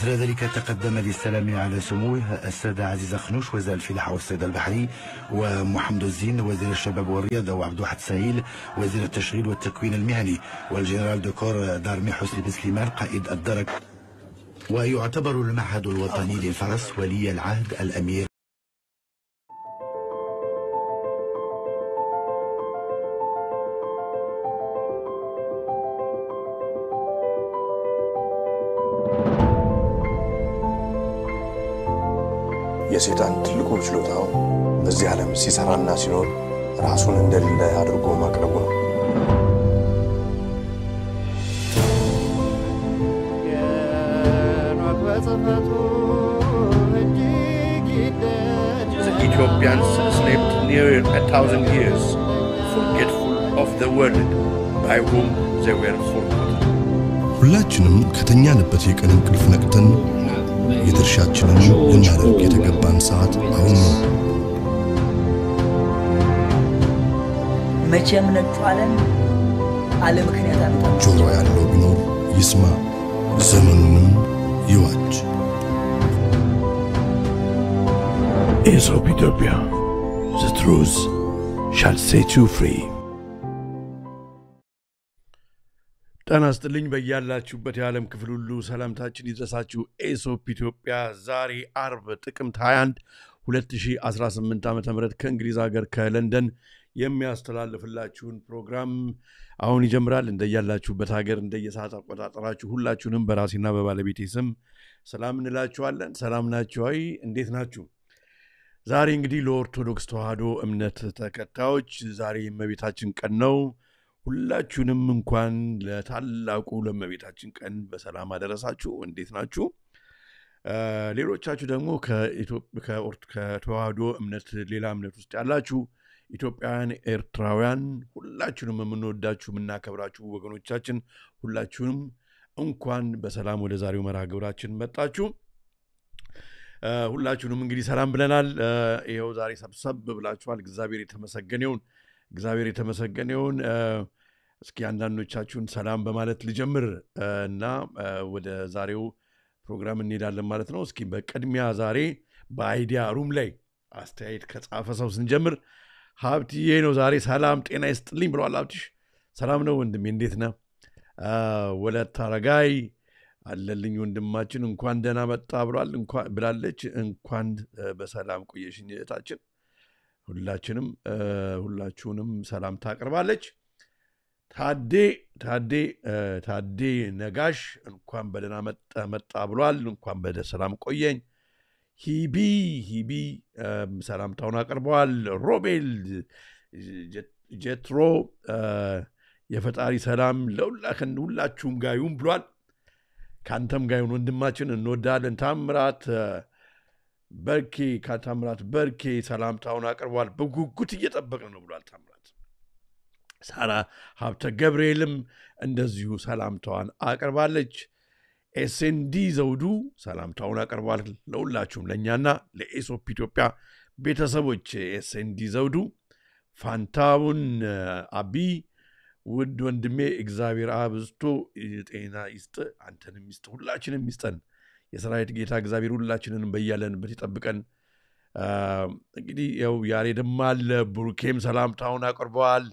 إثر ذلك تقدم للسلام على سموه السادة عزيز خنوش وزير الفلاحة والصيد البحري ومحمد الزين وزير الشباب والرياضة وعبد الواحد سهيل وزير التشغيل والتكوين المهني والجنرال دكور دارمي حسني بن سليمان قائد الدرك. ويعتبر المعهد الوطني للفرس ولي العهد الأمير የሰይጣን ትልቁ ችሎታው በዚህ ዓለም ሲሰራና ሲኖር ራሱን እንደሌለ አድርጎ ማቅረቡ ነው። The Ethiopians slept near 1,000 years, forgetful of the world by whom they were forgotten. ሁላችንም ከተኛንበት የቀን እንቅልፍ ነቅተን የድርሻችንን ልናደርግ የተገባን ሰዓት አሁን ነው። መቼም ነጥፋለን አለ ምክንያት አመጣ። ጆሮ ያለው ቢኖር ይስማ፣ ዘመኑንም ይዋጅ። Aesop Ethiopia, the truth shall set you free. ጤና ይስጥልኝ በያላችሁበት የዓለም ክፍል ሁሉ ሰላምታችን ይድረሳችሁ። ኤሶፕ ኢትዮጵያ ዛሬ አርብ ጥቅምት 21 2018 ዓ.ም ከእንግሊዝ ሀገር ከለንደን የሚያስተላልፍላችሁን ፕሮግራም አሁን ይጀምራል። እንደያላችሁበት ሀገር እንደየሰዓት አቆጣጠራችሁ ሁላችሁንም በራሴና በባለቤቴ ስም ሰላም እንላችኋለን። ሰላም ናችሁ? አይ እንዴት ናችሁ? ዛሬ እንግዲህ ለኦርቶዶክስ ተዋህዶ እምነት ተከታዮች ዛሬ የእመቤታችን ቀን ነው። ሁላችሁንም እንኳን ለታላቁ ለእመቤታችን ቀን በሰላም አደረሳችሁ። እንዴት ናችሁ? ሌሎቻችሁ ደግሞ ከተዋህዶ እምነት ሌላ እምነት ውስጥ ያላችሁ ኢትዮጵያውያን፣ ኤርትራውያን ሁላችሁንም የምንወዳችሁ የምናከብራችሁ ወገኖቻችን ሁላችሁንም እንኳን በሰላም ወደ ዛሬው መርሃ ግብራችን መጣችሁ። ሁላችሁንም እንግዲህ ሰላም ብለናል። ይሄው ዛሬ ሰብሰብ ብላችኋል። እግዚአብሔር የተመሰገነውን እስኪ አንዳንዶቻችሁን ሰላም በማለት ልጀምር እና ወደ ዛሬው ፕሮግራም እንሄዳለን ማለት ነው። እስኪ በቅድሚያ ዛሬ በአይዲያ ሩም ላይ አስተያየት ከጻፈ ሰው ስንጀምር ሀብትዬ ነው ዛሬ። ሰላም ጤና ይስጥልኝ ብሏል። ሀብትሽ ሰላም ነው ወንድሜ፣ እንዴት ነህ? ወለተ አረጋይ አለልኝ ወንድማችን እንኳን ደህና መጣ ብሏል። ብላለች እንኳን በሰላም ቆየሽኝ እህታችን። ሁላችሁንም ሰላም ታቀርባለች። ታዴ ነጋሽ እንኳን በደህና መጣ ብሏል። እንኳን በሰላም ቆየኝ። ሂቢ ሰላምታውን አቀርበዋል። ሮቤል ጀትሮ የፈጣሪ ሰላም ሁላችሁም ጋር ይሁን ብሏል። ካንተም ጋር ይሁን ወንድማችን፣ እንወዳለን። ታምራት በርኬ ሰላምታውን አቀርቧል። በጉጉት እየጠበቅን ነው ብሏል ታምራት። ሳራ ሀብተ ገብርኤልም እንደዚሁ ሰላምታዋን አቀርባለች። ኤስኤንዲ ዘውዱ ሰላምታውን አቀርቧል ለሁላችሁም፣ ለእኛና ለኤሶፕ ኢትዮጵያ ቤተሰቦች። ኤስኤንዲ ዘውዱ፣ ፋንታውን አቢ ውድ ወንድሜ እግዚአብሔር አብዝቶ ጤና ይስጥ፣ አንተንም ይስጥ፣ ሁላችንም ይስጠን። የሰራዊት ጌታ እግዚአብሔር ሁላችንንም በያለንበት ይጠብቀን። እንግዲህ ያው ያሬድም አለ፣ ብሩኬም ሰላምታውን አቅርበዋል።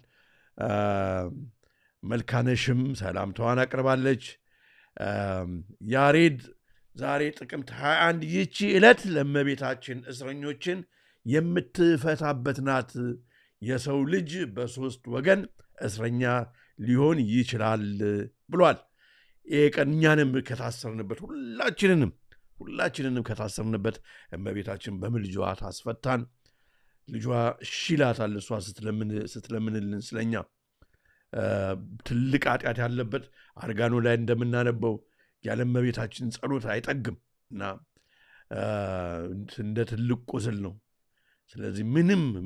መልካነሽም ሰላምታዋን አቅርባለች። ያሬድ ዛሬ ጥቅምት 21 ይቺ ዕለት ለእመቤታችን እስረኞችን የምትፈታበት ናት። የሰው ልጅ በሶስት ወገን እስረኛ ሊሆን ይችላል ብሏል። ይሄ ቀን እኛንም ከታሰርንበት ሁላችንንም ከታሰርንበት እመቤታችን በምልጃዋ ታስፈታን። ልጇ ሺላታል እሷ ስትለምንልን ስለኛ። ትልቅ ኃጢአት ያለበት አርጋኖ ላይ እንደምናነበው ያለ እመቤታችን ጸሎት አይጠግም እና እንደ ትልቅ ቁስል ነው። ስለዚህ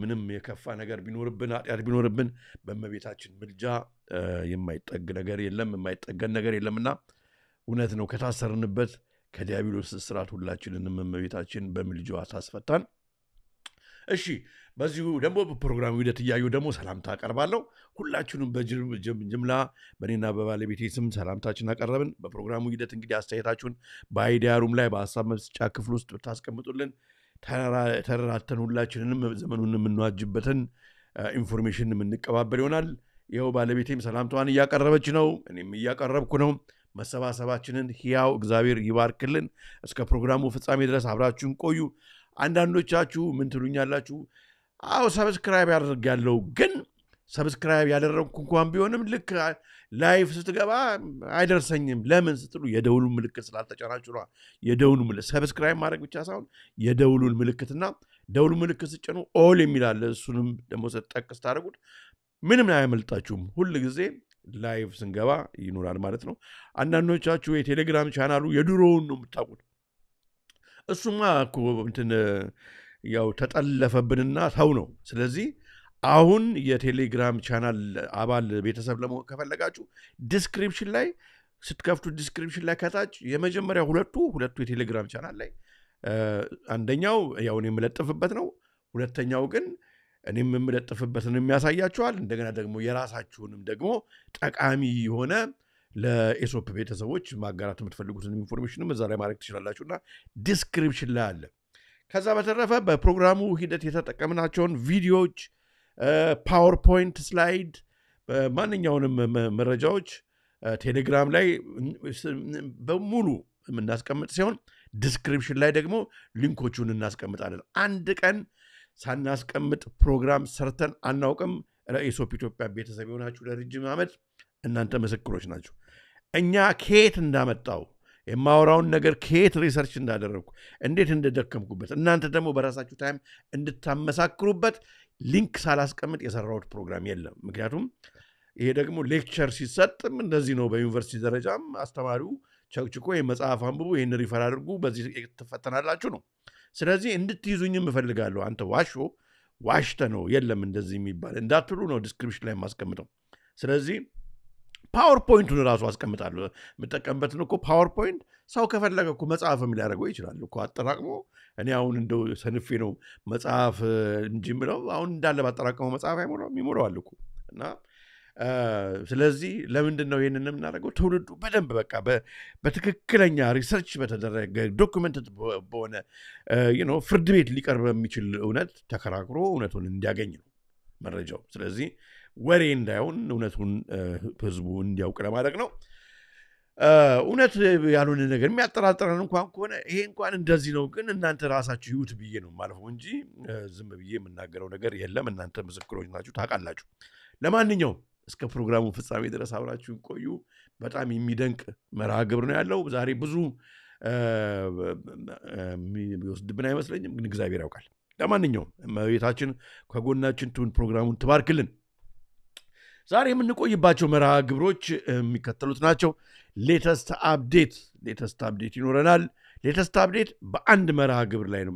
ምንም የከፋ ነገር ቢኖርብን ኃጢአት ቢኖርብን በእመቤታችን ምልጃ የማይጠገን ነገር የለምና እውነት ነው። ከታሰርንበት ከዲያብሎስ እስራት ሁላችንንም እመቤታችን በምልጃዋ ታስፈታን። እሺ በዚሁ ደግሞ በፕሮግራሙ ሂደት እያዩ ደግሞ ሰላምታ አቀርባለሁ። ሁላችሁንም በጅምላ በእኔና በባለቤቴ ስም ሰላምታችን አቀረብን። በፕሮግራሙ ሂደት እንግዲህ አስተያየታችሁን በአይዲያ ሩም ላይ በሀሳብ መስጫ ክፍል ውስጥ ብታስቀምጡልን ተረራተን ሁላችንንም ዘመኑን የምንዋጅበትን ኢንፎርሜሽን የምንቀባበል ይሆናል። ይኸው ባለቤቴም ሰላምታዋን እያቀረበች ነው፣ እኔም እያቀረብኩ ነው። መሰባሰባችንን ሕያው እግዚአብሔር ይባርክልን። እስከ ፕሮግራሙ ፍጻሜ ድረስ አብራችሁን ቆዩ። አንዳንዶቻችሁ ምን ትሉኛላችሁ? አዎ ሰብስክራይብ ያደርጋለሁ፣ ግን ሰብስክራይብ ያደረግኩ እንኳን ቢሆንም ልክ ላይፍ ስትገባ አይደርሰኝም። ለምን ስትሉ የደውሉን ምልክት ስላልተጫናችሁ ነው። የደውሉን ምልክት ሰብስክራይብ ማድረግ ብቻ ሳይሆን የደውሉን ምልክትና ደውሉ ምልክት ስጭኑ ኦል የሚላለ እሱንም ደግሞ ስትጠቅስ ታደርጉት ምንም አያመልጣችሁም። ሁል ጊዜ ላይቭ ስንገባ ይኖራል ማለት ነው። አንዳንዶቻችሁ የቴሌግራም ቻናሉ የድሮውን ነው የምታውቁት። እሱማ እኮ እንትን ያው ተጠለፈብንና ተው ነው። ስለዚህ አሁን የቴሌግራም ቻናል አባል ቤተሰብ ለመሆን ከፈለጋችሁ ዲስክሪፕሽን ላይ ስትከፍቱ ዲስክሪፕሽን ላይ ከታች የመጀመሪያ ሁለቱ የቴሌግራም ቻናል ላይ አንደኛው ያው እኔ የምለጥፍበት ነው። ሁለተኛው ግን እኔም የምለጥፍበትን የሚያሳያችኋል። እንደገና ደግሞ የራሳችሁንም ደግሞ ጠቃሚ የሆነ ለኤሶፕ ቤተሰቦች ማጋራት የምትፈልጉትን ኢንፎርሜሽንም እዛ ላይ ማድረግ ትችላላችሁና ዲስክሪፕሽን ላይ አለ። ከዛ በተረፈ በፕሮግራሙ ሂደት የተጠቀምናቸውን ቪዲዮዎች፣ ፓወርፖይንት ስላይድ፣ ማንኛውንም መረጃዎች ቴሌግራም ላይ በሙሉ የምናስቀምጥ ሲሆን ዲስክሪፕሽን ላይ ደግሞ ሊንኮቹን እናስቀምጣለን። አንድ ቀን ሳናስቀምጥ ፕሮግራም ሰርተን አናውቅም። ለኤሶፕ ኢትዮጵያ ቤተሰብ የሆናችሁ ለረጅም ዓመት እናንተ ምስክሮች ናችሁ። እኛ ከየት እንዳመጣው የማወራውን ነገር ከየት ሪሰርች እንዳደረግኩ እንዴት እንደደከምኩበት እናንተ ደግሞ በራሳችሁ ታይም እንድታመሳክሩበት ሊንክ ሳላስቀምጥ የሰራሁት ፕሮግራም የለም። ምክንያቱም ይሄ ደግሞ ሌክቸር ሲሰጥም እንደዚህ ነው። በዩኒቨርሲቲ ደረጃም አስተማሪው ቸክችኮ የመጽሐፍ አንብቡ፣ ይህን ሪፈር አድርጉ፣ በዚህ ትፈተናላችሁ ነው። ስለዚህ እንድትይዙኝም እፈልጋለሁ። አንተ ዋሽተ ነው የለም እንደዚህ የሚባል እንዳትሉ ነው ዲስክሪፕሽን ላይ የማስቀምጠው። ስለዚህ ፓወርፖይንቱን ራሱ አስቀምጣለሁ። የምጠቀምበትን እኮ ፓወርፖይንት ሰው ከፈለገ እኮ መጽሐፍም ሊያደርገው ይችላል እኮ አጠራቅሞ። እኔ አሁን እንደው ሰንፌ ነው መጽሐፍ እንጂ ምለው አሁን እንዳለ ባጠራቀመው መጽሐፍ ይሞላዋል እኮ እና ስለዚህ ለምንድን ነው ይህንን የምናደርገው? ትውልዱ በደንብ በቃ በትክክለኛ ሪሰርች በተደረገ ዶክመንት በሆነ ፍርድ ቤት ሊቀርብ የሚችል እውነት ተከራክሮ እውነቱን እንዲያገኝ ነው መረጃው። ስለዚህ ወሬ እንዳይሆን እውነቱን ህዝቡ እንዲያውቅ ለማድረግ ነው። እውነት ያልሆነ ነገር የሚያጠራጥረን እንኳን ከሆነ ይሄ እንኳን እንደዚህ ነው ግን እናንተ ራሳችሁ ይዩት ብዬ ነው ማለፈው እንጂ ዝም ብዬ የምናገረው ነገር የለም። እናንተ ምስክሮች ናችሁ፣ ታውቃላችሁ። ለማንኛውም እስከ ፕሮግራሙ ፍጻሜ ድረስ አብራችሁን ቆዩ። በጣም የሚደንቅ መርሃ ግብር ነው ያለው። ዛሬ ብዙ የሚወስድብን አይመስለኝም፣ ግን እግዚአብሔር ያውቃል። ለማንኛውም እመቤታችን ከጎናችን ትሁን፣ ፕሮግራሙን ትባርክልን። ዛሬ የምንቆይባቸው መርሃ ግብሮች የሚከተሉት ናቸው። ሌተስት አፕዴት ይኖረናል። ሌተስት አፕዴት በአንድ መርሃ ግብር ላይ ነው።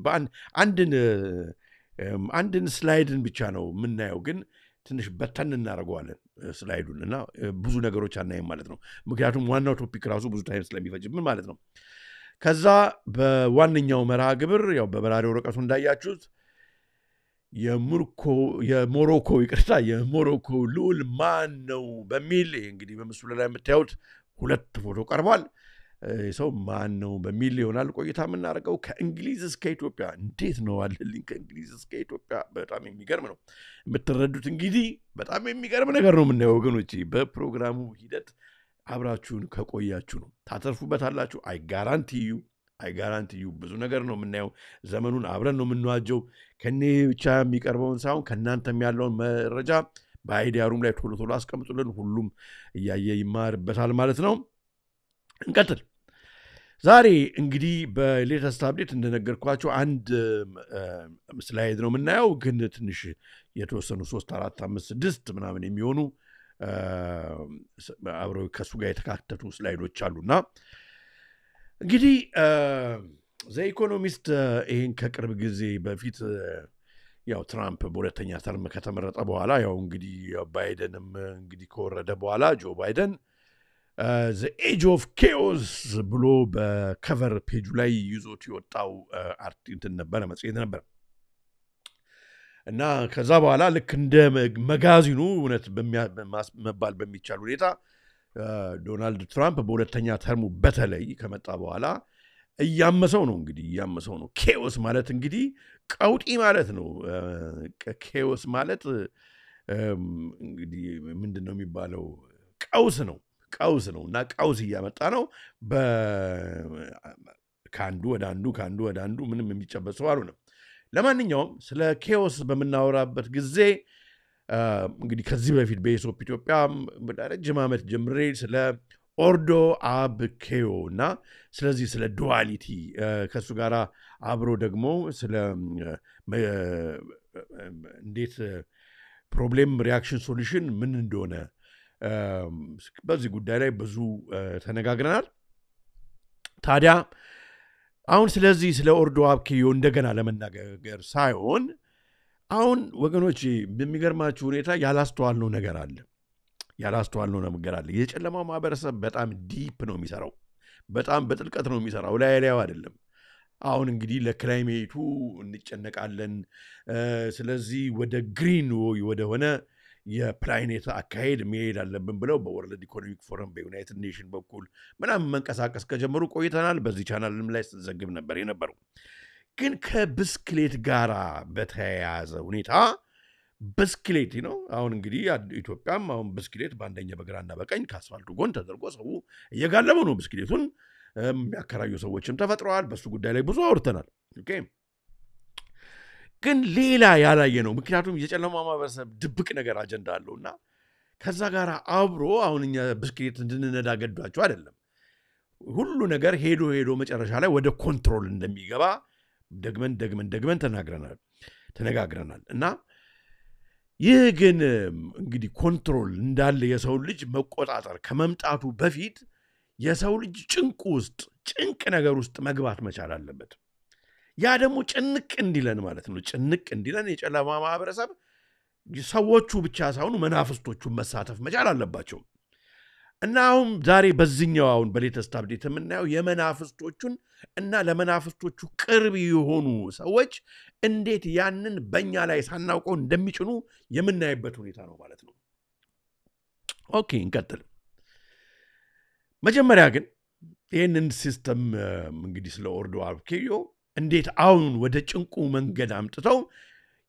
አንድን ስላይድን ብቻ ነው የምናየው፣ ግን ትንሽ በተን እናደርገዋለን ስላይዱን እና ብዙ ነገሮች አናይም ማለት ነው። ምክንያቱም ዋናው ቶፒክ ራሱ ብዙ ታይም ስለሚፈጅብን ማለት ነው። ከዛ በዋነኛው መርሃ ግብር ያው በበራሪ ወረቀቱ እንዳያችሁት የሞሮኮ ልዑል ማን ነው በሚል እንግዲህ በምስሉ ላይ የምታዩት 2 ፎቶ ቀርቧል። ሰው ማን ነው በሚል ይሆናል ቆይታ የምናደርገው። ከእንግሊዝ እስከ ኢትዮጵያ እንዴት ነው አለልኝ። ከእንግሊዝ እስከ ኢትዮጵያ በጣም የሚገርም ነው የምትረዱት። እንግዲህ በጣም የሚገርም ነገር ነው የምናየው ወገኖች። በፕሮግራሙ ሂደት አብራችሁን ከቆያችሁ ነው ታተርፉበታላችሁ። አይጋራንቲዩ ብዙ ነገር ነው የምናየው። ዘመኑን አብረን ነው የምንዋጀው። ከኔ ብቻ የሚቀርበውን ሳይሆን ከእናንተም ያለውን መረጃ በአይዲያ ሩም ላይ ቶሎ አስቀምጡልን። ሁሉም እያየ ይማርበታል ማለት ነው። እንቀጥል። ዛሬ እንግዲህ በሌተስት አፕዴት እንደነገርኳቸው አንድ ስላይድ ነው የምናየው፣ ግን ትንሽ የተወሰኑ 3 4 5 6 ምናምን የሚሆኑ አብረው ከሱ ጋር የተካተቱ ስላይዶች አሉና እንግዲህ ዘኢኮኖሚስት ይህን ከቅርብ ጊዜ በፊት ያው ትራምፕ በሁለተኛ ተርም ከተመረጠ በኋላ ያው እንግዲህ ባይደንም እንግዲህ ከወረደ በኋላ ጆ ባይደን ዘ ኤጅ ኦፍ ኬኦስ ብሎ በከቨር ፔጁ ላይ ይዞት የወጣው እንትን ነበረ፣ መጽሔት ነበረ። እና ከዛ በኋላ ልክ እንደ መጋዚኑ እውነት መባል በሚቻል ሁኔታ ዶናልድ ትራምፕ በሁለተኛ ተርሙ በተለይ ከመጣ በኋላ እያመሰው ነው እንግዲህ እያመሰው ነው። ኬኦስ ማለት እንግዲህ ቀውጢ ማለት ነው። ኬኦስ ማለት እንግዲህ ምንድነው የሚባለው? ቀውስ ነው እና ቀውስ እያመጣ ነው። ከአንዱ ወደ አንዱ ምንም የሚጨበጥ ሰው አልሆነም። ለማንኛውም ስለ ኬኦስ በምናወራበት ጊዜ እንግዲህ ከዚህ በፊት በኢሶፕ ኢትዮጵያ ረጅም ዓመት ጀምሬ ስለ ኦርዶ አብ ኬዮ እና ስለዚህ ስለ ዱዋሊቲ ከሱ ጋር አብሮ ደግሞ ስለ እንዴት ፕሮብሌም ሪያክሽን ሶሉሽን ምን እንደሆነ በዚህ ጉዳይ ላይ ብዙ ተነጋግረናል። ታዲያ አሁን ስለዚህ ስለ ኦርዶ አብ ኬዮ እንደገና ለመናገር ሳይሆን አሁን ወገኖች በሚገርማችሁ ሁኔታ ያላስተዋልነው ነገር አለ። የጨለማው ማህበረሰብ በጣም ዲፕ ነው የሚሰራው፣ በጣም በጥልቀት ነው የሚሰራው፣ ላይ አይደለም። አሁን እንግዲህ ለክላይሜቱ እንጨነቃለን። ስለዚህ ወደ ግሪን ወደሆነ የፕላኔት አካሄድ መሄድ አለብን ብለው በወርልድ ኢኮኖሚክ ፎረም በዩናይትድ ኔሽን በኩል ምናምን መንቀሳቀስ ከጀመሩ ቆይተናል። በዚህ ቻናልም ላይ ስትዘግብ ነበር የነበረው። ግን ከብስክሌት ጋር በተያያዘ ሁኔታ ብስክሌት ነው። አሁን እንግዲህ ኢትዮጵያም አሁን ብስክሌት በአንደኛ በግራና በቀኝ ከአስፋልቱ ጎን ተደርጎ ሰው እየጋለበ ነው። ብስክሌቱን የሚያከራዩ ሰዎችም ተፈጥረዋል። በሱ ጉዳይ ላይ ብዙ አውርተናል። ኦኬ፣ ግን ሌላ ያላየ ነው። ምክንያቱም የጨለማ ማህበረሰብ ድብቅ ነገር አጀንዳ አለውና ከዛ ጋር አብሮ አሁን እኛ ብስክሌት እንድንነዳ ገዷቸው አይደለም። ሁሉ ነገር ሄዶ መጨረሻ ላይ ወደ ኮንትሮል እንደሚገባ ደግመን ተነጋግረናል እና ይህ ግን እንግዲህ ኮንትሮል እንዳለ የሰው ልጅ መቆጣጠር ከመምጣቱ በፊት የሰው ልጅ ጭንቅ ነገር ውስጥ መግባት መቻል አለበት። ያ ደግሞ ጭንቅ እንዲለን ማለት ነው። ጭንቅ እንዲለን የጨለማ ማህበረሰብ ሰዎቹ ብቻ ሳይሆኑ መናፍስቶቹን መሳተፍ መቻል አለባቸው። እና አሁን ዛሬ በዚህኛው አሁን በሌተስት አፕዴት የምናየው የመናፍስቶቹን እና ለመናፍስቶቹ ቅርብ የሆኑ ሰዎች እንዴት ያንን በእኛ ላይ ሳናውቀው እንደሚጭኑ የምናይበት ሁኔታ ነው ማለት ነው። ኦኬ፣ እንቀጥል። መጀመሪያ ግን ይህንን ሲስተም እንግዲህ ስለ ኦርዶ አብ ኬዮ እንዴት አሁን ወደ ጭንቁ መንገድ አምጥተው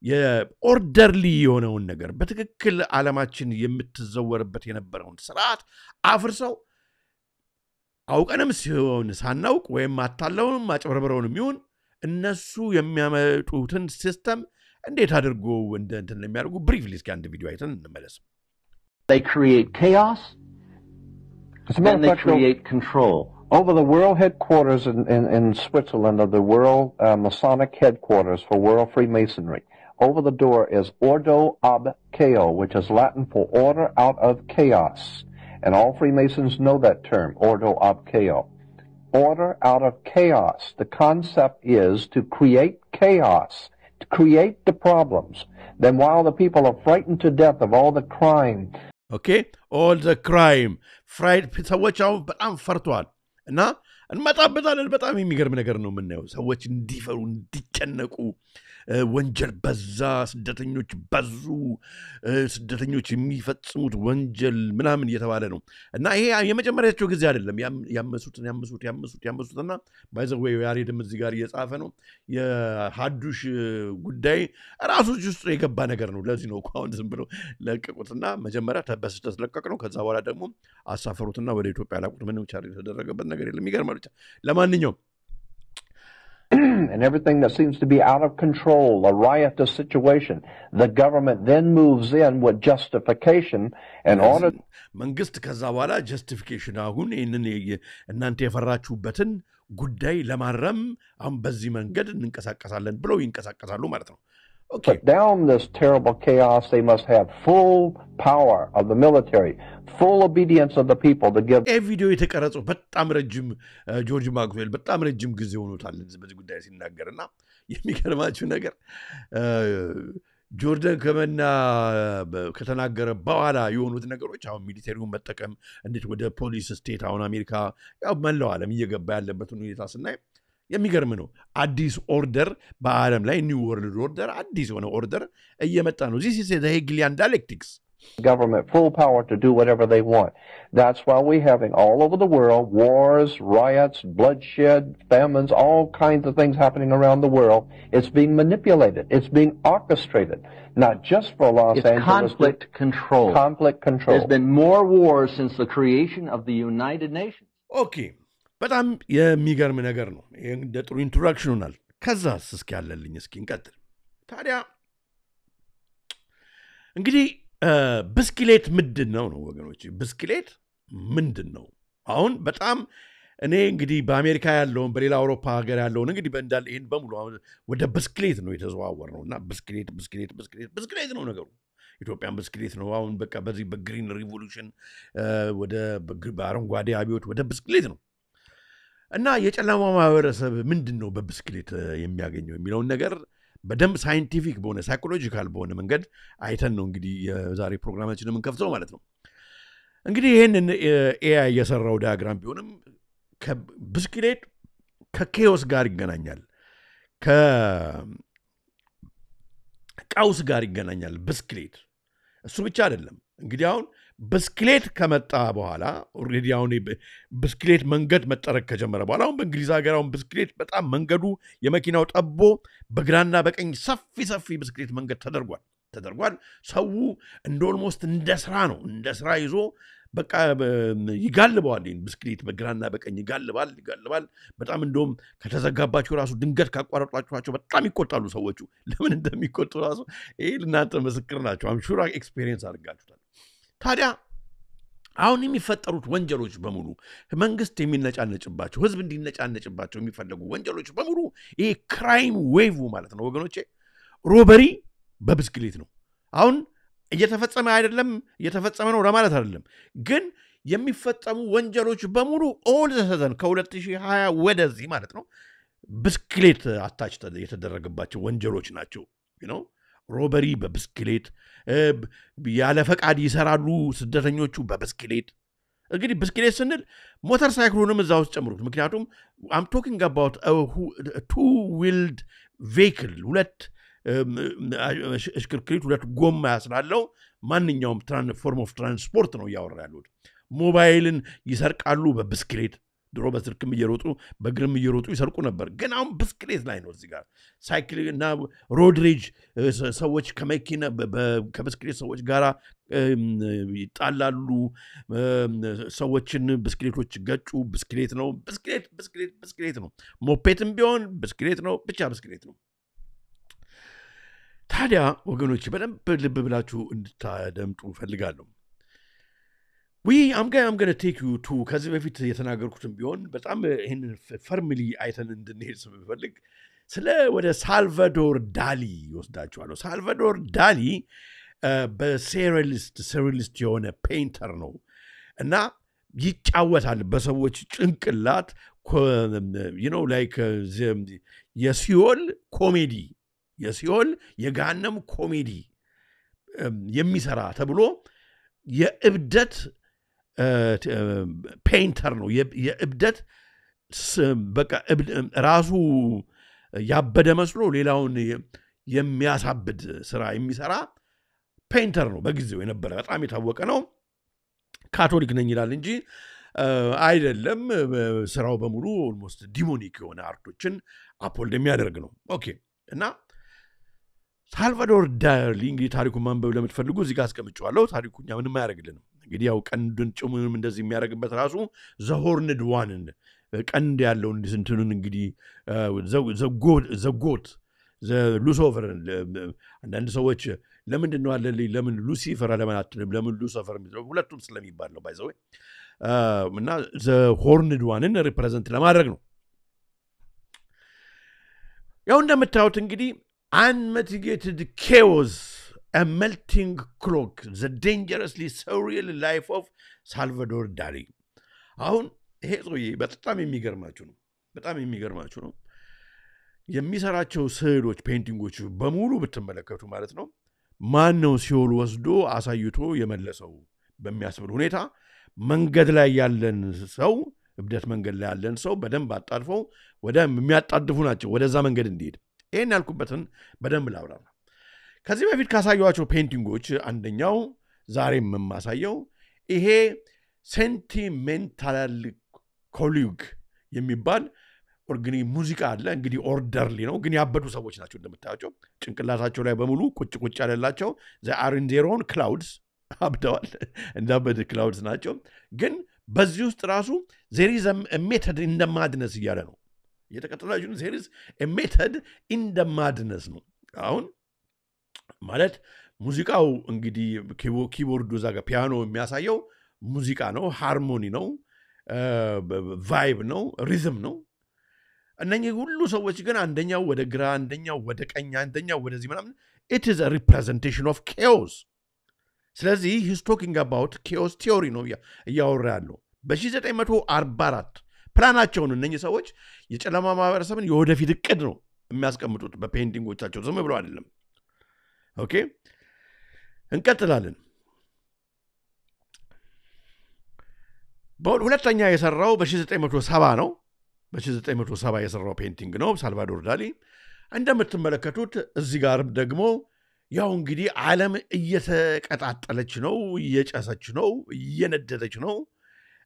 የኦርደርሊ የሆነውን ነገር በትክክል ዓለማችን የምትዘወርበት የነበረውን ስርዓት አፍርሰው አውቀንም ሲሆን ሳናውቅ ወይም አታለውንም አጭበርብረውንም ይሁን እነሱ የሚያመጡትን ሲስተም እንዴት አድርጎ እንትን የሚያደርጉ briefly እስኪ አንድ ቪዲዮ አይተን እንመለስ። They create chaos and they create control. Over the world headquarters in Switzerland of the World Masonic Headquarters for World Freemasonry, over the door is Ordo Ab Chao, which is Latin for order out of chaos. And all Freemasons know that term, Ordo Ab Chao. Order out of chaos. The concept is to create chaos, to create the problems. Then while the people are frightened to death of all the crime. Okay, all the crime. ሰዎች አሁን በጣም ፈርተዋል እና እንመጣበታለን። በጣም የሚገርም ነገር ነው የምናየው። ሰዎች እንዲፈሩ እንዲጨነቁ፣ ወንጀል በዛ፣ ስደተኞች በዙ፣ ስደተኞች የሚፈጽሙት ወንጀል ምናምን እየተባለ ነው እና ይሄ የመጀመሪያቸው ጊዜ አይደለም። ያመሱትና ባይዘው ያሬድም እዚህ ጋር እየጻፈ ነው። የሐዱሽ ጉዳይ ራሱ ውስጥ የገባ ነገር ነው። ለዚህ ነው አሁን ዝም ብለው ለቀቁትና መጀመሪያ በስህተት ለቀቅ ነው። ከዛ በኋላ ደግሞ አሳፈሩትና ወደ ኢትዮጵያ ላቁት። ምንም ቻሪ የተደረገበት ነገር የለም። ይገርማል ብቻ። ለማንኛውም and everything that seems to be out of control, a riotous situation, the government then moves in with justification in order. መንግስት ከዛ በኋላ ጀስቲፊኬሽን አሁን ይህንን እናንተ የፈራችሁበትን ጉዳይ ለማረም አሁን በዚህ መንገድ እንንቀሳቀሳለን ብለው ይንቀሳቀሳሉ ማለት ነው። Okay. But down this terrible chaos, they must have full power of the military, full obedience of the people to give. ቪዲዮ የተቀረጸው በጣም ረጅም ጆርጅ ማክስዌል በጣም ረጅም ጊዜ ሆኖታል በዚህ ጉዳይ ሲናገርና የሚገርማችሁ ነገር ጆርዳን ከመና ከተናገረ በኋላ የሆኑት ነገሮች አሁን ሚሊተሪውን መጠቀም እንዴት ወደ ፖሊስ ስቴት አሁን አሜሪካ ያው መላው ዓለም እየገባ ያለበትን ሁኔታ ስናይ የሚገርም ነው አዲስ ኦርደር በዓለም ላይ ኒው ወርልድ ኦርደር አዲስ የሆነ ኦርደር እየመጣ ነው this is the Hegelian dialectics government full power to do whatever they want. That's why we're having all over the world wars, riots, bloodshed, famines, all kinds of things happening around the world. It's being manipulated. It's being orchestrated, not just for Los Angeles. Conflict control. Conflict control. There's been more wars since the creation of the United Nations. Okay. በጣም የሚገርም ነገር ነው እንደ ጥሩ ኢንትሮዳክሽን ሆናል ከዛስ እስኪ ያለልኝ እስኪ እንቀጥል ታዲያ እንግዲህ ብስክሌት ምንድነው ነው ወገኖች ብስክሌት ምንድነው አሁን በጣም እኔ እንግዲህ በአሜሪካ ያለውን በሌላ አውሮፓ ሀገር ያለውን እንግዲህ በእንዳል ይሄን በሙሉ ወደ ብስክሌት ነው የተዘዋወር ነውና ብስክሌት ነው ነገሩ ኢትዮጵያን ብስክሌት ነው አሁን በቃ በዚህ በግሪን ሪቮሉሽን ወደ በአረንጓዴ አብዮት ወደ ብስክሌት ነው እና የጨለማው ማህበረሰብ ምንድነው በብስክሌት የሚያገኘው የሚለውን ነገር በደንብ ሳይንቲፊክ በሆነ ሳይኮሎጂካል በሆነ መንገድ አይተን ነው እንግዲህ የዛሬ ፕሮግራማችንን የምንከፍተው ማለት ነው እንግዲህ ይሄንን ኤአይ የሰራው ዲያግራም ቢሆንም ብስክሌት ከኬዎስ ጋር ይገናኛል ከቀውስ ጋር ይገናኛል ብስክሌት እሱ ብቻ አይደለም እንግዲህ አሁን ብስክሌት ከመጣ በኋላ ኦሬዲ አሁን ብስክሌት መንገድ መጠረቅ ከጀመረ በኋላ አሁን በእንግሊዝ ሀገር አሁን ብስክሌት በጣም መንገዱ የመኪናው ጠቦ በግራና በቀኝ ሰፊ ብስክሌት መንገድ ተደርጓል ሰው እንደ ኦልሞስት እንደ ስራ ይዞ በቃ ይጋልባል ብስክሌት በግራና በቀኝ ይጋልባል በጣም እንደውም ከተዘጋባቸው ራሱ ድንገት ካቋረጧቸው በጣም ይቆጣሉ ሰዎቹ ለምን እንደሚቆጡ ራሱ ይሄ እናንተ ምስክር ናቸው አም ሹር ኤክስፒሪየንስ አድርጋችሁታል ታዲያ አሁን የሚፈጠሩት ወንጀሎች በሙሉ መንግስት የሚነጫነጭባቸው ህዝብ እንዲነጫነጭባቸው የሚፈልጉ ወንጀሎች በሙሉ ይሄ ክራይም ዌቭ ማለት ነው ወገኖቼ ሮበሪ በብስክሌት ነው አሁን እየተፈጸመ አይደለም እየተፈጸመ ነው ለማለት አይደለም ግን የሚፈጸሙ ወንጀሎች በሙሉ ኦል ዘሰን ከ2020 ወደዚህ ማለት ነው ብስክሌት አታች የተደረገባቸው ወንጀሎች ናቸው you know ሮበሪ በብስክሌት ያለ ፈቃድ ይሰራሉ ስደተኞቹ በብስክሌት እንግዲህ ብስክሌት ስንል ሞተር ሳይክሉንም እዛው ውስጥ ጨምሩት ምክንያቱም I'm talking about a two-wheeled vehicle ሁለት እሽክርክሪት ሁለት ጎማ ያስላለው ማንኛውም ፎርም ኦፍ ትራንስፖርት ነው ያወራ ያሉት ሞባይልን ይሰርቃሉ በብስክሌት ድሮ በስልክም እየሮጡ በግርም እየሮጡ ይሰርቁ ነበር ግን አሁን ብስክሌት ላይ ነው እዚህ ጋር ሳይክል እና ሮድ ሬጅ ሰዎች ከመኪና ከብስክሌት ሰዎች ጋር ይጣላሉ ሰዎችን ብስክሌቶች ገጩ ብስክሌት ነው ብስክሌት ነው ሞፔትም ቢሆን ብስክሌት ነው ብቻ ብስክሌት ነው ታዲያ ወገኖች በደንብ ልብ ብላችሁ እንድታደምጡ ፈልጋለሁ I'm going to take you to ከዚህ በፊት የተናገርኩትን ቢሆን በጣም ይሄን ፈርሚሊ አይተን እንድንሄድ ስለምፈልግ ስለ ወደ ሳልቫዶር ዳሊ ይወስዳችኋለሁ ሳልቫዶር ዳሊ በሴሪሊስት የሆነ ፔይንተር ነው እና ይጫወታል በሰዎች ጭንቅላት you know like የሲኦል ኮሜዲ የሲኦል የገሃነም ኮሜዲ የሚሰራ ተብሎ የእብደት ፔይንተር ነው የእብደት በቃ ራሱ ያበደ መስሎ ሌላውን የሚያሳብድ ስራ የሚሰራ ፔይንተር ነው በጊዜው የነበረ በጣም የታወቀ ነው ካቶሊክ ነኝ ይላል እንጂ አይደለም ስራው በሙሉ ኦልሞስት ዲሞኒክ የሆነ አርቶችን አፖልድ የሚያደርግ ነው ኦኬ እና ሳልቫዶር ዳሊ እንግዲህ ታሪኩን ማንበብ ለምትፈልጉ እዚህ ጋር አስቀምጫለሁ ታሪኩኛ ምንም አያደርግልንም እንግዲህ ያው ቀንዱን ጭሙንም እንደዚህ የሚያደርግበት ራሱ ዘሆርንድ ዋንን ቀንድ ያለው እንትኑን እንግዲህ ዘጎት ሉሲፈር አንዳንድ ሰዎች ለምንድን ነው አለልኝ ለምን ሉሲፈር ለምን አትልም ለምን ሉሲፈር ሁለቱም ስለሚባል ነው ባይዘው እና ዘሆርንድ ዋንን ሪፕሬዘንት ለማድረግ ነው ያው እንደምታዩት እንግዲህ unmitigated chaos a melting cloak the dangerously surreal life of Salvador Dali አሁን ይሄ ሰውዬ በጣም የሚገርማችሁ ነው የሚሰራቸው ስዕሎች ፔይንቲንጎች በሙሉ ብትመለከቱ ማለት ነው ማን ነው ሲኦል ወስዶ አሳይቶ የመለሰው በሚያስብል ሁኔታ መንገድ ላይ ያለን ሰው እብደት መንገድ ላይ ያለን ሰው በደንብ አጣድፈው ወደ የሚያጣድፉ ናቸው ወደዛ መንገድ እንዲሄድ ይሄን ያልኩበትን በደንብ ላብራራ ከዚህ በፊት ካሳየዋቸው ፔንቲንጎች አንደኛው ዛሬም የማሳየው ይሄ ሴንቲሜንታል ኮሊግ የሚባል ኦርጋኒ ሙዚቃ አለ እንግዲህ ኦርደርሊ ነው ግን ያበዱ ሰዎች ናቸው እንደምታያቸው ጭንቅላታቸው ላይ በሙሉ ቁጭ ያለላቸው they are in their own clouds አብደዋል እንዳበደ ክላውድስ ናቸው ግን በዚህ ውስጥ ራሱ there is a method in the madness እያለ ነው የተከተላችሁ there is a method in the madness ነው አሁን ማለት ሙዚቃው እንግዲህ ኪቦርዱ ዛጋ ፒያኖ የሚያሳየው ሙዚቃ ነው ሃርሞኒ ነው ቫይብ ነው ሪዝም ነው እነኚህ ሁሉ ሰዎች ግን አንደኛው ወደ ግራ አንደኛው ወደ ቀኝ አንደኛው ወደዚህ ምናምን it is a representation of chaos ስለዚህ he's talking about chaos theory ነው ያወራ ያለው በ1944 ፕላናቸውን እነኚህ ሰዎች የጨለማ ማህበረሰብን የወደፊት እቅድ ነው የሚያስቀምጡት በፔንቲንጎቻቸው ዝም ብሎ አይደለም ኦኬ እንቀጥላለን ሁለተኛ የሰራው በ1970 ነው በ1970 የሰራው ፔንቲንግ ነው ሳልቫዶር ዳሊ እንደምትመለከቱት እዚህ ጋር ደግሞ ያው እንግዲህ ዓለም እየተቀጣጠለች ነው እየጨሰች ነው እየነደደች ነው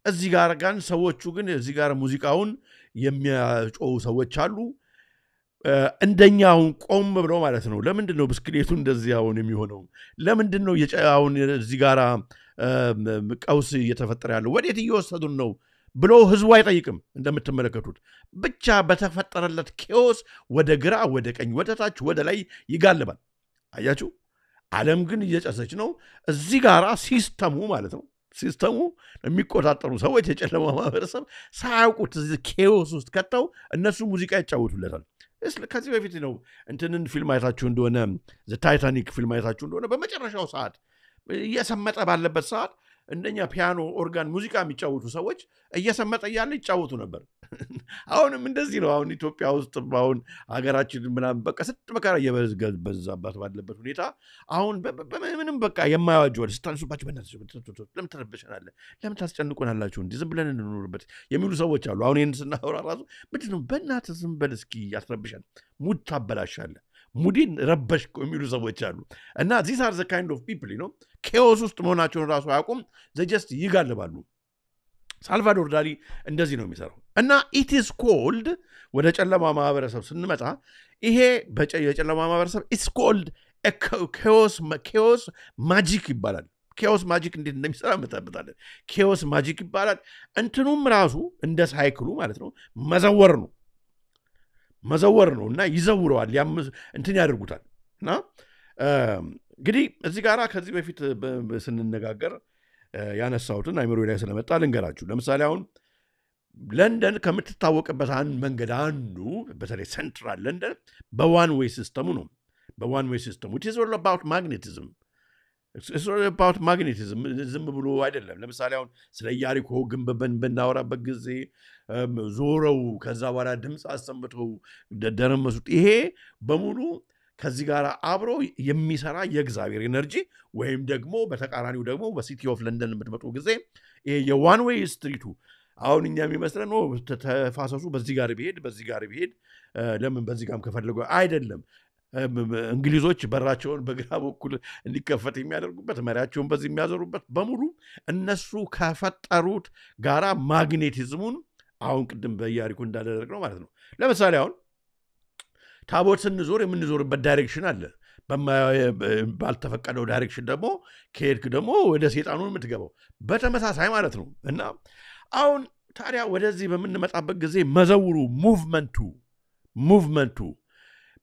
እዚህ ጋር ጋር ሰዎቹ ግን እዚህ ጋር ሙዚቃውን የሚያጮው ሰዎች አሉ እንደኛው ቆም ብለው ማለት ነው ለምንድነው ብስክሌቱ እንደዚህ አሁን የሚሆነው ለምንድነው የጫውን እዚህ ጋር ቀውስ እየተፈጠረ ያለው ወዴት እየወሰዱን ነው ብሎ ህዝቡ አይጠይቅም እንደምትመለከቱት ብቻ በተፈጠረለት ኬኦስ ወደ ግራ ወደ ቀኝ ወደ ታች ወደ ላይ ይጋልባል አያችሁ ዓለም ግን እየጨሰች ነው እዚህ ጋራ ሲስተሙ ማለት ነው ሲስተሙ የሚቆጣጠሩ ሰዎች የጨለማ ማህበረሰብ ሳያውቁት ኬኦስ ውስጥ ከተው እነሱ ሙዚቃ ያጫውቱለታል ከዚህ በፊት ነው እንትንን ፊልም አይታችሁ እንደሆነ ዘ ታይታኒክ ፊልም አይታችሁ እንደሆነ በመጨረሻው ሰዓት እየሰመጠ ባለበት ሰዓት እንደኛ ፒያኖ ኦርጋን ሙዚቃ የሚጫወቱ ሰዎች እየሰመጠ ያለ ይጫወቱ ነበር አሁንም እንደዚህ ነው አሁን ኢትዮጵያ ውስጥ አሁን ሀገራችን ምናምን በቃ ስትመከራ የበዛባት ባለበት ሁኔታ አሁን ምንም በቃ የማያዋጅው ስታንሱባችሁ ለምን ተረበሻናለ ለምን ታስጨንቁናላችሁ እንዴ ዝም ብለን እንኖርበት የሚሉ ሰዎች አሉ አሁን ይሄን ስናወራ ራሱ ምንድነው በእናትህ ዝም በል እስኪ ያስረብሻል ሙድ ታበላሻለ ሙዲን ረበሽኮ የሚሉ ሰዎች አሉ እና these are the kind of people you know chaos ውስጥ መሆናቸውን ራሱ አያውቁም they just ይጋልባሉ ሳልቫዶር ዳሊ እንደዚህ ነው የሚሰራው እና it is called ወደ ጨለማ ማህበረሰብ ስንመጣ ይሄ የጨለማ ማህበረሰብ it's called a chaos magic ይባላል chaos magic እንዴት እንደሚሰራ መጣበታለን chaos magic ይባላል እንትኑም ራሱ እንደ ሳይክሉ ማለት ነው መዘወር ነውና ይዘውረዋል እንትን ያደርጉታል እና እንግዲህ እዚህ ጋራ ከዚህ በፊት ስንነጋገር ያነሳውትን አይምሮ ላይ ስለመጣ ልንገራችሁ ለምሳሌ አሁን ለንደን ከምትታወቅበት መንገድ አንዱ በተለይ ሴንትራል ለንደን በዋን ዌይ ሲስተሙ ነው በዋን ዌይ ሲስተሙ it is all about magnetism it's all about magnetism ዝም ብሎ አይደለም ለምሳሌ አሁን ስለ ኢያሪኮ ግንብ በናወራበት ጊዜ ዞረው ከዛ በኋላ ድምጽ አሰምተው ደረመሱት ይሄ በሙሉ ከዚህ ጋር አብሮ የሚሰራ የእግዚአብሔር ኤነርጂ ወይም ደግሞ በተቃራኒው ደግሞ በሲቲ ኦፍ ለንደን የምትመጡ ጊዜ ይሄ የዋን ዌይ ስትሪቱ አሁን እኛ የሚመስለን ነው ተፋሰሱ በዚህ ጋር ቢሄድ ለምን በዚህ ጋርም ከፈለገው አይደለም እንግሊዞች በራቸውን በግራ በኩል እንዲከፈት የሚያደርጉበት መሪያቸውን በዚህ የሚያዘሩበት በሙሉ እነሱ ከፈጠሩት ጋራ ማግኔቲዝሙን አሁን ቅድም በኢያሪኮ እንዳደረግ ነው ማለት ነው ለምሳሌ አሁን ታቦት ስንዞር የምንዞርበት ዳይሬክሽን አለ ባልተፈቀደው ዳይሬክሽን ደግሞ ከሄድክ ደግሞ ወደ ሰይጣኑ የምትገባው በተመሳሳይ ማለት ነው እና አሁን ታዲያ ወደዚህ በመንመጣበት ጊዜ መዘውሩ ሙቭመንቱ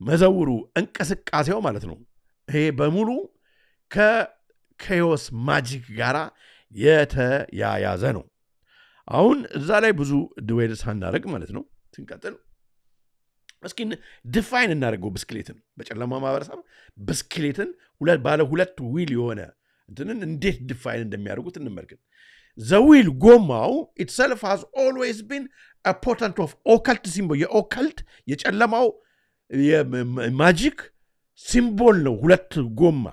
መዘውሩ እንቅስቃሴው ማለት ነው ይሄ በሙሉ ከኬኦስ ማጂክ ጋራ የተያያዘ ነው አሁን እዛ ላይ ብዙ ድዌል ሳናረግ ማለት ነው ትንቀጥል እስኪ ዲፋይን እናደርገው ብስክሌትን በጨለማ ማህበረሰብ ብስክሌትን ባለ ሁለት ዊል የሆነ እንትንን እንዴት ዲፋይን እንደሚያደርጉት እንመልከት the wheel ጎማው itself has always been a portent of occult symbol የኦከልት የጨለማው የማጂክ ሲምቦል ነው ሁለት ጎማ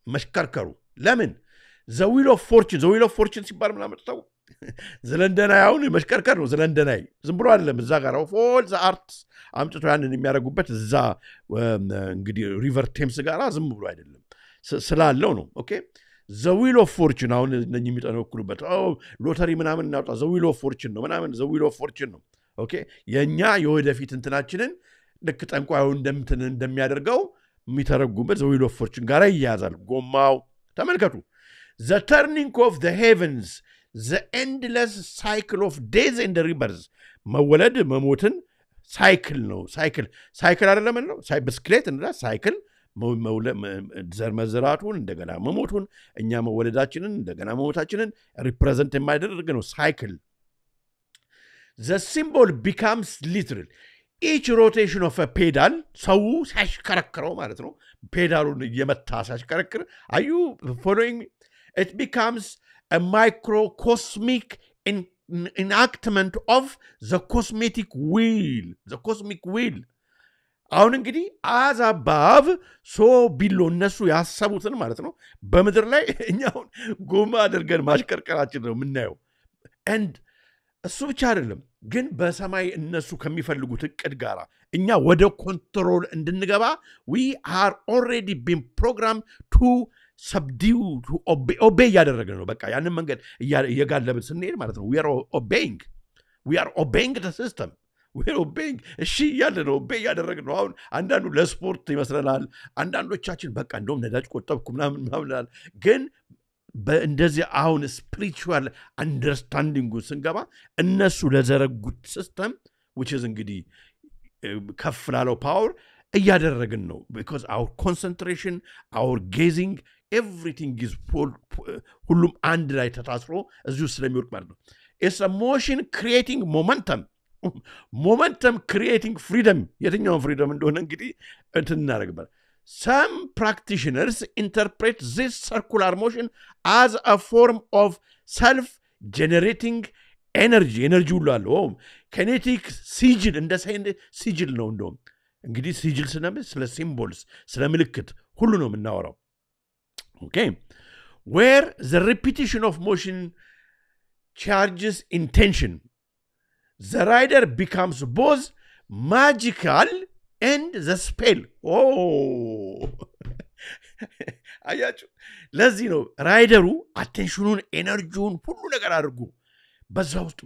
መሽከርከሩ ለምን the wheel of fortune ሲባል ምን አመጣው ዘለንደናይ አሁን መሽከርከር ነው ዘለንደናይ ዝም ብሎ አይደለም እዛ ጋር ኦል ዘ አርትስ አምጥቶ ያንን የሚያደርጉበት እዛ እንግዲህ ሪቨር ቴምስ ጋር ዝም ብሎ አይደለም ስላለው ነው ኦኬ ዘ ዊል ኦፍ ፎርቹን አሁን እነኚህ የሚጠነክሩበት ሎተሪ ምናምን እናውጣ ዘ ዊል ኦፍ ፎርቹን ነው ምናምን ዘ ዊል ኦፍ ፎርቹን ነው ኦኬ የኛ የወደፊት እንትናችንን ልክ ጠንቋዩ እንደሚያደርገው የሚተረጉበት ዘ ዊል ኦፍ ፎርቹን ጋር ይያዛል ጎማው ተመልከቱ the turning of the heavens the endless cycle of days and rebirths መወለድ መሞትን ሳይክል ነው ሳይክል አይደለም ነው ብስክሌት እንዳ ሳይክል ዘር መዘራቱን እንደገና መሞቱን እኛ መወለዳችንን እንደገና መሞታችንን ሪፕሬዘንት የማይደረግ ነው ሳይክል the symbol becomes literal each rotation of a pedal ሰው ሲያሽከረክረው ማለት ነው ፔዳሉን እየመታ ሲያሽከረክር are you following me it becomes a microcosmic enactment of the cosmic wheel አሁን እንግዲህ as above so below እነሱ ያሰቡትን ማለት ነው በመድር ላይ እኛውን ጎማ አድርገን ማሽከርከራችን ነው የምናየው and እሱ ብቻ አይደለም ግን በሰማይ እነሱ ከሚፈልጉት እቅድ ጋራ እኛ ወደ ኮንትሮል እንድንገባ we are already been programmed to subdue to obey ያደረገ ነው በቃ ያንን መንገድ እየጋለብን ስንሄድ ማለት ነው we are obeying the system we are obeying እሺ ያለ ነው obey ያደረግን ነው አሁን አንዳንዱ ለስፖርት ይመስለናል አንዳንዶቻችን በቃ እንደውም ነዳጅ ቆጠብኩ ምናምን ግን በእንደዚህ አሁን ስፒሪቹዋል አንደርስታንዲንጉ ስንገባ እነሱ ለዘረጉት ሲስተም which is እንግዲህ ከፍ ላለው ፓወር እያደረግን ነው because our concentration our gazing everything is ሁሉም አንድ ላይ ተታስሮ እዚሁ ስለሚወርቅ ማለት ነው it's a motion creating momentum creating freedom የትኛው freedom እንደሆነ እንግዲህ እንትናረግበት some practitioners interpret this circular motion as a form of self-generating energy ሁሉ አለው kinetic sigil እንደ sigil ነው እንደውም እንግዲህ sigil ስለ symbols ስለ ምልክት ሁሉ ነው የምናወራው okay where the repetition of motion charges intention the rider becomes both magical and the spell አያችሁ ለዚህ ነው ራይደሩ አቴንሽኑን ኤነርጂውን ሁሉ ነገር አድርጉ በዛ ውስጥ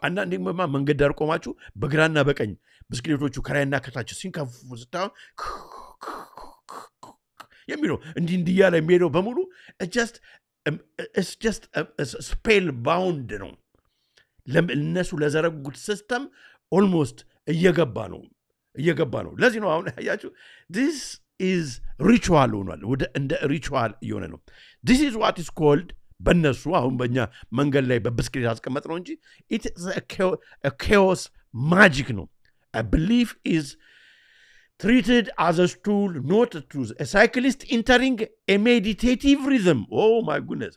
አንዳንዴ መንገድ ዳር ቆማችሁ በግራና በቀኝ ብስክሌቶቹ ከራይና ከታች ሲንከፉ ስታው የሚለው እንዲህ ያለ የሚሄደው በሙሉ it's just a spell bound ነው ለነሱ ለዘረጉት ሲስተም almost እየገባ ነው ለዚህ ነው አሁን ያያችሁ this is ritual ሆኗል እንደ ritual እየሆነ ነው this is what is called በነሱ አሁን በእኛ መንገድ ላይ በብስክሌት አስቀመጥ ነው እንጂ it is a chaos magic ነው a belief is treated as a tool not a truth a cyclist entering a meditative rhythm oh my goodness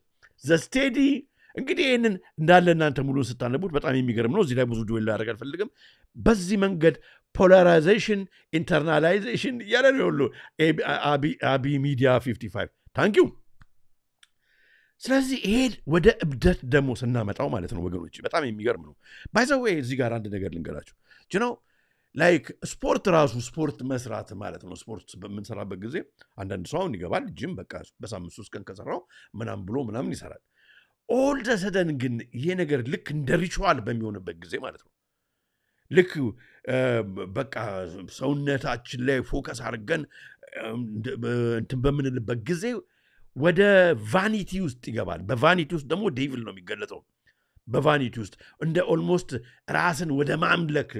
the steady እንግዲህ ይሄንን እንዳለ እናንተ ሙሉ ስታነቡት በጣም የሚገርም ነው እዚህ ላይ ብዙ ዱዌል ያደርግ አልፈልግም በዚህ መንገድ ፖላራይዜሽን ኢንተርናላይዜሽን ያለ ነው አቢ ሚዲያ 55 ታንክ ዩ ስለዚህ ይሄ ወደ እብደት ደግሞ ስናመጣው ማለት ነው ወገኖች በጣም የሚገርም ነው ባይ ዘ ዌይ እዚህ ጋር አንድ ነገር ልንገራችሁ you know like ስፖርት መስራት ማለት ነው ስፖርት በምንሰራበት ጊዜ አንዳንድ ሰው ይገባል ጂም በቃ በሳምንት 3 ቀን ከሰራው ምናምን ይሰራል all the sudden ግን ይሄ ነገር ልክ እንደ ሪቹዋል በሚሆንበት ጊዜ ማለት ነው ልክ በቃ ሰውነታችን ላይ ፎከስ አድርገን እንትን በምንልበት ጊዜ ወደ ቫኒቲ ውስጥ ይገባል በቫኒቲ ውስጥ ደግሞ ዴቪል ነው የሚገለጸው በቫኒቲ ውስጥ እንደ ኦልሞስት ራስን ወደ ማምለክ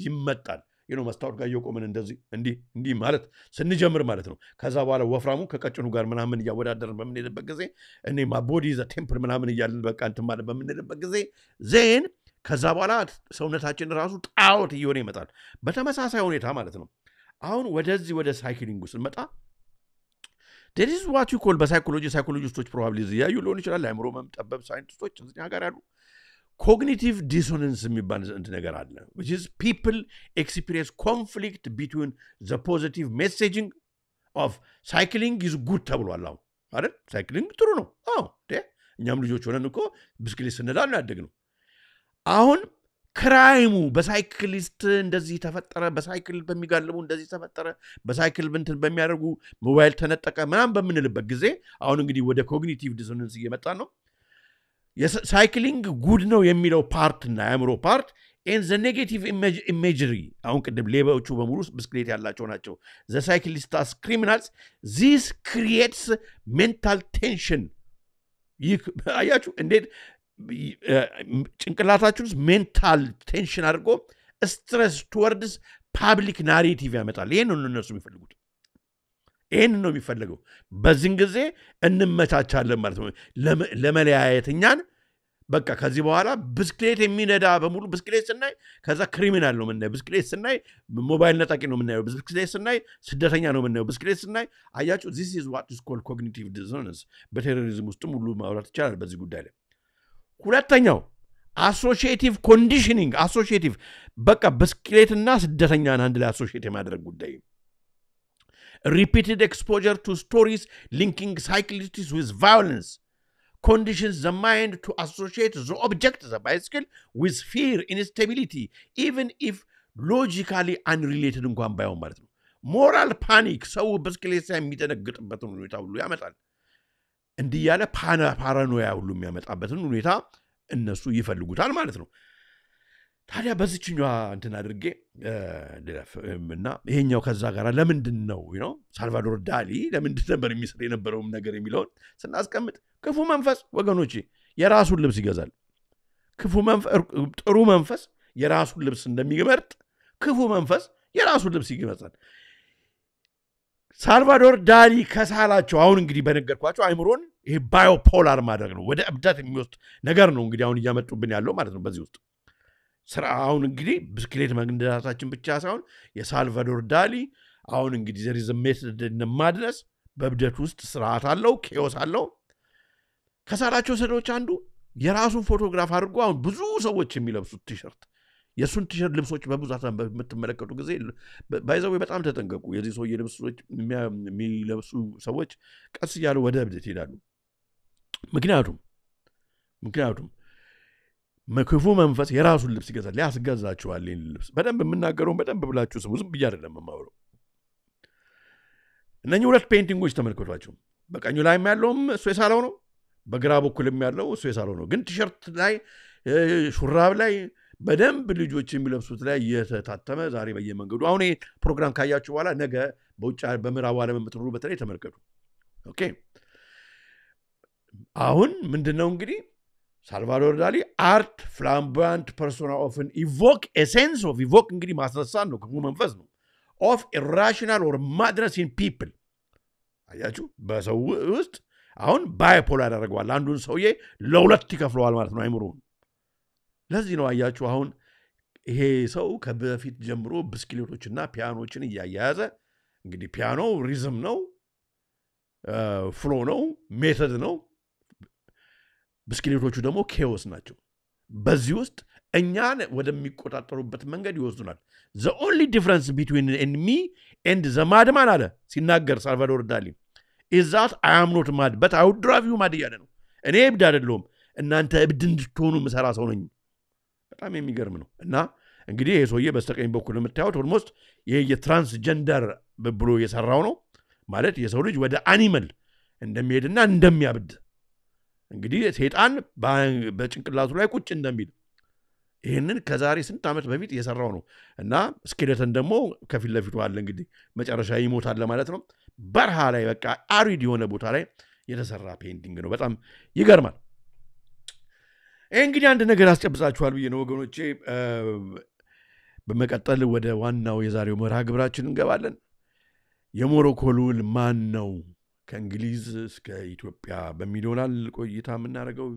ይመጣል መስታወት ጋር እየቆምን እንደዚህ እንዲህ ማለት ስንጀምር ማለት ነው ከዛ በኋላ ወፍራሙ ከቀጭኑ ጋር ምናምን እያወዳደርን በምንሄድበት ጊዜ እኔ ቦዲ ዘ ቴምፕል ምናምን እያልን በቃ እንትን ማለት በምንሄድበት ጊዜ ዜን ከዛ በኋላ ሰውነታችን ራሱ ጣዖት እየሆነ ይመጣል በተመሳሳይ ሁኔታ ማለት ነው አሁን ወደዚህ ወደ ሳይክሊንግ ውስጥ መጣ there is what you call psychologists probably ያዩ ሊሆን ይችላል አእምሮ መምጠበብ ሳይንቲስቶች እዚህ ሀገር ያሉ cognitive dissonance የሚባል ነገር አለ which is people experience conflict between the positive messaging of cycling is good ተብሏል አይደል ሳይክሊንግ ጥሩ ነው እኛም ልጆች ሆነን እኮ ብስክሌት ስነዳ ነው ያደግነው አሁን ክራይሙ በሳይክሊስት እንደዚህ ተፈጠረ በሳይክል በሚጋልቡ እንደዚህ ተፈጠረ በሳይክል እንትን በሚያደርጉ ሞባይል ተነጠቀ ምናምን በምንልበት ጊዜ አሁን እንግዲህ ወደ ኮግኒቲቭ ዲሶናንስ እየመጣ ነው የሳይክሊንግ ጉድ ነው የሚለው ፓርት እና ያምሮ ፓርት and the negative imagery አሁን ቅድም ሌባዎቹ በሙሉ ብስክሌት ያላቸው ናቸው the cyclists as criminals this creates mental tension አያችሁ እንዴት ጭንቅላታችሁስ ሜንታል ቴንሽን አድርጎ ስትረስ towards ፐብሊክ ናሬቲቭ ያመጣል ይሄን ነው እነሱ የሚፈልጉት ይሄን ነው የሚፈልገው በዚህን ጊዜ እንመቻቻለን ማለት ነው ለመለያየትኛን በቃ ከዚህ በኋላ ብስክሌት የሚነዳ በሙሉ ብስክሌት ስናይ ከዛ ክሪሚናል ነው ምናይ ብስክሌት ስናይ ሞባይል ነጣቂ ነው ምናይ ብስክሌት ስናይ ስደተኛ ነው ምናይ ብስክሌት ስናይ አያችሁ this is what is called cognitive dissonance በቴሮሪዝም ውስጥም ሁሉ ማውራት ይቻላል በዚህ ጉዳይ ላይ ሁለተኛው አሶሺዬቲቭ ኮንዲሽኒንግ አሶሺዬቲቭ በቃ ብስክሌትና ስደተኛን አንድ ላይ አሶሺዬት የማድረግ ጉዳይ repeated exposure to stories linking cyclists with violence conditions the mind to associate the object the bicycle with fear instability even if logically unrelated እንኳን ባይሆን ማለት ነው moral panic ሰው ብስክሌት የሚደነግጥበትን ሁኔታ ሁሉ ያመጣል እንዲህ ያለ ፓራኖያ ሁሉ የሚያመጣበትን ሁኔታ እነሱ ይፈልጉታል ማለት ነው ታዲያ በዚህኛው እንትን አድርጌ እና ይሄኛው ከዛ ጋር ለምንድን ነው ሳልቫዶር ዳሊ ለምንድን ነበር የሚሰራ የነበረው ነገር የሚለውን ስናስቀምጥ ክፉ መንፈስ ወገኖቼ የራሱን ልብስ ይገዛል ክፉ መንፈስ ጥሩ መንፈስ የራሱን ልብስ እንደሚመርጥ ክፉ መንፈስ የራሱን ልብስ ይገዛል ሳልቫዶር ዳሊ ከሳላቸው አሁን እንግዲህ በነገርኳቸው አይምሮን ይሄ ባዮፖላር ማድረግ ነው ወደ እብደት የሚወስድ ነገር ነው እንግዲህ አሁን እያመጡብን ያለው ማለት ነው በዚህ ውስጥ ስራውን እንግዲህ ብስክሌት መንገዳታችን ብቻ ሳይሆን የሳልቫዶር ዳሊ አሁን እንግዲህ there is a method in madness በእብደት ውስጥ ስርዓት አለው ኬኦስ አለው ከሳላቸው ሰዶች አንዱ የራሱን ፎቶግራፍ አድርጎ አሁን ብዙ ሰዎች የሚለብሱት ቲሸርት የሱን ቲሸርት ልብሶች በብዛት በምትመለከቱ ጊዜ ባይዘው በጣም ተጠንቀቁ የዚህ ሰው የልብሶች የሚለብሱ ሰዎች ቀስ ያሉ ወደ እብደት ይላሉ ምክንያቱም መክፉ መንፈስ የራሱን ልብስ ይገዛል ያስገዛቸዋል ይሄን ልብስ በደንብ የምናገረውን በደንብ ብላችሁ ስሙ ዝም ብዬ አይደለም የማወራው እነኚህ ሁለት ፔይንቲንጎች ተመልከቷቸው በቀኙ ላይ ያለውም እሱ የሳለው ነው በግራ በኩልም ያለው እሱ የሳለው ነው ግን ቲሸርት ላይ ሹራብ ላይ በደንብ ልጆች የሚለብሱት ላይ የተታተመ ዛሬ በየመንገዱ አሁን ይሄ ፕሮግራም ካያችሁ በኋላ ነገ በውጭ በምዕራቡ ዓለም የምትኖሩ በተለይ ተመልከቱ ኦኬ አሁን ምንድነው እንግዲህ ሳልቫዶር ዳሊ አርት ፍላምባንት ፐርሶና ኦፍን ኢቮክ ኤ ሴንስ ኦፍ ኢቮክ እንግዲህ ማስነሳት ነው ክፉ መንፈስ ነው ኦፍ ኢራሽናል ኦር ማድነስ ኢን ፒፕል አያችሁ በሰው ውስጥ አሁን ባይፖላር ያደርገዋል አንዱን ሰውዬ ለሁለት ይከፍለዋል ማለት ነው አይምሮውን ለዚህ ነው አያችሁ አሁን ይሄ ሰው ከበፊት ጀምሮ ብስክሌቶችና ፒያኖችን እያያያዘ እንግዲህ ፒያኖ ሪዝም ነው ፍሎ ነው ሜተድ ነው ብስክሌቶቹ ደግሞ ኬኦስ ናቸው በዚህ ውስጥ እኛን ወደሚቆጣጠሩበት መንገድ ይወስዱናል the only difference between me and the madman አለ ሲናገር ሳልቫዶር ዳሊ is that I am not mad but I would drive you mad ያለ ነው እኔ እብድ አይደለሁም እናንተ እብድ እንድትሆኑ መሰራ ሰው ነኝ በጣም የሚገርም ነው እና እንግዲህ ይሄ ሰውዬ በስተቀኝ በኩል የምታዩት ኦልሞስት ይሄ የትራንስጀንደር ብሎ የሰራው ነው ማለት የሰው ልጅ ወደ አኒመል እንደሚሄድና እንደሚያብድ እንግዲህ ሰይጣን በጭንቅላቱ ላይ ቁጭ እንደሚል ይሄንን ከዛሬ ስንት ዓመት በፊት የሰራው ነው እና ስኬሌተን ደግሞ ከፊት ለፊቱ አለ እንግዲህ መጨረሻ ይሞታል ማለት ነው በረሃ ላይ በቃ አሪድ የሆነ ቦታ ላይ የተሰራ ፔይንቲንግ ነው በጣም ይገርማል እንግዲህ አንድ ነገር አስጨብጣችኋል ብዬ ነው ወገኖቼ በመቀጠል ወደ ዋናው የዛሬው መርሃ ግብራችን እንገባለን የሞሮኮ ልዑል ማን ነው ከእንግሊዝ እስከ ኢትዮጵያ በሚሊዮናል ቆይታ የምናደርገው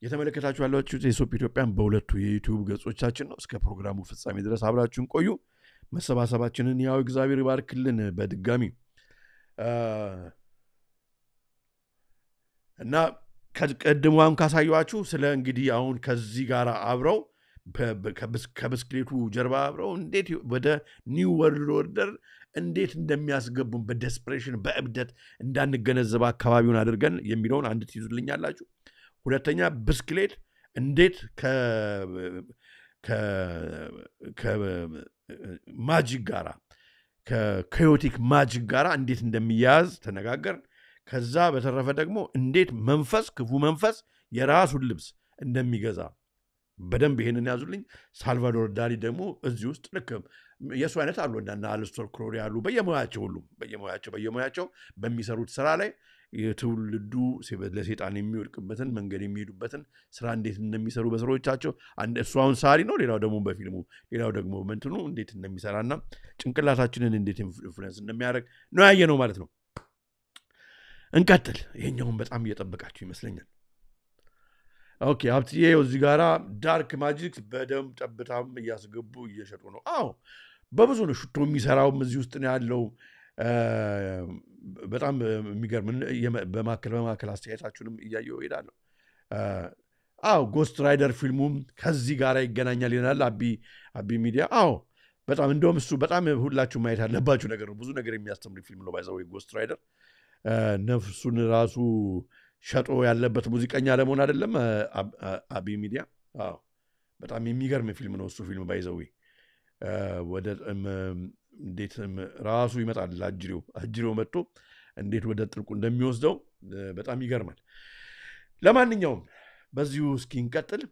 የተመለከታችሁ ያላችሁ የሶፕ ኢትዮጵያን በሁለቱ የዩቲዩብ ገጾቻችን ነው እስከ ፕሮግራሙ ፍጻሜ ድረስ አብራችሁን ቆዩ መሰባሰባችንን ያው እግዚአብሔር ይባርክልን በድጋሚ እና ከቀድሞም ካሳያችሁ ስለ እንግዲህ አሁን ከዚህ ጋር አብረው ከብስክሌቱ ጀርባ አብረው እንዴት ወደ ኒው ወርልድ ኦርደር እንዴት እንደሚያስገቡን በዴስፕሬሽን በእብደት እንዳንገነዘብ አካባቢውን አድርገን የሚለውን አንድ ትይዙልኛላችሁ ሁለተኛ ብስክሌት እንዴት ከማጂክ ጋራ ከካዮቲክ ማጂክ ጋራ እንዴት እንደሚያዝ ተነጋገር ከዛ በተረፈ ደግሞ እንዴት መንፈስ ክፉ መንፈስ የራሱን ልብስ እንደሚገዛ በደንብ ይሄንን ያዙልኝ ሳልቫዶር ዳሊ ደግሞ እዚህ ውስጥ ልክ የሱ አይነት አሉ እና አልስተር ክሮሪ ያሉ በየሙያቸው ሁሉም በየሙያቸው በሚሰሩት ስራ ላይ የትውልዱ ለሰይጣን የሚወድቅበትን መንገድ የሚሄዱበትን ስራ እንዴት እንደሚሰሩ በስራዎቻቸው እሱ አሁን ሳሪ ነው ሌላው ደግሞ በፊልሙ ሌላው ደግሞ እንትኑ እንዴት እንደሚሰራና ጭንቅላታችንን እንዴት ኢንፍሉዌንስ እንደሚያደርግ ነው ያየነው ማለት ነው እንቀጥል ይሄኛውን በጣም እየጠበቃችሁ ይመስለኛል ኦኬ አብትዬ እዚህ ጋራ ዳርክ ማጂክ በደም ጠብታም እያስገቡ እየሸጡ ነው አዎ በብዙ ነው ሽቶ የሚሰራውም እዚህ ውስጥ ነው ያለው በጣም የሚገርም በማከል አስተያየታችሁንም እያየው ይሄዳለሁ አዎ ጎስት ራይደር ፊልሙም ከዚህ ጋር ይገናኛል ይላል አቢ ሚዲያ አዎ በጣም እንደውም እሱ በጣም ሁላችሁ ማየት አለባችሁ ነገር ነው ብዙ ነገር የሚያስተምር ፊልም ነው ባይዘው ጎስት ራይደር ነፍሱን ራሱ ሸጦ ያለበት ሙዚቀኛ ለመሆን አይደለም አቢ ሚዲያ አዎ በጣም የሚገርም ፊልም ነው እሱ ፊልም ባይዘው ወደ እንዴት ራሱ ይመጣል አጅሪው መጥቶ እንዴት ወደ ጥልቁ እንደሚወስደው በጣም ይገርማል ለማንኛውም በዚሁ እስኪ እንቀጥል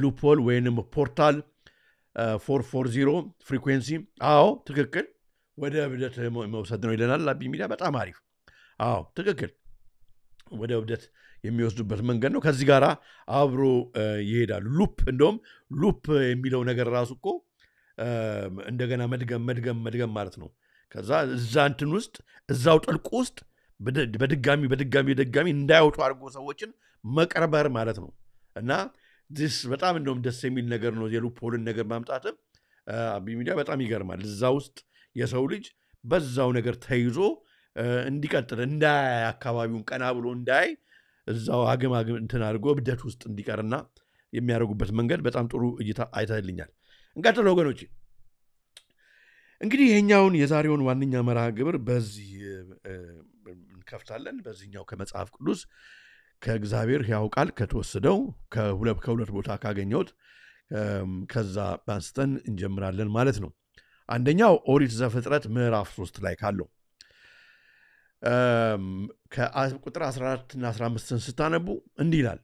ሉፖል ወይንም ፖርታል 440 ፍሪኩዌንሲ አዎ ትክክል ወደ እብደት መውሰድ ነው ይለናል አቢ ሚዲያ በጣም አሪፍ አዎ ትክክል ወደ እብደት የሚወስዱበት መንገድ ነው ከዚህ ጋር አብሮ ይሄዳሉ ሉፕ እንደውም ሉፕ የሚለው ነገር ራሱ እኮ እንደገና መድገም ማለት ነው ከዛ እዛ እንትን ውስጥ እዛው ጥልቁ ውስጥ በድጋሚ እንዳይወጡ አድርጎ ሰዎችን መቀርበር ማለት ነው እና this በጣም እንደውም ደስ የሚል ነገር ነው የሉፖልን ነገር ማምጣትም አቢ ሚዲያ በጣም ይገርማል እዛ ውስጥ የሰው ልጅ በዛው ነገር ተይዞ እንዲቀጥል እንዳይ አካባቢውን ቀና ብሎ እንዳይ እዛው አገም እንትን አድርጎ እብደት ውስጥ እንዲቀርና የሚያደርጉበት መንገድ በጣም ጥሩ እይታ አይታልኛል እንቀጥል ወገኖች እንግዲህ ይሄኛውን የዛሬውን ዋንኛ መርሃ ግብር በዚህ እንከፍታለን በዚህኛው ከመጽሐፍ ቅዱስ ከእግዚአብሔር ሕያው ቃል ከተወሰደው ከሁለት ቦታ ካገኘሁት ከዛ አንስተን እንጀምራለን ማለት ነው አንደኛው ኦሪት ዘፍጥረት ምዕራፍ 3 ላይ ካለው ከቁጥር 14 እና 15 ስታነቡ እንዲህ ይላል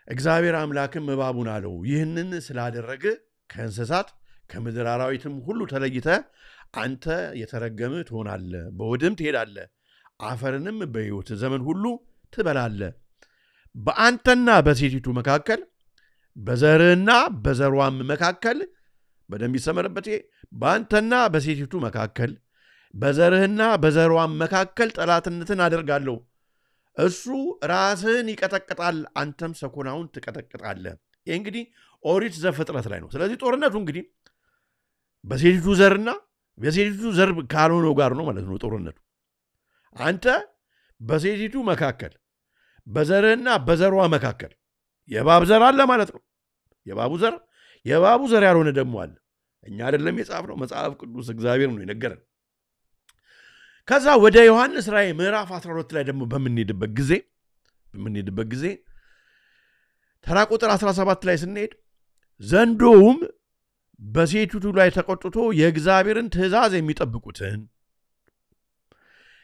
እግዚአብሔር አምላክም እባቡን አለው ይህንን ስላደረገ ከእንስሳት ከምድር አራዊትም ሁሉ ተለይተ አንተ የተረገምህ ትሆናለህ በሆድም ትሄዳለህ አፈርንም በሕይወት ዘመን ሁሉ ትበላለህ በአንተና በሴቲቱ መካከል በዘርህና በዘሯም መካከል በደንብ ይሰመርበት በአንተና በሴቲቱ መካከል በዘርህና በዘሯም መካከል ጠላትነትን አደርጋለሁ እሱ ራስህን ይቀጠቅጣል አንተም ሰኮናውን ትቀጠቅጣለህ ይህ እንግዲህ ኦሪት ዘፍጥረት ላይ ነው ስለዚህ ጦርነቱ እንግዲህ በሴቲቱ ዘርና በሴቲቱ ዘር ካልሆነው ጋር ነው ማለት ነው ጦርነቱ አንተ በሴቲቱ መካከል በዘርህና በዘሯ መካከል የባብ ዘር አለ ማለት ነው የባቡ ዘር ያልሆነ ደግሞ አለ እኛ አይደለም የጻፍነው መጽሐፍ ቅዱስ እግዚአብሔር ነው የነገረን ከዛ ወደ ዮሐንስ ራእይ ምዕራፍ 12 ላይ ደግሞ በምንሄድበት ጊዜ ተራ ቁጥር 17 ላይ ስንሄድ ዘንዶውም በሴቲቱ ላይ ተቆጥቶ የእግዚአብሔርን ትእዛዝ የሚጠብቁትን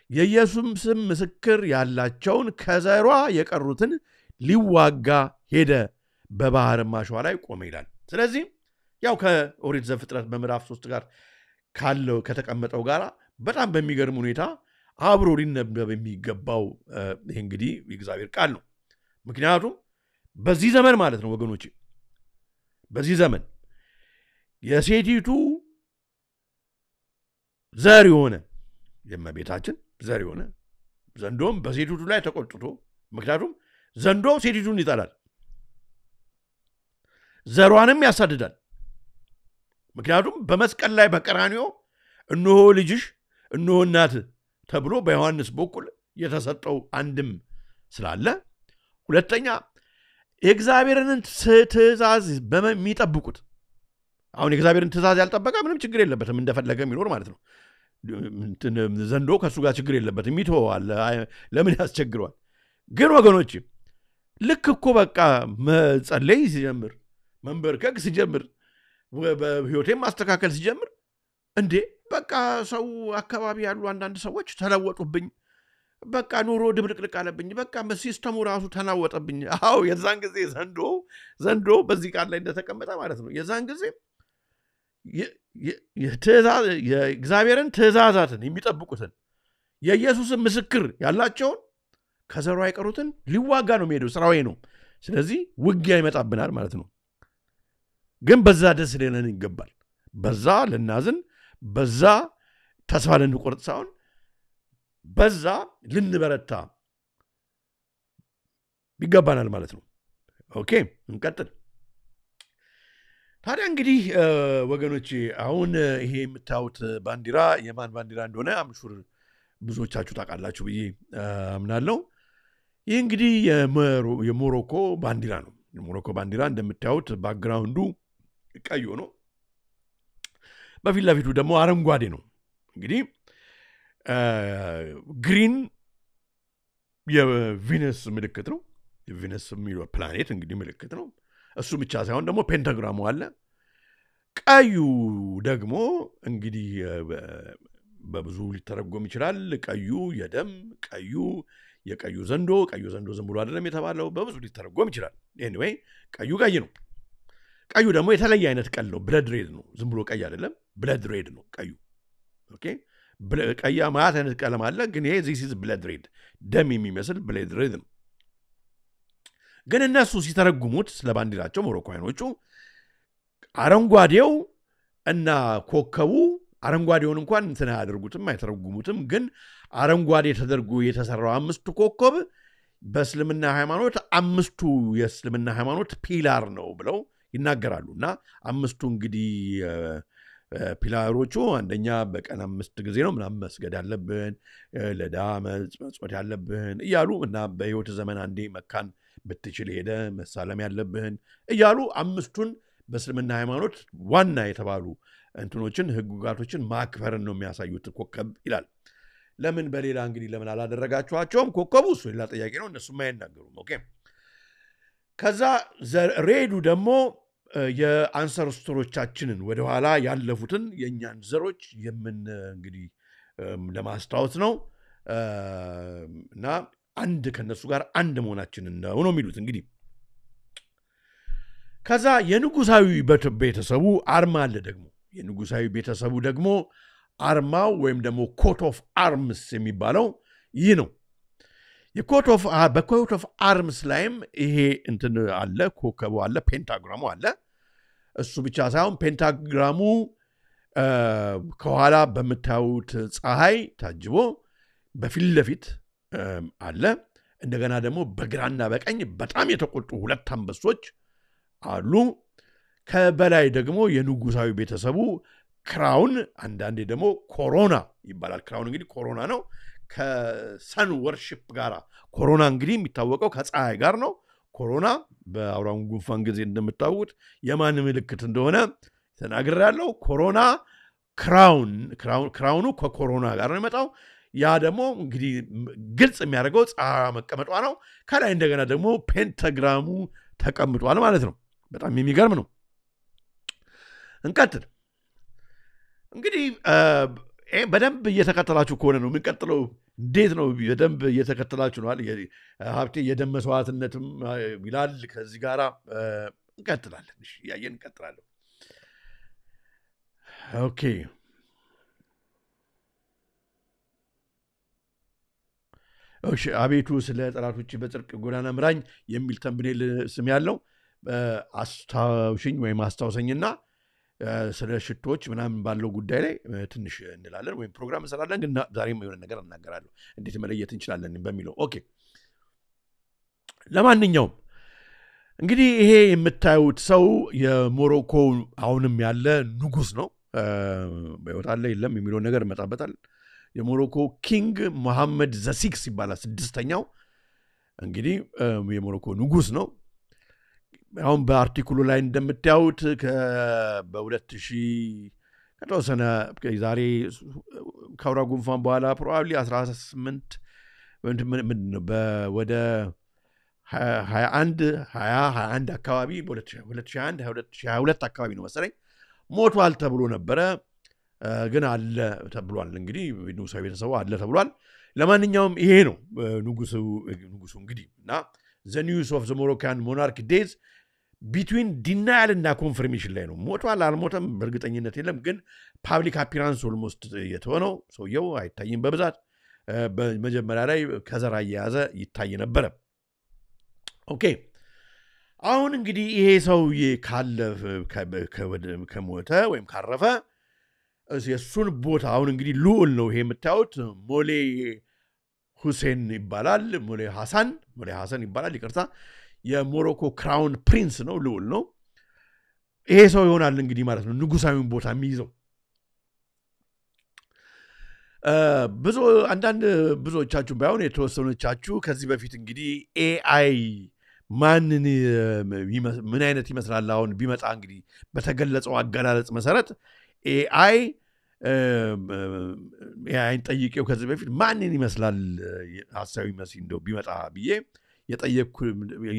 የኢየሱስም ስም ምስክር ያላቸውን ከዘሯ የቀሩትን ሊዋጋ ሄደ በባህር ማሸዋ ላይ ቆመ ይላል ስለዚህ ያው ከኦሪት ዘፍጥረት በምዕራፍ 3 ጋር ካለው ከተቀመጠው ጋር በጣም በሚገርም ሁኔታ አብሮ ሊነበብ የሚገባው ይሄ እንግዲህ የእግዚአብሔር ቃል ነው ምክንያቱም በዚህ ዘመን ማለት ነው ወገኖች በዚህ ዘመን የሴቲቱ ዘር የሆነ የእመቤታችን ዘር የሆነ ዘንዶም በሴቲቱ ላይ ተቆጥቶ ምክንያቱም ዘንዶ ሴቲቱን ይጠላል ዘሯንም ያሳድዳል ምክንያቱም በመስቀል ላይ በቀራንዮ እነሆ ልጅሽ እነሆ እናት ተብሎ በዮሐንስ በኩል የተሰጠው አንድም ስላለ ሁለተኛ የእግዚአብሔርን ትእዛዝ በሚጠብቁት አሁን የእግዚአብሔርን ትእዛዝ ያልጠበቀ ምንም ችግር የለበትም እንደፈለገ የሚኖር ማለት ነው ዘንዶ ከሱ ጋር ችግር የለበትም ይተዋል ለምን ያስቸግረዋል ግን ወገኖች ልክ እኮ በቃ መጸለይ ሲጀምር መንበርከክ ሲጀምር በህይወቴ ማስተካከል ሲጀምር እንዴ በቃ ሰው አካባቢ ያሉ አንዳንድ ሰዎች ተለወጡብኝ በቃ ኑሮ ድብልቅልቅ አለብኝ በቃ ሲስተሙ ራሱ ተናወጠብኝ አዎ የዛን ጊዜ ዘንዶ በዚህ ቃል ላይ እንደተቀመጠ ማለት ነው የዛን ጊዜ የእግዚአብሔርን ትእዛዛትን የሚጠብቁትን የኢየሱስን ምስክር ያላቸውን ከዘሩ አይቀሩትን ሊዋጋ ነው የሚሄደው ስራው ነው ስለዚህ ውጊያ ይመጣብናል ማለት ነው ግን በዛ ደስ ሊለን ይገባል በዛ ልናዝን በዛ ተስፋ ልንቆርጥ ሳይሆን በዛ ልንበረታ ይገባናል ማለት ነው ኦኬ እንቀጥል ታዲያ እንግዲህ ወገኖቼ አሁን ይሄ የምታዩት ባንዲራ የማን ባንዲራ እንደሆነ አምሹር ብዙዎቻችሁ ታውቃላችሁ ብዬ አምናለሁ ይህ እንግዲህ የሞሮኮ ባንዲራ ነው የሞሮኮ ባንዲራ እንደምታዩት ባክግራውንዱ ቀይ ሆኖ በፊት ለፊቱ ደግሞ አረንጓዴ ነው እንግዲህ ግሪን የቪነስ ምልክት ነው የቪነስ የሚለው ፕላኔት እንግዲህ ምልክት ነው እሱ ብቻ ሳይሆን ደግሞ ፔንታግራሙ አለ ቀዩ ደግሞ እንግዲህ በብዙ ሊተረጎም ይችላል ቀዩ የደም የቀዩ ዘንዶ ዝም ብሎ አይደለም የተባለው በብዙ ሊተረጎም ይችላል ኤኒዌይ ቀዩ ቀይ ነው ቀዩ ደግሞ የተለየ አይነት ቀል ነው ብለድ ሬድ ነው ዝም ብሎ ቀይ አይደለም ብለድ ሬድ ነው ቀዩ ኦኬ ቀያ ማለት አይነት ቀለም አለ ግን ይሄ this is blood red ደም የሚመስል ብለድ ሬድ ነው ግን እነሱ ሲተረጉሙት ስለ ባንዲራቸው ሞሮኮያኖቹ አረንጓዴው እና ኮከቡ አረንጓዴውን እንኳን እንትን አያደርጉትም አይተረጉሙትም ግን አረንጓዴ ተደርጎ የተሰራው አምስቱ ኮከብ በእስልምና ሃይማኖት አምስቱ የእስልምና ሃይማኖት ፒላር ነው ብለው ይናገራሉና አምስቱ እንግዲህ ፒላሮቹ አንደኛ በቀን 5 ጊዜ ነው ምናምን መስገድ ያለብን ለዳም መጽወት ያለብን እያሉ እና በህይወት ዘመን አንዴ መካን ብትችል ሄደ መሳለም ያለብን እያሉ አምስቱን በእስልምና ሃይማኖት ዋና የተባሉ እንትኖችን ህግጋቶችን ማክበርን ነው የሚያሳዩት ኮከብ ይላል ለምን በሌላ እንግዲህ ለምን አላደረጋችኋቸውም ኮከቡ እሱ ሌላ ጥያቄ ነው እነሱም አይናገሩም ኦኬ ከዛ ሬዱ ደግሞ የአንሰስተሮቻችንን ወደ ኋላ ያለፉትን የኛን ዘሮች እንግዲህ ለማስታወስ ነው እና አንድ ከነሱ ጋር አንድ መሆናችንን ነው የሚሉት እንግዲህ ከዛ የንጉሳዊ ቤተሰቡ አርማ አለ ደግሞ የንጉሳዊ ቤተሰቡ ደግሞ አርማው ወይም ደግሞ ኮት ኦፍ አርምስ የሚባለው ይህ ነው በኮት ኦፍ አርምስ ላይም ይሄ እንትን አለ ኮከቡ አለ ፔንታግራሙ አለ እሱ ብቻ ሳይሆን ፔንታግራሙ ከኋላ በመታውት ፀሐይ ታጅቦ በፊት ለፊት አለ እንደገና ደግሞ በግራና በቀኝ በጣም የተቆጡ ሁለት አንበሶች አሉ ከበላይ ደግሞ የንጉሳዊ ቤተሰቡ ክራውን አንዳንዴ ደግሞ ኮሮና ይባላል ክራውን እንግዲህ ኮሮና ነው ከሰን ወርሺፕ ጋር ኮሮና እንግዲህ የሚታወቀው ከፀሐይ ጋር ነው ኮሮና በአውራውን ጉንፋን ጊዜ እንደምታውቁት የማን ምልክት እንደሆነ ተናግሬያለሁ ኮሮና ክራውኑ ከኮሮና ጋር ነው የመጣው ያ ደግሞ እንግዲህ ግልጽ የሚያደርገው ፀሐይ መቀመጧ ነው ከላይ እንደገና ደግሞ ፔንታግራሙ ተቀምጧል ማለት ነው በጣም የሚገርም ነው እንቀጥል እንግዲህ በደንብ እየተከተላችሁ ከሆነ ነው የምንቀጥለው እንዴት ነው በደንብ እየተከተላችሁ ነው ሀብቴ የደም መስዋዕትነትም ይላል ከዚህ ጋር እንቀጥላለን ያየን እንቀጥላለን ኦኬ እሺ አቤቱ ስለ ጠላቶች በጽድቅ ጎዳና ምራኝ የሚል ተምብኔል ስም ያለው አስታውሽኝ ወይም አስታውሰኝና ስለ ሽቶች ምናምን ባለው ጉዳይ ላይ ትንሽ እንላለን ወይም ፕሮግራም እንሰራለን ግን ዛሬም የሆነ ነገር እናገራለሁ እንዴት መለየት እንችላለን በሚለው ኦኬ ለማንኛውም እንግዲህ ይሄ የምታዩት ሰው የሞሮኮ አሁንም ያለ ንጉስ ነው በህይወት አለ የለም የሚለው ነገር መጣበታል የሞሮኮ ኪንግ መሐመድ ዘ6 ይባላል ስድስተኛው እንግዲህ የሞሮኮ ንጉስ ነው አሁን በአርቲክሉ ላይ እንደምታዩት በ2000 ከተወሰነ ዛሬ ካውራ ጉንፋን በኋላ ፕሮባብሊ 18 ወደ 21 አካባቢ በ2021 2022 አካባቢ ነው መሰለኝ ሞቷል ተብሎ ነበረ ግን አለ ተብሏል እንግዲህ ንጉሳዊ ቤተሰቡ አለ ተብሏል ለማንኛውም ይሄ ነው ንጉሱ እንግዲህ እና the news of the Moroccan monarch days between denial እና confirmation ላይ ነው ሞቷል አልሞተም በእርግጠኝነት የለም ግን ፐብሊክ አፒራንስ ኦልሞስት የተሆነው ሰውየው አይታይም በብዛት በመጀመሪያ ላይ ከዘራ ያያዘ ይታይ ነበር ኦኬ አሁን እንግዲህ ይሄ ሰውዬ ካለፈ ከሞተ ወይም ካረፈ የሱን ቦታ አሁን እንግዲህ ልዑል ነው ይሄ የምታዩት ሞሌ ሁሴን ይባላል ሞሌ ሐሰን ይባላል ይቅርታ የሞሮኮ ክራውን ፕሪንስ ነው ልዑል ነው ይሄ ሰው ይሆናል እንግዲህ ማለት ነው ንጉሳዊውን ቦታ የሚይዘው ብዙዎቻችሁ ባይሆን የተወሰኑቻችሁ ከዚህ በፊት እንግዲህ ኤአይ ምን አይነት ይመስላል አሁን ቢመጣ እንግዲህ በተገለጸው አገላለጽ መሰረት ኤአይ ኤአይን ጠይቄው ከዚህ በፊት ማንን ይመስላል ሐሳዊ መሲ እንደው ቢመጣ ብዬ የጠየቅኩ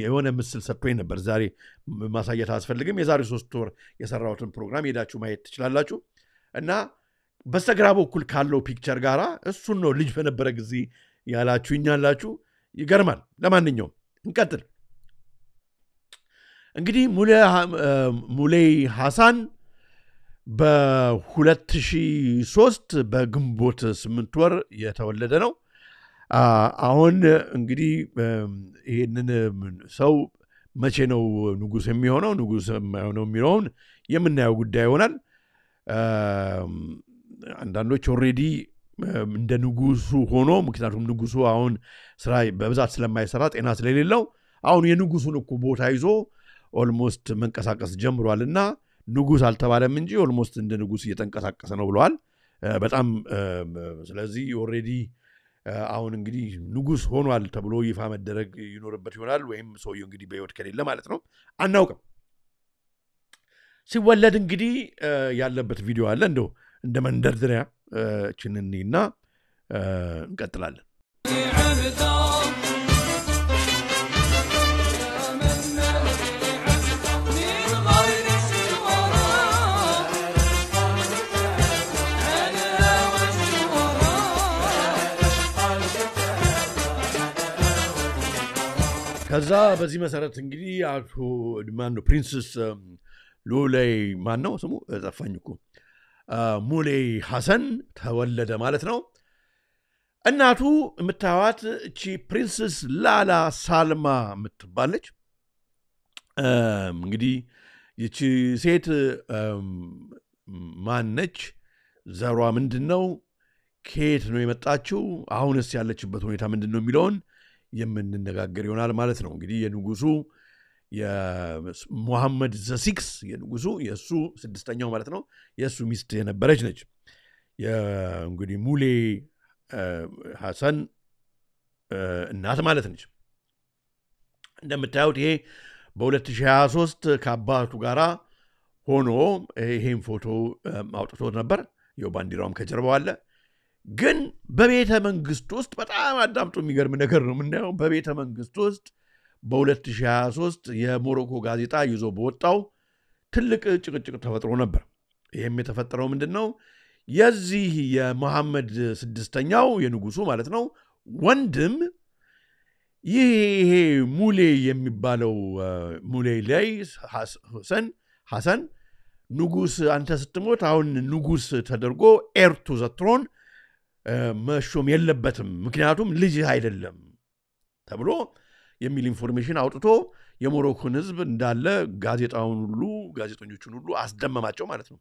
የሆነ ምስል ሰጥቶኝ ነበር ዛሬ ማሳየት አስፈልግም የዛሬ 3 ወር የሰራሁትን ፕሮግራም ሄዳችሁ ማየት ትችላላችሁ እና በስተግራ በኩል ካለው ፒክቸር ጋራ እሱን ነው ልጅ በነበረ ጊዜ ያላችሁኛላችሁ ይገርማል ለማንኛውም እንቀጥል እንግዲህ ሙሌ ሐሰን በ2003 በግንቦት 8 ወር የተወለደ ነው አሁን እንግዲህ ይሄንን ሰው መቼ ነው ንጉስ የሚሆነው ንጉስ የማይሆነው የሚለውን የምናየው ጉዳይ ይሆናል አንዳንዶች ኦሬዲ እንደ ንጉሱ ሆኖ ምክንያቱም ንጉሱ አሁን ስራ በብዛት ስለማይሰራ ጤና ስለሌለው አሁን የንጉሱን እኮ ቦታ ይዞ ኦልሞስት መንቀሳቀስ ጀምሯልና ንጉስ አልተባለም እንጂ ኦልሞስት እንደ ንጉስ እየተንቀሳቀሰ ነው ብለዋል በጣም ስለዚህ ኦሬዲ አሁን እንግዲህ ንጉስ ሆኗል ተብሎ ይፋ መደረግ ይኖርበት ይሆናል ወይም ሰውየው እንግዲህ በህይወት ከሌለ ማለት ነው አናውቅም ሲወለድ እንግዲህ ያለበት ቪዲዮ አለ እንደው እንደ መንደርደሪያ ችንንና እንቀጥላለን ከዛ በዚህ መሰረት እንግዲህ አቶ ማነው ፕሪንሰስ ሉላይ ማነው ስሙ ጠፋኝኩ ሙሌ ሐሰን ተወለደ ማለት ነው እናቱ የምታዋት እቺ ፕሪንሰስ ላላ ሳልማ የምትባለች እንግዲህ ይቺ ሴት ማነች ዘሯ ምንድነው ከየት ነው የመጣችው አሁንስ ያለችበት ሁኔታ ምንድነው የሚለውን የምንነጋገር ይሆናል ማለት ነው እንግዲህ የንጉሱ የሙሐመድ ዘ6 የንጉሱ የሱ ስድስተኛው ማለት ነው የሱ ሚስት የነበረች ነች እንግዲህ ሙሌ ሐሰን እናት ማለት ነች እንደምታዩት ይሄ በ2023 ከአባቱ ጋራ ሆኖ ይሄን ፎቶ አውጥቶት ነበር የባንዲራውም ከጀርባው አለ ግን በቤተ መንግስት ውስጥ በጣም አዳምጡ የሚገርም ነገር ነው ምናየው በቤተ መንግስት ውስጥ በ2023 የሞሮኮ ጋዜጣ ይዞ በወጣው ትልቅ ጭቅጭቅ ተፈጥሮ ነበር ይሄም የተፈጠረው ምንድነው የዚህ የመሐመድ ስድስተኛው የንጉሱ ማለት ነው ወንድም ይሄ ሙሌ የሚባለው ሙሌ ላይ ሐሰን ንጉስ አንተ ስትሞት አሁን ንጉስ ተደርጎ ኤር ቱ ዘ ትሮን መሾም የለበትም ምክንያቱም ልጅ አይደለም ተብሎ የሚል ኢንፎርሜሽን አውጥቶ የሞሮኮን ህዝብ እንዳለ ጋዜጠኞቹን ሁሉ አስደመማቸው ማለት ነው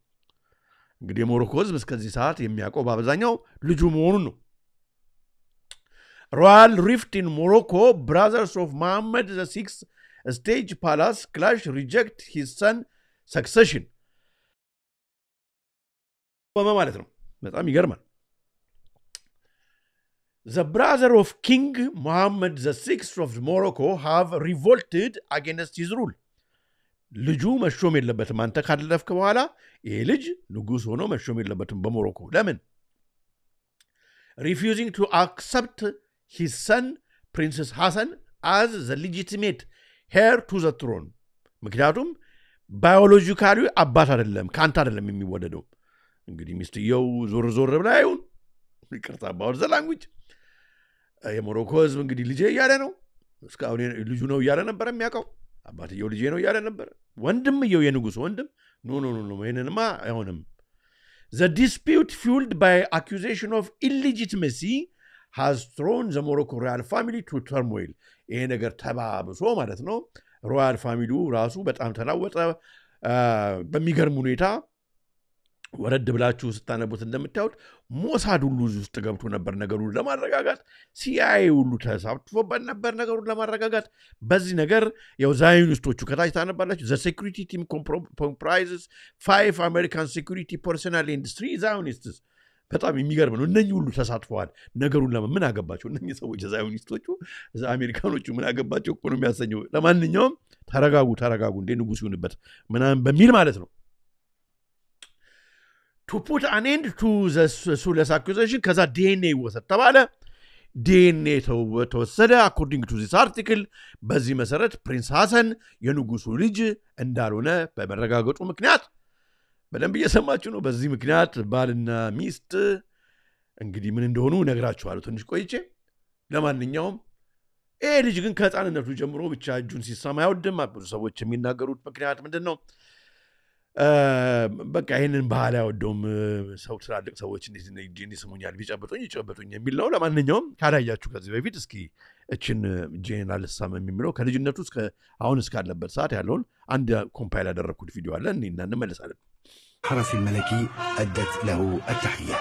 እንግዲህ የሞሮኮ ህዝብ እስከዚህ ሰዓት የሚያውቀው በአብዛኛው ልጁ መሆኑን ነው Royal Rift in Morocco, brothers of Mohammed VI stage palace clash reject his son succession. ማለት ነው በጣም ይገርማል The brother of King Mohammed VI of Morocco have revolted against his rule. ልጁ መሾም የለበትም አንተ ካለፍክ በኋላ ይሄ ልጅ ንጉስ ሆኖ መሾም የለበትም በሞሮኮ ለምን refusing to accept his son Princess Hassan as the legitimate heir to the throne ምክንያቱም ባዮሎጂካሊ አባት አይደለም ካንተ አይደለም የሚወለደው እንግዲህ ሚስትየው ዞር ብላ ይሁን ይቅርታ about the language የሞሮኮ ህዝብ እንግዲህ ልጄ ያለ ነው እስካሁን ልጁ ነው ያለ ነበር የሚያቀው አባትየው ልጄ ነው ያለ ነበር ወንድምየው የንጉስ ወንድም ኖ ይሄንንማ አይሆንም The dispute fueled by accusation of illegitimacy has thrown the Morocco royal family to turmoil ይሄ ነገር ተባብሶ ማለት ነው ሮያል ፋሚሊው ራሱ በጣም ተናወጠ በሚገርም ሁኔታ ወረድ ብላችሁ ስታነቡት እንደምታዩት ሞሳድ ሁሉ ውስጥ ገብቶ ነበር ነገሩን ለማረጋጋት ሲአይኤ ሁሉ ተሳትፎበት ነበር ነገሩን ለማረጋጋት በዚህ ነገር ያው ዛዮኒስቶቹ ከታች ታነባላችሁ the security team comprises 5 American security personnel and 3 Zionists በጣም የሚገርም ነው እነኚህ ሁሉ ተሳትፈዋል ነገሩን ምን አገባቸው እነኚህ ሰዎች ዛዮኒስቶቹ አሜሪካኖቹ ምን አገባቸው እኮ ነው የሚያሰኘው ለማንኛውም ተረጋጉ እንደ ንጉስ ይሁንበት ምናምን በሚል ማለት ነው to put an end to the Sules accusation kaza DNA ወሰድ ተባለ DNA ተወሰደ according to this article በዚህ መሰረት ፕሪንስ ሐሰን የንጉሱ ልጅ እንዳልሆነ በመረጋገጡ ምክንያት በደንብ እየሰማችሁ ነው በዚህ ምክንያት ባልና ሚስት እንግዲህ ምን እንደሆኑ ነግራችኋለሁ ትንሽ ቆይቼ ለማንኛውም ልጅ ግን ከህፃንነቱ ጀምሮ ብቻ እጁን ሲሳማ አይወድም ብዙ ሰዎች የሚናገሩት ምክንያት ምንድነው በቃ ይሄንን ባህል ያወደውም ሰው ትላልቅ ሰዎች እንዴት ይስሙኛል ቢጨብጡኝ ይጨብጡኝ የሚል ነው ለማንኛውም ካላያችሁ ከዚህ በፊት እስኪ እችን ጄኔራል ሳም የሚለው ከልጅነቱ እስከ አሁን እስካለበት ሰዓት ያለውን አንድ ኮምፓይል ያደረኩት ቪዲዮ አለ እና እንመለሳለን حرس الملكي أدت له التحية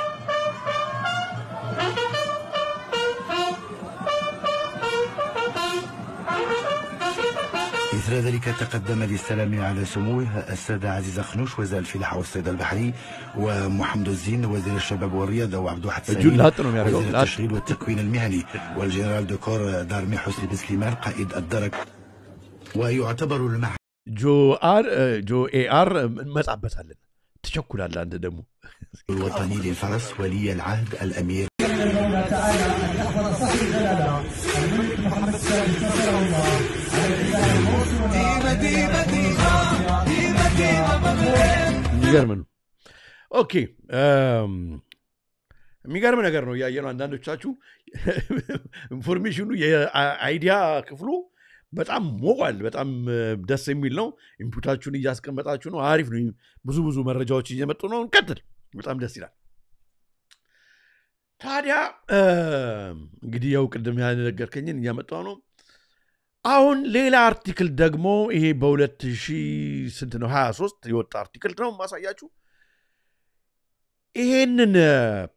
إثر ذلك تقدم للسلام على سموه السادة عزيز أخنوش وزير الفلاحة والصيد البحري ومحمد الزين وزير الشباب والرياضة وعبد الواحد سعيد وزير التشغيل والتكوين المهني والجنرال دكور دارمي حسني بسليمان قائد الدرك ويعتبر المعهد جو اي ار متعبتالن تشكلالله انت دمو الوطني للفرس ولي العهد الامير የሚገርም ኦኬ የሚገርም ነገር ነው ያየነው አንዳንዶቻችሁ ኢንፎርሜሽኑ የአይዲያ ክፍሉ በጣም ሞቋል በጣም ደስ የሚል ነው ኢንፑታችሁን እያስቀመጣችሁ ነው አሪፍ ነው ብዙ መረጃዎች እየመጡ ነው እንቀጥል በጣም ደስ ይላል ታዲያ እንግዲህ ያው ቅድም ያነገርከኝን እያመጣው ነው አሁን ሌላ አርቲክል ደግሞ ይሄ በ2023 የወጣ አርቲክል ነው ማሳያችሁ ይሄንን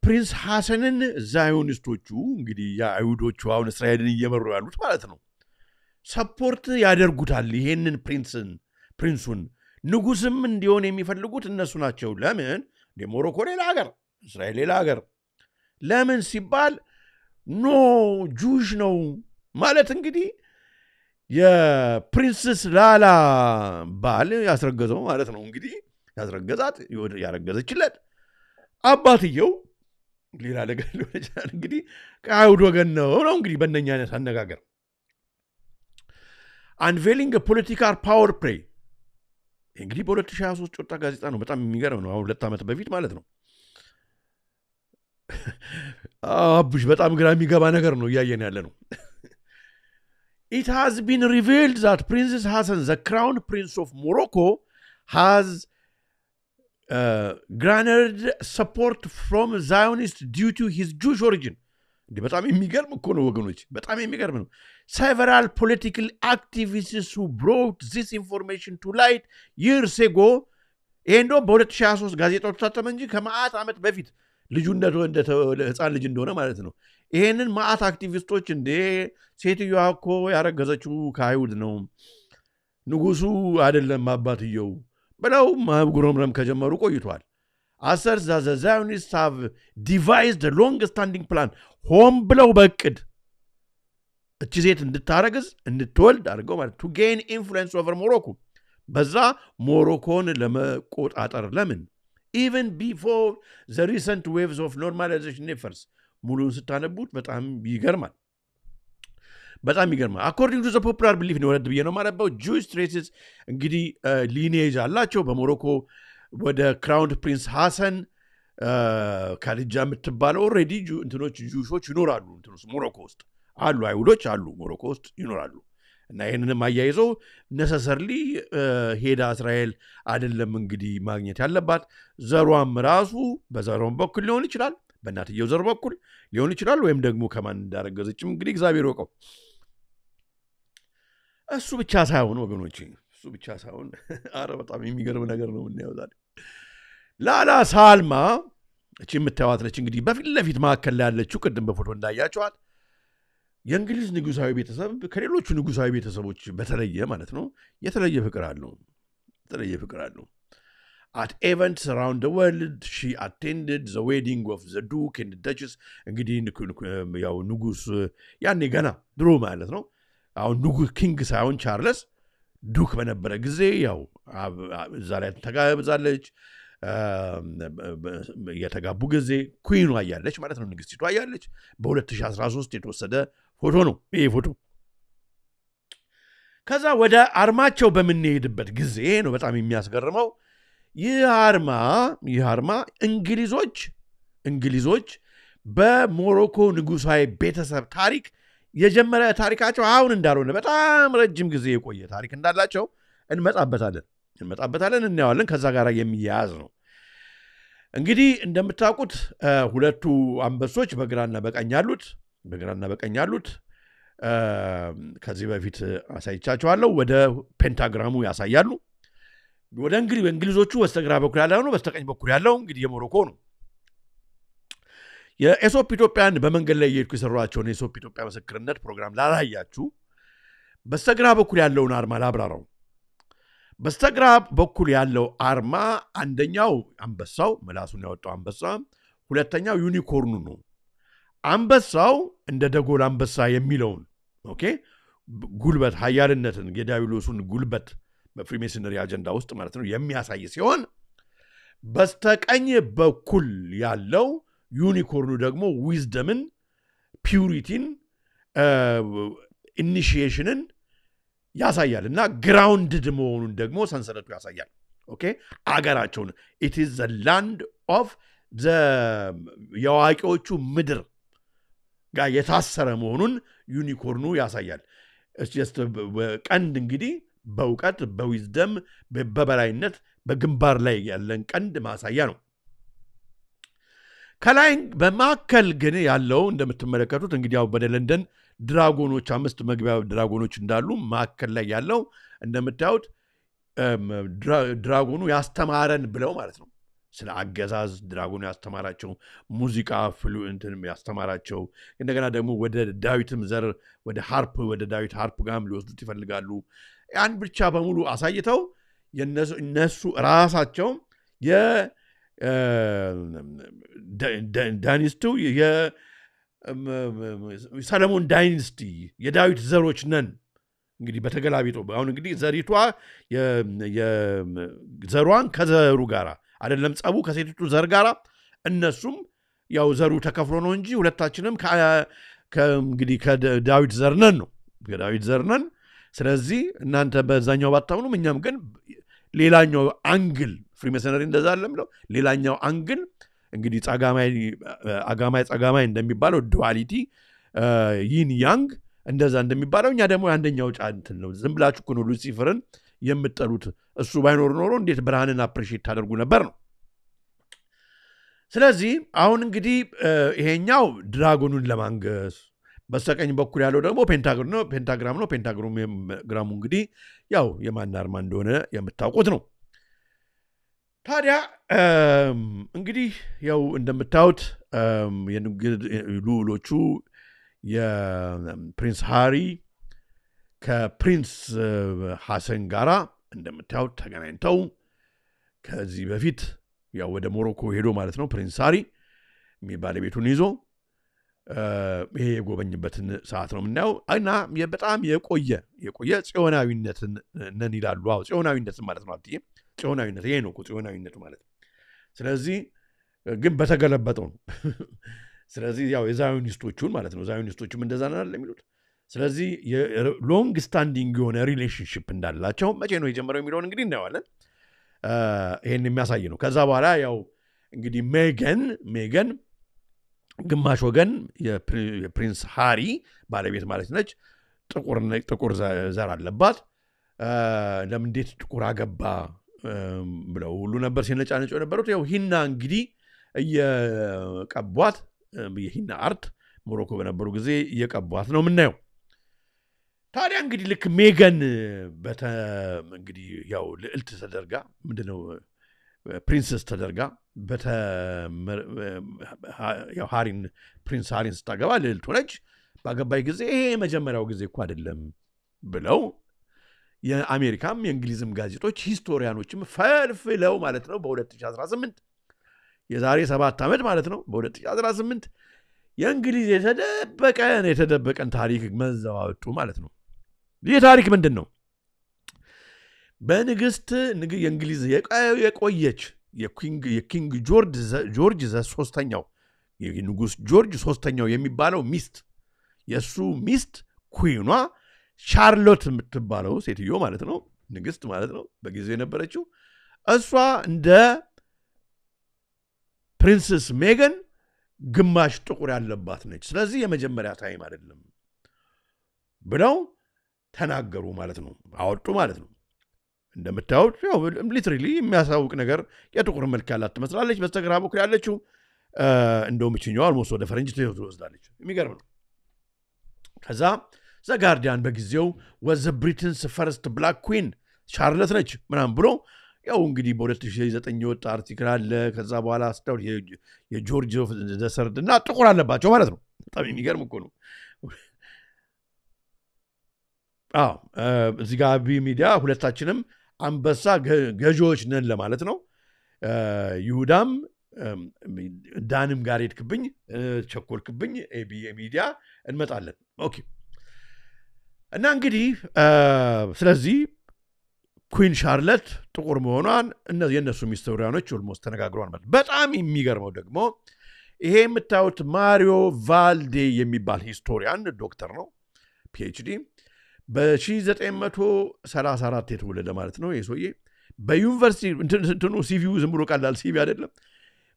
ፕሪንስ ሐሰንን ዛዮኒስቶቹ እንግዲህ የአይሁዶቹ አሁን እስራኤልን እየመሩ ያሉት ማለት ነው ሰፖርት ያደርጉታል ይሄንን ፕሪንሱን ንጉስም እንዲሆን የሚፈልጉት እነሱ ናቸው ለምን ሞሮኮ ሌላ ሀገር እስራኤል ሌላ ሀገር ለምን ሲባል ኖ ጁሽ ነው ማለት እንግዲህ የፕሪንስስ ላላ ባል ያስረገዘው ማለት ነው እንግዲህ ያስረገዛት ያረገዘችለት አባትየው ሌላ ነገር ሊሆን ይችላል እንግዲህ ከአይሁድ ወገን ነው እንግዲህ በእነኛ አይነት አነጋገር unveiling a political power play እንግዲህ በ2023 ጮጣ ጋዜጣ ነው በጣም የሚገርም ነው አሁን 2 ዓመት በፊት ማለት ነው አብሽ በጣም ግራ የሚገባ ነገር ነው ያየን ያለ ነው It has been revealed that Princess Hassan, the crown prince of Morocco, has garnered support from Zionists due to his Jewish origin. በጣም የሚገርም እኮ ነው ወገኖች በጣም የሚገርም ነው several political activists who brought this information to light years ago ኤንዶ በ2023 ጋዜጣው ተታተመ እንጂ ከመዓት ዓመት በፊት ልጁ ህፃን ልጅ እንደሆነ ማለት ነው ይሄንን ማአት አክቲቪስቶች እንደ ሴትዮዋ እኮ ያረገዘችው ከአይሁድ ነው ንጉሱ አይደለም አባትየው ብለው ማጉረምረም ከጀመሩ ቆይቷል asserts that the Zionists have devised a long-standing plan ሆም ብለው በቅድ እቺ ሴት እንድታረግዝ እንድትወልድ አድርገው ማለት to gain influence over Morocco በዛ ሞሮኮን ለመቆጣጠር ለምን even before the recent waves of normalization efforts ሙሉን ስታነቡት በጣም ይገርማል according to the popular belief ነው ወረድ ብዬ ነው ማለባው Jewish traces እንግዲህ lineage አላቸው በሞሮኮ ወደ crowned prince ሐሰን ካሊጃ የምትባለው ኦሬዲ እንትኖች ጁሾች ይኖራሉ እንትኖች ሞሮኮ ውስጥ አሉ አይሁዶች አሉ ሞሮኮ ውስጥ ይኖራሉ እና ይሄንንም አያይዘው necessarily ሄዳ እስራኤል አይደለም እንግዲህ ማግኘት ያለባት ዘሯም ራሱ በዘሯም በኩል ሊሆን ይችላል በእናትየው ዘር በኩል ሊሆን ይችላል ወይም ደግሞ ከማን እንዳረገዘችም እንግዲህ እግዚአብሔር ወቀው እሱ ብቻ ሳይሆን ወገኖች እሱ ብቻ ሳይሆን አረ በጣም የሚገርም ነገር ነው የምናየው ዛሬ ላላ ሳልማ እቺ የምታዩት ነች እንግዲህ በፊት ለፊት ማከለ ያለችው ቅድም በፎቶ እንዳያችኋት የእንግሊዝ ንጉሳዊ ቤተሰብ ከሌሎቹ ንጉሳዊ ቤተሰቦች በተለየ ማለት ነው የተለየ ፍቅር አለው At events around the world, she attended the wedding of the Duke and the Duchess. እንግዲህ ያው ንጉስ ያኔ ገና ድሮ ማለት ነው አሁን ንጉስ ኪንግ ሳይሆን ቻርልስ ዱክ በነበረ ጊዜ ያው እዛ ላይ ተጋብዛለች የተጋቡ ጊዜ ኩዊኑ አያለች ማለት ነው ንግስቲቱ አያለች በ2013 የተወሰደ ፎቶ ነው ይሄ ፎቶ ከዛ ወደ አርማቸው በመንሄድበት ጊዜ ነው በጣም የሚያስገርመው ይህ አርማ እንግሊዞች በሞሮኮ ንጉሳዊ ቤተሰብ ታሪክ የጀመረ ታሪካቸው አሁን እንዳልሆነ በጣም ረጅም ጊዜ የቆየ ታሪክ እንዳላቸው እንመጣበታለን እናያለን ከዛ ጋር የሚያያዝ ነው እንግዲህ እንደምታውቁት ሁለቱ አንበሶች በግራና በቀኝ ያሉት ከዚህ በፊት አሳይቻቸዋለሁ ወደ ፔንታግራሙ ያሳያሉ ወደ እንግሊዞቹ በስተግራ በኩል ያለው ነው በስተቀኝ በኩል ያለው እንግዲህ የሞሮኮ ነው የኤሶፕ ኢትዮጵያን በመንገድ ላይ የሄድኩ የሰሯቸውን የኤሶፕ ኢትዮጵያ ምስክርነት ፕሮግራም ላላያችሁ በስተግራ በኩል ያለውን አርማ ላብራራው በስተግራ በኩል ያለው አርማ አንደኛው አንበሳው ምላሱን ያወጣው አንበሳ ሁለተኛው ዩኒኮርኑ ነው አንበሳው እንደ ደጎል አንበሳ የሚለውን ኦኬ ጉልበት ኃያልነትን የዳዊሎሱን ጉልበት በፍሪሜሰነሪ አጀንዳ ውስጥ ማለት ነው የሚያሳይ ሲሆን በስተቀኝ በኩል ያለው ዩኒኮርኑ ደግሞ ዊዝደምን ፒዩሪቲን ኢኒሺዬሽንን ያሳያል እና ግራውንድድ መሆኑን ደግሞ ሰንሰለቱ ያሳያል ኦኬ አገራቸውን it is the land of the የዋቂዎቹ ምድር ጋር የታሰረ መሆኑን ዩኒኮርኑ ያሳያል ቀንድ እንግዲህ በእውቀት በዊዝደም በበላይነት በግንባር ላይ ያለን ቀንድ ማሳያ ነው ከላይ በማከል ግን ያለው እንደምትመለከቱት እንግዲህ ያው በለንደን ድራጎኖች 5 መግቢያ ድራጎኖች እንዳሉ ማከል ላይ ያለው እንደምታዩት ድራጎኑ ያስተማረን ብለው ማለት ነው ስለ አገዛዝ ድራጎኑ ያስተማራቸው ሙዚቃ ፍሉእንትንም ያስተማራቸው እንደገና ደግሞ ወደ ዳዊትም ዘር ወደ ዳዊት ሃርፕ ጋም ሊወስዱት ይፈልጋሉ ያን ብቻ በሙሉ አሳይተው የነሱ ራሳቸው ዳይናስቲው የሰለሞን ዳይናስቲ የዳዊት ዘሮች ነን እንግዲህ በተገላቢጦ አሁን እንግዲህ ዘሪቷ ዘሯን ከዘሩ ጋራ አይደለም ጸቡ ከሴቲቱ ዘር ጋራ እነሱም ያው ዘሩ ተከፍሎ ነው እንጂ ሁለታችንም እንግዲህ ከዳዊት ዘር ነን ነው ከዳዊት ዘር ነን ስለዚህ እናንተ በዛኛው ባታምኑም እኛም ግን ሌላኛው አንግል ፍሪሜሰነሪ እንደዛ አይደለም ሌላኛው አንግል እንግዲህ ጸጋማይ እንደሚባለው ዱዋሊቲ ይን ያንግ እንደዛ እንደሚባለው እኛ ደግሞ አንደኛው ጫንትን ነው ዝም ብላችሁ እኮ ነው ሉሲፈርን የምትጠሉት እሱ ባይኖር ኖሮ እንዴት ብርሃንን አፕሪሺየት ታደርጉ ነበር ነው ስለዚህ አሁን እንግዲህ ይሄኛው ድራጎኑን ለማንገስ በስተቀኝ በኩል ያለው ደግሞ ፔንታግራም ነው ፔንታግራሙ እንግዲህ ያው የማን አርማ እንደሆነ የምታውቁት ነው ታዲያ እንግዲህ ያው እንደምታዩት የልዑሎቹ የፕሪንስ ሃሪ ከፕሪንስ ሐሰን ጋራ እንደምታዩት ተገናኝተው ከዚህ በፊት ያው ወደ ሞሮኮ ሄዶ ማለት ነው ፕሪንስ ሃሪ ባለቤቱን ይዞ ይሄ የጎበኝበትን ሰዓት ነው የምናየው እና በጣም የቆየ ጽዮናዊነትን ነን ይላሉ። አዎ ጽዮናዊነትን ማለት ነው አትዬ ጽዮናዊነት ይሄ ነው እኮ ጽዮናዊነት ማለት። ስለዚህ ግን በተገለበጠው ነው። ስለዚህ ያው የዛዮኒስቶቹን ማለት ነው ዛዮኒስቶቹም እንደዛ ነው የሚሉት። ስለዚህ ሎንግ ስታንዲንግ የሆነ ሪሌሽንሺፕ እንዳላቸው መቼ ነው የጀመረው የሚለውን እንግዲህ እናየዋለን። ይሄን የሚያሳይ ነው። ከዛ በኋላ ያው እንግዲህ ሜገን ግማሽ ወገን የፕሪንስ ሃሪ ባለቤት ማለት ነች። ጥቁር ዘር አለባት። ለምን እንዴት ጥቁር አገባ ብለው ሁሉ ነበር ሲነጫነጩ የነበሩት። ያው ሂና እንግዲህ እየቀቧት የሂና አርት ሞሮኮ በነበሩ ጊዜ እየቀቧት ነው የምናየው። ታዲያ እንግዲህ ልክ ሜገን እንግዲህ ያው ልዕልት ተደርጋ ምንድነው ፕሪንሰስ ተደርጋ ያው ፕሪንስ ሃሪን ስታገባ ልዕልት ሆነች። ባገባይ ጊዜ ይሄ የመጀመሪያው ጊዜ እኮ አይደለም ብለው የአሜሪካም የእንግሊዝም ጋዜጦች ሂስቶሪያኖችም ፈልፍለው ማለት ነው በ2018 የዛሬ 7 ዓመት ማለት ነው በ2018 የእንግሊዝ የተደበቀን ታሪክ መዘዋወጡ ማለት ነው። ይህ ታሪክ ምንድን ነው? በንግስት የእንግሊዝ የቆየች የኪንግ ጆርጅ ሶስተኛው የንጉስ ጆርጅ ሶስተኛው የሚባለው ሚስት የሱ ሚስት ኩዊኗ ቻርሎት የምትባለው ሴትዮ ማለት ነው ንግስት ማለት ነው በጊዜው የነበረችው እሷ እንደ ፕሪንሰስ ሜገን ግማሽ ጥቁር ያለባት ነች። ስለዚህ የመጀመሪያ ታይም አይደለም ብለው ተናገሩ ማለት ነው አወጡ ማለት ነው። እንደምታዩት ያው ሊትራሊ የሚያሳውቅ ነገር የጥቁር መልክ ያላት ትመስላለች። በስተግራ በኩል ያለችው እንደውም እችኛው አልሞስት ወደ ፈረንጅ ትወስዳለች። የሚገርም ነው። ከዛ ዘ ጋርዲያን በጊዜው was the Britain's first black queen ቻርሎት ነች ምናምን ብሎ ያው እንግዲህ በ2009 የወጣ አርቲክል አለ። ከዛ በኋላ ስታው የጆርጅ ዘሰርድ እና ጥቁር አለባቸው ማለት ነው። በጣም የሚገርም እኮ ነው። እዚህ ጋር ሚዲያ ሁለታችንም አንበሳ ገዢዎች ነን ለማለት ነው። ይሁዳም ዳንም ጋር ሄድክብኝ ቸኮልክብኝ ሚዲያ እንመጣለን። ኦኬ እና እንግዲህ ስለዚህ ኩዊን ሻርለት ጥቁር መሆኗን የእነሱ ሂስቶሪያኖች ኦልሞስት ተነጋግረዋል ማለት። በጣም የሚገርመው ደግሞ ይሄ የምታዩት ማሪዮ ቫልዴ የሚባል ሂስቶሪያን ዶክተር ነው ፒኤችዲ በ1934 የተወለደ ማለት ነው። ይሄ ሰውዬ በዩኒቨርሲቲ እንትኑ ሲቪው ዝም ብሎ ቀላል ሲቪ አይደለም።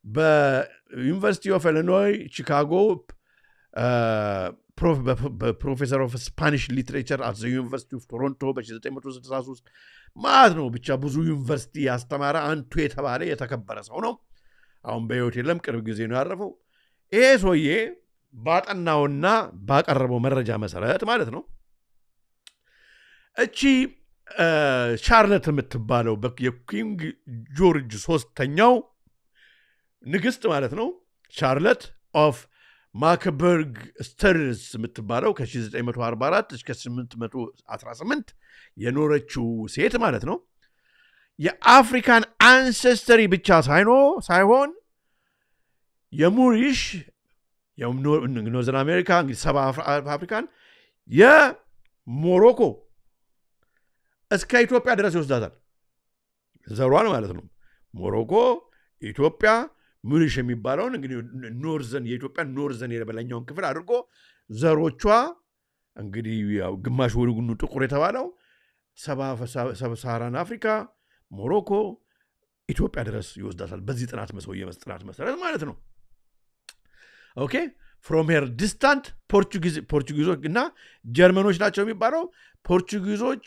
በዩኒቨርሲቲ ኦፍ ኢሊኖይ ቺካጎ ፕሮፌሰር ኦፍ ስፓኒሽ ሊትሬቸር አት ዘ ዩኒቨርሲቲ ኦፍ ቶሮንቶ በ1963 ማለት ነው። ብቻ ብዙ ዩኒቨርሲቲ ያስተማረ አንቱ የተባለ የተከበረ ሰው ነው። አሁን በህይወት የለም፣ ቅርብ ጊዜ ነው ያረፈው። ይሄ ሰውዬ ባጠናውና ባቀረበው መረጃ መሰረት ማለት ነው እቺ ቻርሎት የምትባለው የኪንግ ጆርጅ ሶስተኛው ንግስት ማለት ነው ቻርሎት ኦፍ ማክበርግ ስተርስ የምትባለው ከ1944 እስከ 818 የኖረችው ሴት ማለት ነው። የአፍሪካን አንሴስተሪ ብቻ ሳይሆን የሙሪሽ ኖርዘርን አሜሪካ እንግዲህ ሰባ አፍሪካን የሞሮኮ እስከ ኢትዮጵያ ድረስ ይወስዳታል ዘሯን ማለት ነው። ሞሮኮ፣ ኢትዮጵያ፣ ሙሪሽ የሚባለውን እንግዲህ ኖርዘን የኢትዮጵያ ኖርዘን የበላኛውን ክፍል አድርጎ ዘሮቿ እንግዲህ ያው ግማሽ ወልጉኑ ጥቁር የተባለው ሰብሳሃራን አፍሪካ፣ ሞሮኮ፣ ኢትዮጵያ ድረስ ይወስዳታል። በዚህ ጥናት ጥናት መሰረት ማለት ነው። ኦኬ ፍሮም ሄር ዲስታንት ፖርቹጊዞች እና ጀርመኖች ናቸው የሚባለው። ፖርቹጊዞች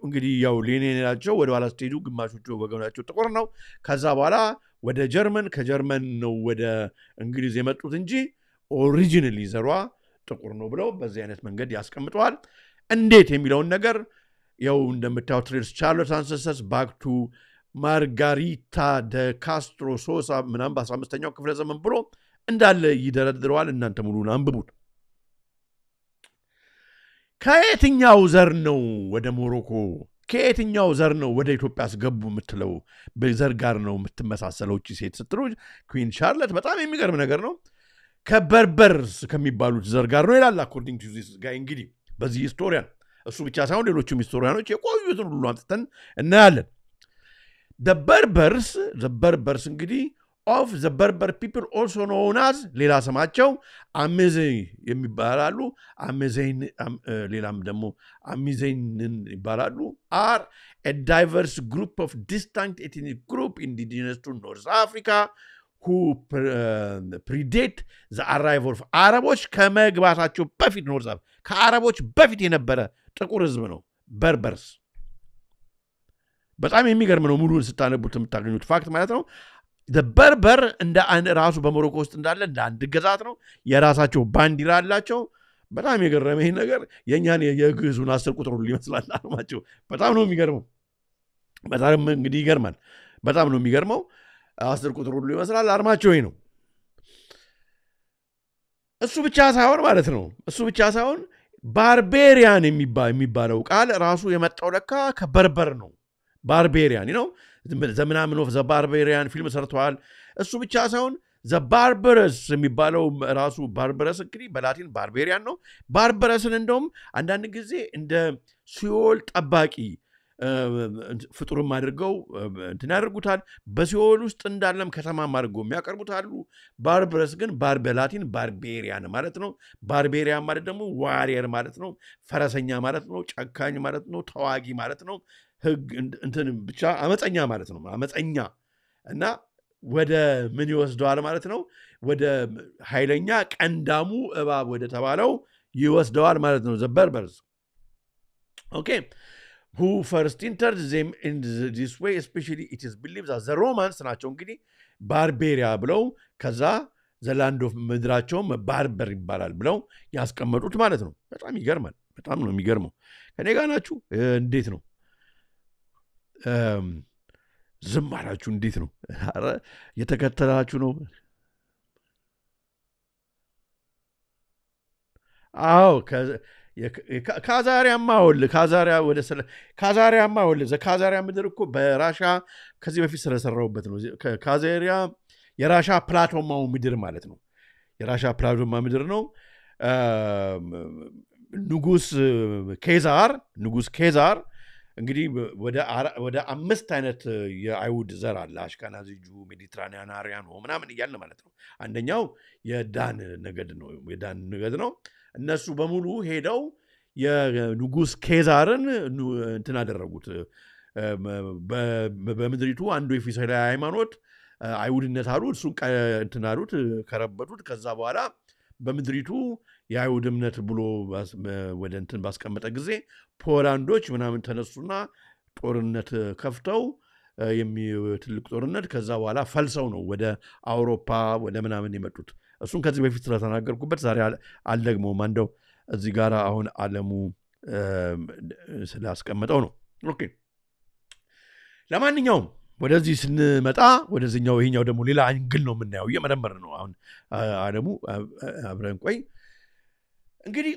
እንግዲህ ያው ሌኔን ናቸው። ወደ ኋላ ስትሄዱ ግማሾቹ ወገናቸው ጥቁር ነው። ከዛ በኋላ ወደ ጀርመን ከጀርመን ነው ወደ እንግሊዝ የመጡት እንጂ ኦሪጂናሊ ዘሯ ጥቁር ነው ብለው በዚህ አይነት መንገድ ያስቀምጠዋል። እንዴት የሚለውን ነገር ያው እንደምታዩት ትሬስ ቻርሎት አንሰስተርስ ባክ ቱ ማርጋሪታ ደ ካስትሮ ሶሳ ምናምን በ15ኛው ክፍለ ዘመን ብሎ እንዳለ ይደረድረዋል። እናንተ ሙሉን አንብቡት። ከየትኛው ዘር ነው ወደ ሞሮኮ ከየትኛው ዘር ነው ወደ ኢትዮጵያ አስገቡ የምትለው በዘር ጋር ነው የምትመሳሰለው እቺ ሴት ስትሉ ኩዊን ቻርሎት በጣም የሚገርም ነገር ነው። ከበርበርስ ከሚባሉት ዘር ጋር ነው ይላል according to this guy እንግዲህ በዚህ ሂስቶሪያን እሱ ብቻ ሳይሆን ሌሎችም ሂስቶሪያኖች የቆዩትን ሁሉ አምጥተን እናያለን the berbers እንግዲህ of the Berber people also known as ሌላ ስማቸው አሜዜን የሚባላሉ አሜዜን ሌላም ደግሞ አሜዜን ይባላሉ are a diverse group of distinct ethnic group indigenous to North Africa who predate the arrival of አረቦች ከመግባታቸው በፊት ኖርዝ አፍሪካ ከአረቦች በፊት የነበረ ጥቁር ህዝብ ነው በርበርስ በጣም የሚገርም ነው ሙሉን ስታነቡት የምታገኙት ፋክት ማለት ነው the berber እንደ ራሱ በሞሮኮ ውስጥ እንዳለ እንደ አንድ ግዛት ነው የራሳቸው ባንዲራ አላቸው በጣም የገረመኝ ነገር የኛን የግዙን 10 ቁጥር ሁሉ ይመስላል አርማቸው በጣም ነው የሚገርመው በጣም እንግዲህ ይገርማል በጣም ነው የሚገርመው 10 ቁጥር ሁሉ ይመስላል አርማቸው ነው እሱ ብቻ ሳይሆን ማለት ነው እሱ ብቻ ሳይሆን ባርቤሪያን የሚባለው ቃል ራሱ የመጣው ለካ ከበርበር ነው ባርቤሪያን ነው ዘመናምን ኦፍ ዘ ባርቤሪያን ፊልም ሰርተዋል እሱ ብቻ ሳይሆን ዘ ባርበረስ የሚባለው ራሱ ባርበረስ እንግዲህ በላቲን ባርቤሪያን ነው ባርበረስን እንደውም አንዳንድ ጊዜ እንደ ሲኦል ጠባቂ ፍጡርም አድርገው እንትን ያደርጉታል በሲኦል ውስጥ እንዳለም ከተማም አድርገው የሚያቀርቡታሉ ባርበረስ ግን በላቲን ባርቤሪያን ማለት ነው ባርቤሪያን ማለት ደግሞ ዋሪየር ማለት ነው ፈረሰኛ ማለት ነው ጨካኝ ማለት ነው ተዋጊ ማለት ነው ህግ እንትን ብቻ አመፀኛ ማለት ነው አመፀኛ እና ወደ ምን ይወስደዋል ማለት ነው ወደ ኃይለኛ ቀንዳሙ እባብ ወደ ተባለው ይወስደዋል ማለት ነው the Berbers okay who first entered them in this way especially it is believed that the Romans ናቸው እንግዲህ ባርቤሪያ ብለው ከዛ the land of ምድራቸው ባርበር ይባላል ብለው ያስቀመጡት ማለት ነው በጣም ይገርማል በጣም ነው የሚገርመው ከኔ ጋር ናችሁ እንዴት ነው ዝም አላችሁ እንዴት ነው አረ የተከተላችሁ ነው አዎ ካዛሪያማ ካዛሪያ ምድር እኮ በራሻ ከዚህ በፊት ስለሰራውበት ነው ካዛሪያ የራሻ ፕላቶማው ምድር ማለት ነው የራሻ ፕላቶማ ምድር ነው ንጉስ ኬዛር እንግዲህ ወደ 5 አይነት የአይሁድ ዘር አለ አሽካናዚ ጁ ሜዲትራኒያን አሪያን ምናምን ይያል ማለት ነው አንደኛው የዳን ነገድ ነው እነሱ በሙሉ ሄደው የንጉስ ኬዛርን እንትን አደረጉት በምድሪቱ አንዱ የፊሰላ ሃይማኖት አይሁድነት አሉ እሱን እንትን አሉት ከረበቱት ከዛ በኋላ በምድሪቱ የአይሁድ እምነት ብሎ ወደ እንትን ባስቀመጠ ጊዜ ፖላንዶች ምናምን ተነሱና ጦርነት ከፍተው ትልቅ ጦርነት ከዛ በኋላ ፈልሰው ነው ወደ አውሮፓ ወደ ምናምን የመጡት እሱን ከዚህ በፊት ስለተናገርኩበት ዛሬ አልደግመውም አንደው እዚህ ጋር አሁን ዓለሙ ስላስቀመጠው ነው ኦኬ ለማንኛውም ወደዚህ ስንመጣ ወደዚህኛው ይሄኛው ደግሞ ሌላ አንግል ነው የምናየው የመረመር ነው አሁን ዓለሙ አብረን ቆይ እንግዲህ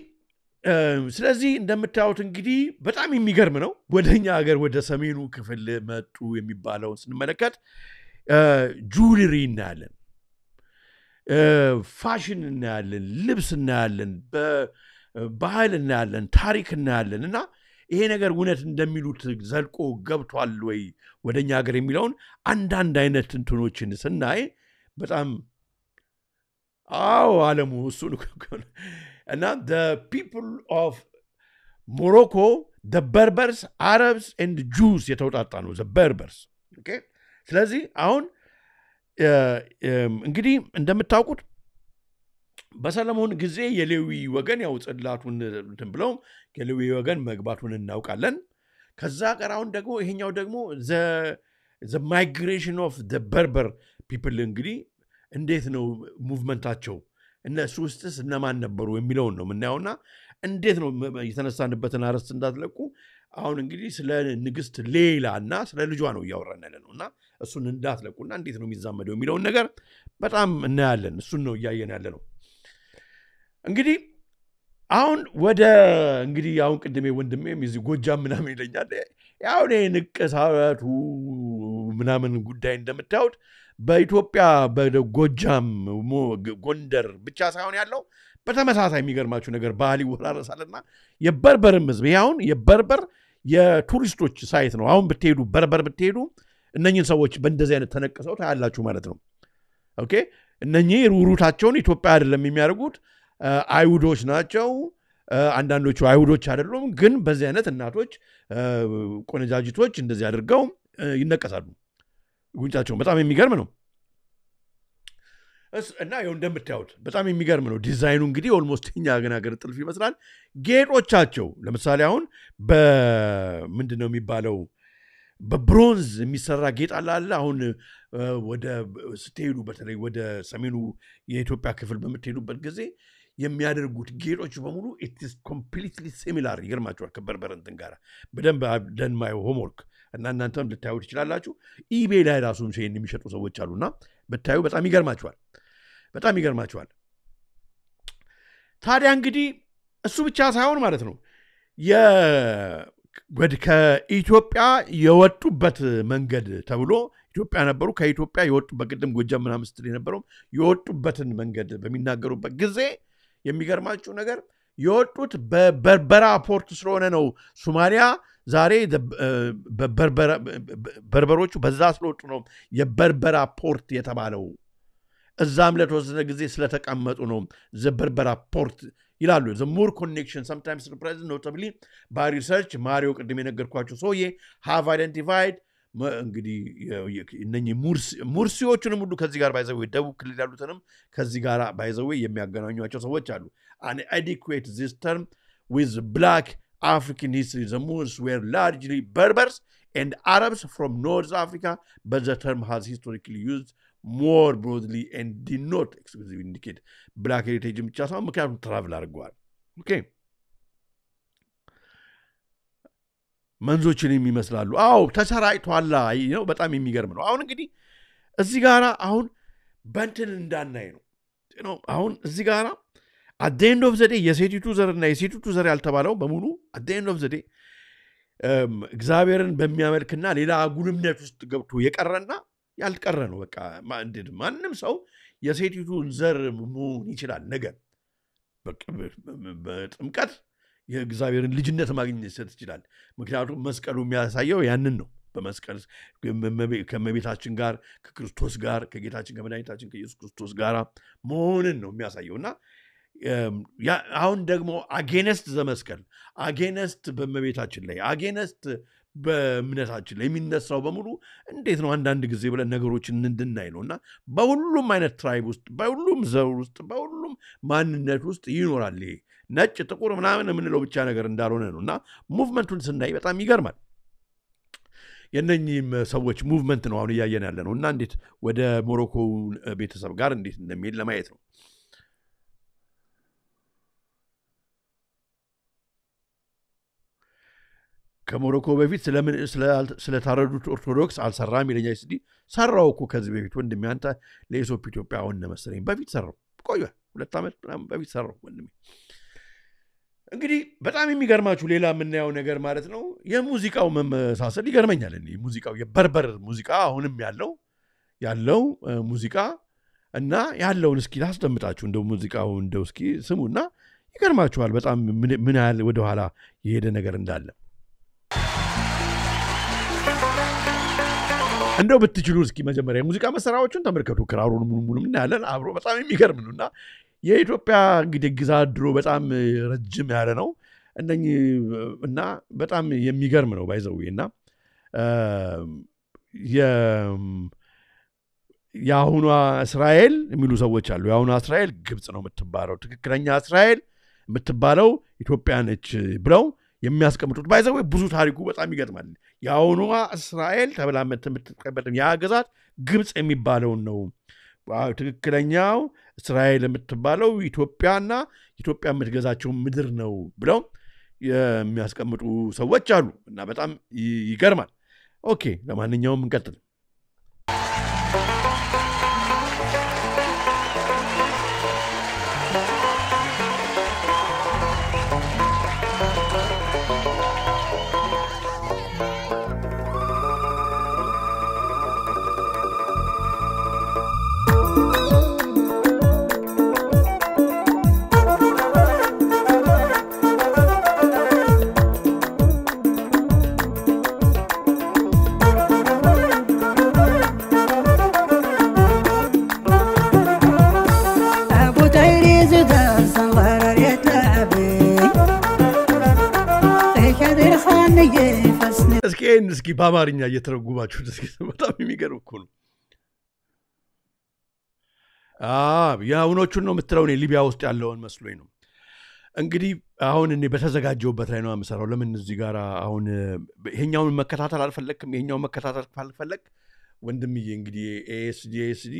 ስለዚህ እንደምታዩት እንግዲህ በጣም የሚገርም ነው ወደኛ ሀገር ወደ ሰሜኑ ክፍል መጡ የሚባለው ስንመለከት ጁዌለሪ እናያለን ፋሽን እናያለን ልብስ እናያለን ባህል እናያለን ታሪክ እናያለን እና ይሄ ነገር እውነት እንደሚሉት ዘልቆ ገብቷል ወይ ወደኛ ሀገር የሚለውን አንዳንድ አይነት እንትኖችን ስናይ በጣም ዓለሙ እሱ እና the people of Morocco the Berbers Arabs and Jews የተውጣጣ ነው the Berbers okay ስለዚህ አሁን እንግዲህ እንደምታውቁት በሰለሞን ጊዜ የሌዊ ወገን ያው ጽላቱን እንትን ብለው የሌዊ ወገን መግባቱን እናውቃለን ከዛ ቀራውን ደግሞ ይሄኛው ደግሞ the migration of the Berber people እንግዲህ እንዴት ነው ሙቭመንታቸው እነሱ ውስጥስ እነማን ነበሩ የሚለው ነው ምናየውና እንዴት ነው የተነሳንበትን አረስት እንዳትለቁ አሁን እንግዲህ ስለ ንግስት ሌላና ስለ ልጇ ነው ያወራን ያለነውና እሱን እንዳትለቁና እንዴት ነው የሚዛመደው የሚለው ነገር በጣም እናያለን እሱን ነው ያየን ያለነው እንግዲህ አሁን ወደ እንግዲህ አሁን ቅድሜ ወንድሜም እዚህ ጎጃም ምናምን ይለኛል ያው ንቅሳቱ ምናምን ጉዳይ እንደምታዩት በኢትዮጵያ በጎጃም ጎንደር ብቻ ሳይሆን ያለው በተመሳሳይ የሚገርማችሁ ነገር ባህል ይወራረሳልና የበርበርም ህዝብ ያውን የበርበር የቱሪስቶች ሳይት ነው አሁን ብትሄዱ በርበር ብትሄዱ እነኚህን ሰዎች በእንደዚህ አይነት ተነቀሰው ታያላችሁ ማለት ነው ኦኬ እነኚህ ሩሩታቸውን ኢትዮጵያ አይደለም የሚያደርጉት አይሁዶች ናቸው አንዳንዶቹ አይሁዶች አይደሉም ግን በዚህ አይነት እናቶች ቆነጃጅቶች እንደዚህ አድርገው ይነቀሳሉ ጉንጫቸው በጣም የሚገርም ነው እና ይሄው እንደምታዩት በጣም የሚገርም ነው ዲዛይኑ እንግዲህ ኦልሞስት እኛ ሀገር ጥልፍ ይመስላል ጌጦቻቸው ለምሳሌ አሁን በምንድነው የሚባለው በብሮንዝ የሚሰራ ጌጥ አለ አሁን ወደ ስትሄዱ በተለይ ወደ ሰሜኑ የኢትዮጵያ ክፍል በመትሄዱበት ጊዜ የሚያደርጉት ጌጦች በሙሉ it is completely similar ይገርማችኋል ከበርበረንትን ጋር በደንብ ደን ማይ ሆምወርክ እና እናንተም ልታዩት ይችላልላችሁ ኢቤይ ላይ ራሱም ሼን የሚሸጡ ሰዎች አሉና በታዩ በጣም ይገርማችኋል ታዲያ እንግዲህ እሱ ብቻ ሳይሆን ማለት ነው ከኢትዮጵያ የወጡበት መንገድ ተብሎ ኢትዮጵያ ነበሩ ከኢትዮጵያ የወጡበት ቅድም ጎጃም ምናምን ስትል የነበረው የወጡበትን መንገድ በሚናገሩበት ጊዜ የሚገርማችሁ ነገር የወጡት በበርበራ ፖርት ስለሆነ ነው ሶማሊያ ዛሬ በርበሮቹ በዛ ስለወጡ ነው የበርበራ ፖርት የተባለው እዛም ለተወሰነ ጊዜ ስለተቀመጡ ነው ዘበርበራ ፖርት ይላሉ the more connection sometimes represent notably by research ማሪዮ ቅድም የነገርኳችሁ ሰውዬ have identified እንግዲህ እነኚህ ሙርሲዎቹንም ሁሉ ከዚህ ጋር ባይዘው ደቡብ ክልል ያሉትንም ከዚህ ጋር ባይዘው የሚያገናኙአቸው ሰዎች አሉ an adequate this term with black African history the Moors were largely Berbers and Arabs from North Africa but the term has historically used more broadly and did not exclusively indicate black heritage ብቻ ሳይሆን ምክንያቱም ትራቭል አድርገዋል ኦኬ መንዞችን የሚመስላሉ አው ተሰራይቷል ነው በጣም የሚገርም ነው አሁን እንግዲህ እዚህ ጋራ አሁን በእንትን እንዳናይ ነው አሁን እዚህ ጋራ at the end of the day የሴቲቱ ዘርና የሴቲቱ ዘር ያልተባለው በሙሉ at the end of the day እግዚአብሔርን በሚያመልክና ሌላ ጉልምነት ውስጥ ገብቶ የቀረና ያልቀረ ነው በቃ ማንም ሰው የሴቲቱን ዘር መሆን ይችላል ነገር በቃ በጥምቀት የእግዚአብሔርን ልጅነት ማግኘት ይችላል ምክንያቱም መስቀሉ የሚያሳየው ያንን ነው በመስቀል ከመቤታችን ጋር ከክርስቶስ ጋር ከጌታችን ከመድኃኒታችን ከኢየሱስ ክርስቶስ ጋር መሆንን ነው የሚያሳየውና አሁን ደግሞ አጌነስት ዘመስቀል አጌነስት በመቤታችን ላይ አጌነስት በእምነታችን ላይ የሚነሳው በሙሉ እንዴት ነው አንዳንድ ጊዜ ብለን ነገሮችን እንድናይ ነውና በሁሉም አይነት ትራይብ ውስጥ በሁሉም ዘር ውስጥ በሁሉም ማንነት ውስጥ ይኖራል ነጭ ጥቁር ምናምን የምንለው ብቻ ነገር እንዳልሆነ ነውና ሙቭመንቱን ስናይ በጣም ይገርማል የነኚህም ሰዎች ሙቭመንት ነው አሁን እያየን ያለ ነውና እንዴት ወደ ሞሮኮ ቤተሰብ ጋር እንዴት እንደሚሄድ ለማየት ነው ከሞሮኮ በፊት ስለታረዱት ኦርቶዶክስ አልሰራም ይለኛል ሲዲ ሰራው እኮ ከዚህ በፊት ወንድሜ አንተ ለኢሶፕ ኢትዮጵያ አሁን መሰለኝ በፊት ሰራው ቆየ 2 ዓመት ምናምን በፊት ሰራው ወንድሜ እንግዲህ በጣም የሚገርማችሁ ሌላ የምናየው ነገር ማለት ነው የሙዚቃው መመሳሰል ይገርመኛል እኔ ሙዚቃው የበርበር ሙዚቃ አሁንም ያለው ሙዚቃ እና ያለውን እስኪ ላስደምጣችሁ እንደው ሙዚቃው እንደው እስኪ ስሙና ይገርማችኋል በጣም ምን ያህል ወደ ኋላ የሄደ ነገር እንዳለ እንደው ብትችሉ እስኪ መጀመሪያ ሙዚቃ መሳሪያዎችን ተመልከቱ ክራሩን ሙሉሙሉ እናያለን አብሮ በጣም የሚገርም ነውና የኢትዮጵያ እንግዲህ ግዛት ድሮ በጣም ረጅም ያለ ነው እና በጣም የሚገርም ነው ባይዘውና ያሁኗ እስራኤል የሚሉ ሰዎች አሉ ያሁኗ እስራኤል ግብጽ ነው የምትባለው ትክክለኛ እስራኤል የምትባለው ኢትዮጵያ ነች ብለው የሚያስቀምጡት ባይዘው ብዙ ታሪኩ በጣም ይገርማል ያሁኗ እስራኤል ተብላመት የምትቀበል ያ ግዛት ግብጽ የሚባለው ነው ትክክለኛው እስራኤል የምትባለው ኢትዮጵያና ኢትዮጵያ የምትገዛቸው ምድር ነው ብለው የሚያስቀምጡ ሰዎች አሉ እና በጣም ይገርማል ኦኬ ለማንኛውም እንቀጥል እስኪ በአማርኛ እየተረጉማችሁ በጣም የሚገርም እኮ ነው። የአሁኖቹን ነው የምትለው? እኔ ሊቢያ ውስጥ ያለውን መስሎኝ ነው። እንግዲህ አሁን እኔ በተዘጋጀውበት ላይ ነው የምሰራው። ለምን እዚህ ጋር አሁን ይሄኛውን መከታተል አልፈለግክም? ይሄኛውን መከታተል ካልፈለግ ወንድምዬ እንግዲህ ኤስዲ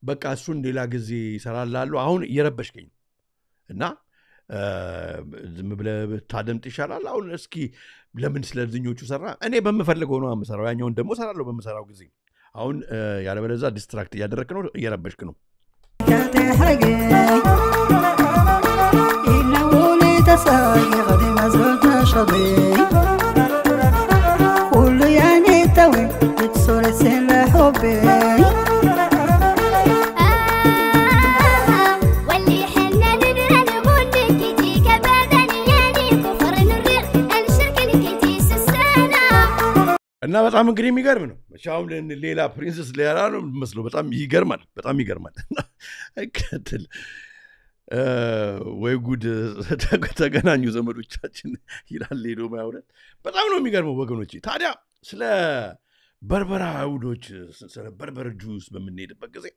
በቃ እሱን ሌላ ጊዜ ይሰራላሉ። አሁን እየረበሽከኝ እና ዝም ብለህ ብታደምጥ ይሻላል። አሁን እስኪ ለምን ስለዚህኞቹ ሰራ? እኔ በምፈልገው ነው የምሰራው። ያኛውን ደግሞ እሰራለሁ በምሰራው ጊዜ። አሁን ያለበለዚያ ዲስትራክት እያደረክ ነው፣ እየረበሽክ ነው። እና በጣም እንግዲህ የሚገርም ነው። መቻው ሌላ ፕሪንሰስ ሌላ ነው መስሎ በጣም ይገርማል። ከተል ወይ ጉድ ተገናኙ ዘመዶቻችን ይላል ሄዶ ማውራት። በጣም ነው የሚገርመው ወገኖች። ታዲያ ስለ በርበራ አይሁዶች ስለ በርበር ጁስ በምንሄድበት ጊዜ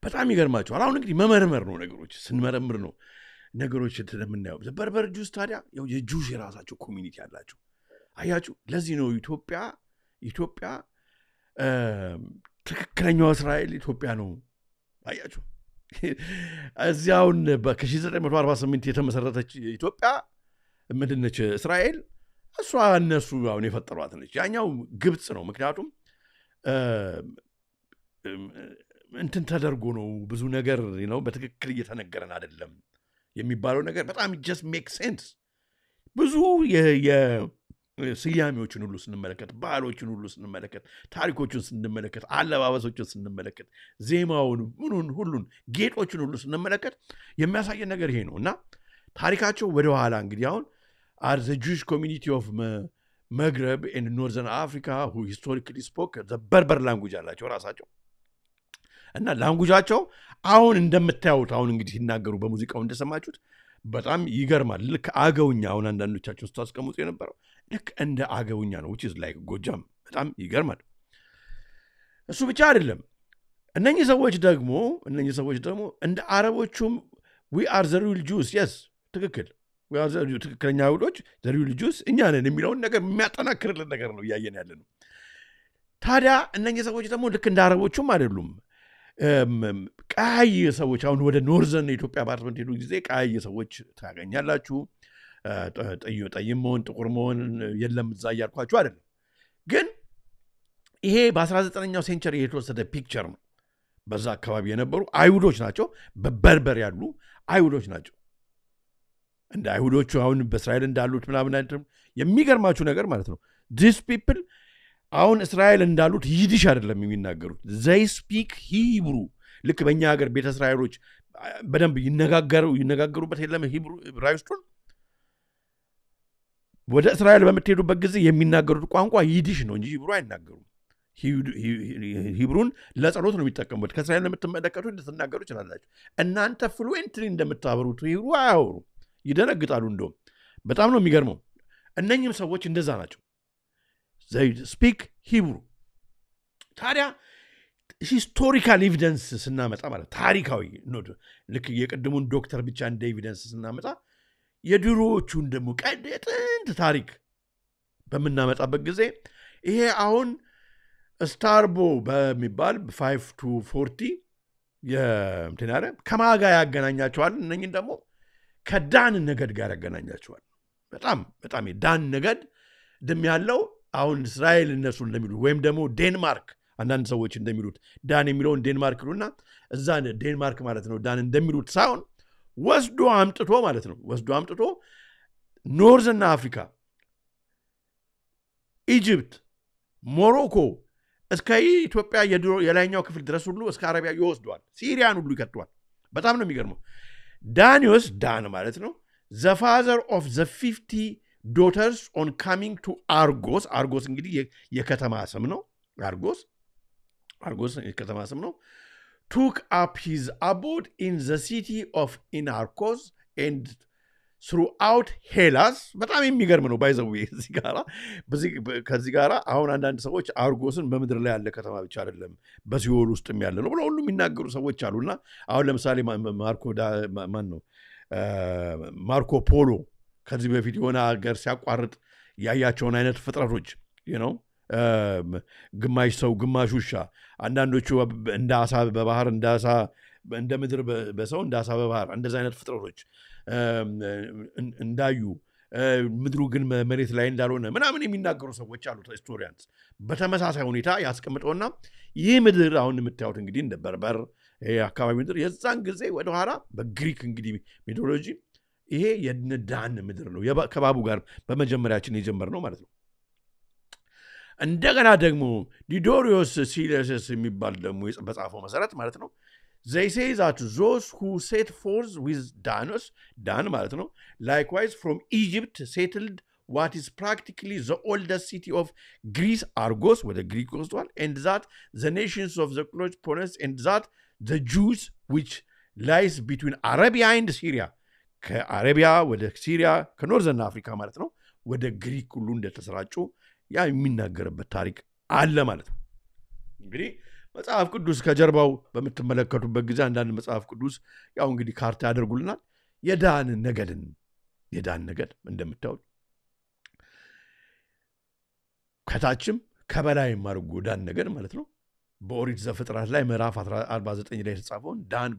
በጣም ይገርማቸዋል። አሁን እንግዲህ መመርመር ነው ነገሮች፣ ስንመረምር ነው ነገሮች እንደምናየው። በርበር ጁስ ታዲያ የጁስ የራሳቸው ኮሚኒቲ አላቸው። አያችሁ፣ ለዚህ ነው ኢትዮጵያ ትክክለኛው እስራኤል ኢትዮጵያ ነው። አያችሁ፣ እዚያውን ከ1948 የተመሰረተች ኢትዮጵያ ምንድነች እስራኤል? እሷ እነሱ አሁን የፈጠሯት ነች። ያኛው ግብጽ ነው። ምክንያቱም እንትን ተደርጎ ነው ብዙ ነገር ነው በትክክል እየተነገረን አይደለም የሚባለው ነገር በጣም just make sense። ብዙ ስያሜዎችን ሁሉ ስንመለከት፣ ባህሎችን ሁሉ ስንመለከት፣ ታሪኮችን ስንመለከት፣ አለባበሶችን ስንመለከት፣ ዜማውን ምኑን ሁሉን ጌጦችን ሁሉ ስንመለከት የሚያሳየን ነገር ይሄ ነው። እና ታሪካቸው ወደ ኋላ እንግዲህ አሁን are the Jewish community of Maghreb and Northern Africa who historically spoke the Berber language አላቸው ራሳቸው። እና ላንጉጃቸው አሁን እንደምታዩት አሁን እንግዲህ ሲናገሩ በሙዚቃው እንደሰማችሁት በጣም ይገርማል። ልክ አገውኛ አሁን አንዳንዶቻችሁ ስታስቀምጡ የነበረው ልክ እንደ አገውኛ ነው which is like ጎጃም። በጣም ይገርማል። እሱ ብቻ አይደለም። እነኚህ ሰዎች ደግሞ እንደ አረቦቹም we are the real Jews yes ትክክል ትክክለኛ አይሁዶች the real Jews እኛ ነን የሚለውን ነገር የሚያጠናክርልን ነገር ነው እያየን ያለ ነው። ታዲያ እነኚህ ሰዎች ደግሞ ልክ እንደ አረቦቹም አይደሉም። ቀይ ሰዎች አሁን ወደ ኖርዘርን ኢትዮጵያ ባርትመንት ሄዱ ጊዜ ቀይ ሰዎች ታገኛላችሁ። ጠይም መሆን ጥቁር መሆን የለም እዛ እያልኳችሁ አይደለም። ግን ይሄ በ19ኛው ሴንቸሪ የተወሰደ ፒክቸር ነው። በዛ አካባቢ የነበሩ አይሁዶች ናቸው። በበርበር ያሉ አይሁዶች ናቸው። እንደ አይሁዶቹ አሁን በእስራኤል እንዳሉት ምናምን አይደለም። የሚገርማችሁ ነገር ማለት ነው these people አሁን እስራኤል እንዳሉት ይዲሽ አይደለም የሚናገሩት። they speak Hebrew። ልክ በእኛ ሀገር ቤተ እስራኤሎች በደንብ ይነጋገሩበት የለም ሂብሩ ዕብራይስጡን። ወደ እስራኤል በምትሄዱበት ጊዜ የሚናገሩት ቋንቋ ይዲሽ ነው እንጂ ሂብሩ አይናገሩም። ሂብሩን ለጸሎት ነው የሚጠቀሙት። ከእስራኤል ለምትመለከቱት ልትናገሩ ይችላላችሁ። እናንተ ፍሉዌንትሊ እንደምታበሩት ሂብሩ አያወሩ፣ ይደነግጣሉ። እንደውም በጣም ነው የሚገርመው። እነኚህም ሰዎች እንደዛ ናቸው። they speak Hebrew። ታዲያ ሂስቶሪካል ኤቪደንስ ስናመጣ ማለት ታሪካዊ ነው። ልክ የቀድሙን ዶክተር ብቻ እንደ ኤቪደንስ ስናመጣ የድሮዎቹን ደግሞ ጥንት ታሪክ በምናመጣበት ጊዜ ይሄ አሁን ስታርቦ በሚባል 5 to 40 የምትናረ ከማጋ ያገናኛቸዋል። እነኚህን ደግሞ ከዳን ነገድ ጋር ያገናኛቸዋል። በጣም የዳን ነገድ ደም ያለው አሁን እስራኤል እነሱ እንደሚሉ ወይም ደግሞ ዴንማርክ አንዳንድ ሰዎች እንደሚሉት ዳን የሚለውን ዴንማርክ ይሉና እዛ ዴንማርክ ማለት ነው ዳን እንደሚሉት ሳይሆን ወስዶ አምጥቶ ማለት ነው ወስዶ አምጥቶ ኖርዘርን አፍሪካ፣ ኢጅፕት፣ ሞሮኮ እስከ ኢትዮጵያ የላይኛው ክፍል ድረስ ሁሉ እስከ አረቢያ ይወስዷል። ሲሪያን ሁሉ ይከቷል። በጣም ነው የሚገርመው። ዳኒዮስ ዳን ማለት ነው the father of the 50 daughters on coming to Argos። አርጎስ እንግዲህ የከተማ ስም ነው። አርጎስ የከተማ ስም ነው። took up his abode in the city of Inarchos and throughout Hellas በጣም የሚገርም ነው ባይዘው ከዚህ ጋራ አሁን አንዳንድ ሰዎች አርጎስን በምድር ላይ ያለ ከተማ ብቻ አይደለም በሲኦል ውስጥም ያለ ነው ብለው ሁሉ የሚናገሩ ሰዎች አሉና አሁን ለምሳሌ ማርኮ ፖሎ ከዚህ በፊት የሆነ ሀገር ሲያቋርጥ ያያቸውን አይነት ፍጥረቶች ግማሽ ሰው ግማሽ ውሻ አንዳንዶቹ እንደ አሳ በባህር እንደ አሳ እንደ ምድር በሰው እንደ አሳ በባህር እንደዛ አይነት ፍጥረቶች እንዳዩ ምድሩ ግን መሬት ላይ እንዳልሆነ ምናምን የሚናገሩ ሰዎች አሉ ሂስቶሪያንስ በተመሳሳይ ሁኔታ ያስቀምጠውና ይህ ምድር አሁን የምታዩት እንግዲህ እንደ በርበር አካባቢ ምድር የዛን ጊዜ ወደ ኋላ በግሪክ እንግዲህ ሜቶሎጂ ይሄ የዳን ምድር ነው ከባቡ ጋር በመጀመሪያችን የጀመርነው ማለት ነው እንደገና ደግሞ ዲዶሪዮስ ሲለስ የሚባል ደግሞ በጻፈው መሰረት ማለት ነው they say that those who set forth with Dan ማለት ነው likewise from Egypt settled what is practically the oldest city of Greece Argos ወደ ግሪክ ወስዷል and that the nations of the Peloponnese and that the Jews which lies between Arabia and Syria ከአረቢያ ወደ ሲሪያ ከኖርዘርን አፍሪካ ማለት ነው ወደ ግሪክ ሁሉ እንደተሰራጩ ያ የሚናገርበት ታሪክ አለ ማለት ነው እንግዲህ መጽሐፍ ቅዱስ ከጀርባው በመተመለከቱበት ጊዜ አንዳንድ መጽሐፍ ቅዱስ ያው እንግዲህ ካርታ ያደርጉልናል የዳን ነገድ እንደምታውቁ ከታችም ከበላይም አድርጎ ዳን ነገድ ማለት ነው በኦሪት ዘፍጥረት ላይ ምዕራፍ 49 ላይ የተጻፈው ዳን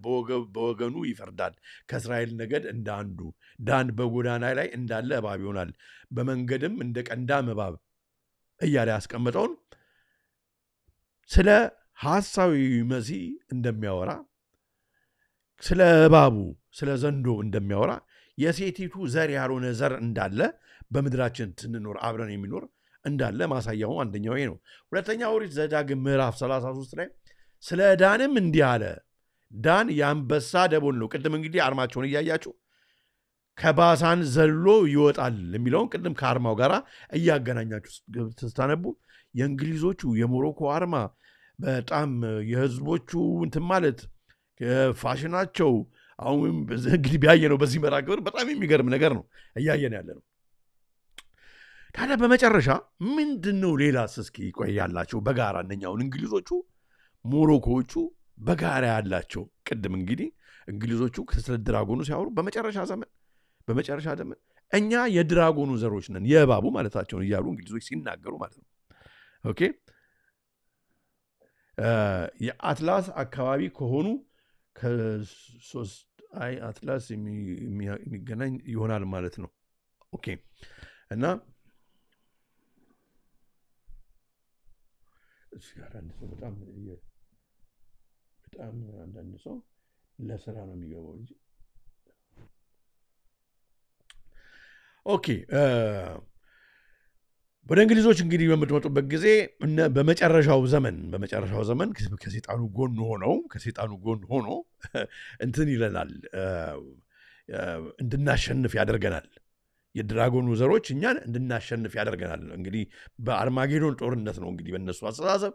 በወገኑ ይፈርዳል ከእስራኤል ነገድ እንዳንዱ ዳን በጎዳና ላይ እንዳለ እባብ ይሆናል በመንገድም እንደ ቀንዳም እባብ እያለ ያስቀመጠውን ስለ ሐሳዊ መሲህ እንደሚያወራ ስለ እባቡ ስለ ዘንዶ እንደሚያወራ የሴቲቱ ዘር ያልሆነ ዘር እንዳለ በምድራችን ስንኖር አብረን የሚኖር እንዳለ ማሳያው አንደኛው ነው ሁለተኛው ኦሪት ዘዳግም ምዕራፍ 33 ላይ ስለ ዳንም እንዲህ አለ ዳን ያንበሳ ደቦል ነው ቅድም እንግዲህ አርማቸውን እያያችሁ ከባሳን ዘሎ ይወጣል የሚለውን ቅድም ከአርማው ጋራ እያገናኛችሁ ተስታነቡ የእንግሊዞቹ የሞሮኮ አርማ በጣም የህዝቦቹ እንትን ማለት ፋሽናቸው አሁን እንግዲህ ቢያየ ነው በዚህ መራገር በጣም የሚገርም ነገር ነው እያየን ያለ ነው ታዲያ በመጨረሻ ምንድነው ሌላስ እስኪ ቆያላችሁ በጋራ እነኛውን እንግሊዞቹ ሞሮኮዎቹ በጋራ ያላቸው ቅድም እንግዲህ እንግሊዞቹ ስለ ድራጎኑ ሲያወሩ በመጨረሻ ዘመን እኛ የድራጎኑ ዘሮች ነን የእባቡ ማለታቸውን እያሉ እንግሊዞች ሲናገሩ ማለት ነው ኦኬ የአትላስ አካባቢ ከሆኑ ከሶስት አትላስ የሚገናኝ ይሆናል ማለት ነው ኦኬ እና በጣም አንዳንድ ሰው ለስራ ነው የሚገባው እንጂ ኦኬ ወደ እንግሊዞች እንግዲህ በመጥመጡበት ጊዜ በመጨረሻው ዘመን ከሰይጣኑ ጎን ሆኖ እንትን ይለናል እንድናሸንፍ ያደርገናል የድራጎኑ ዘሮች እኛን እንድናሸንፍ ያደርገናል እንግዲህ በአርማጌዶን ጦርነት ነው እንግዲህ በእነሱ አስተሳሰብ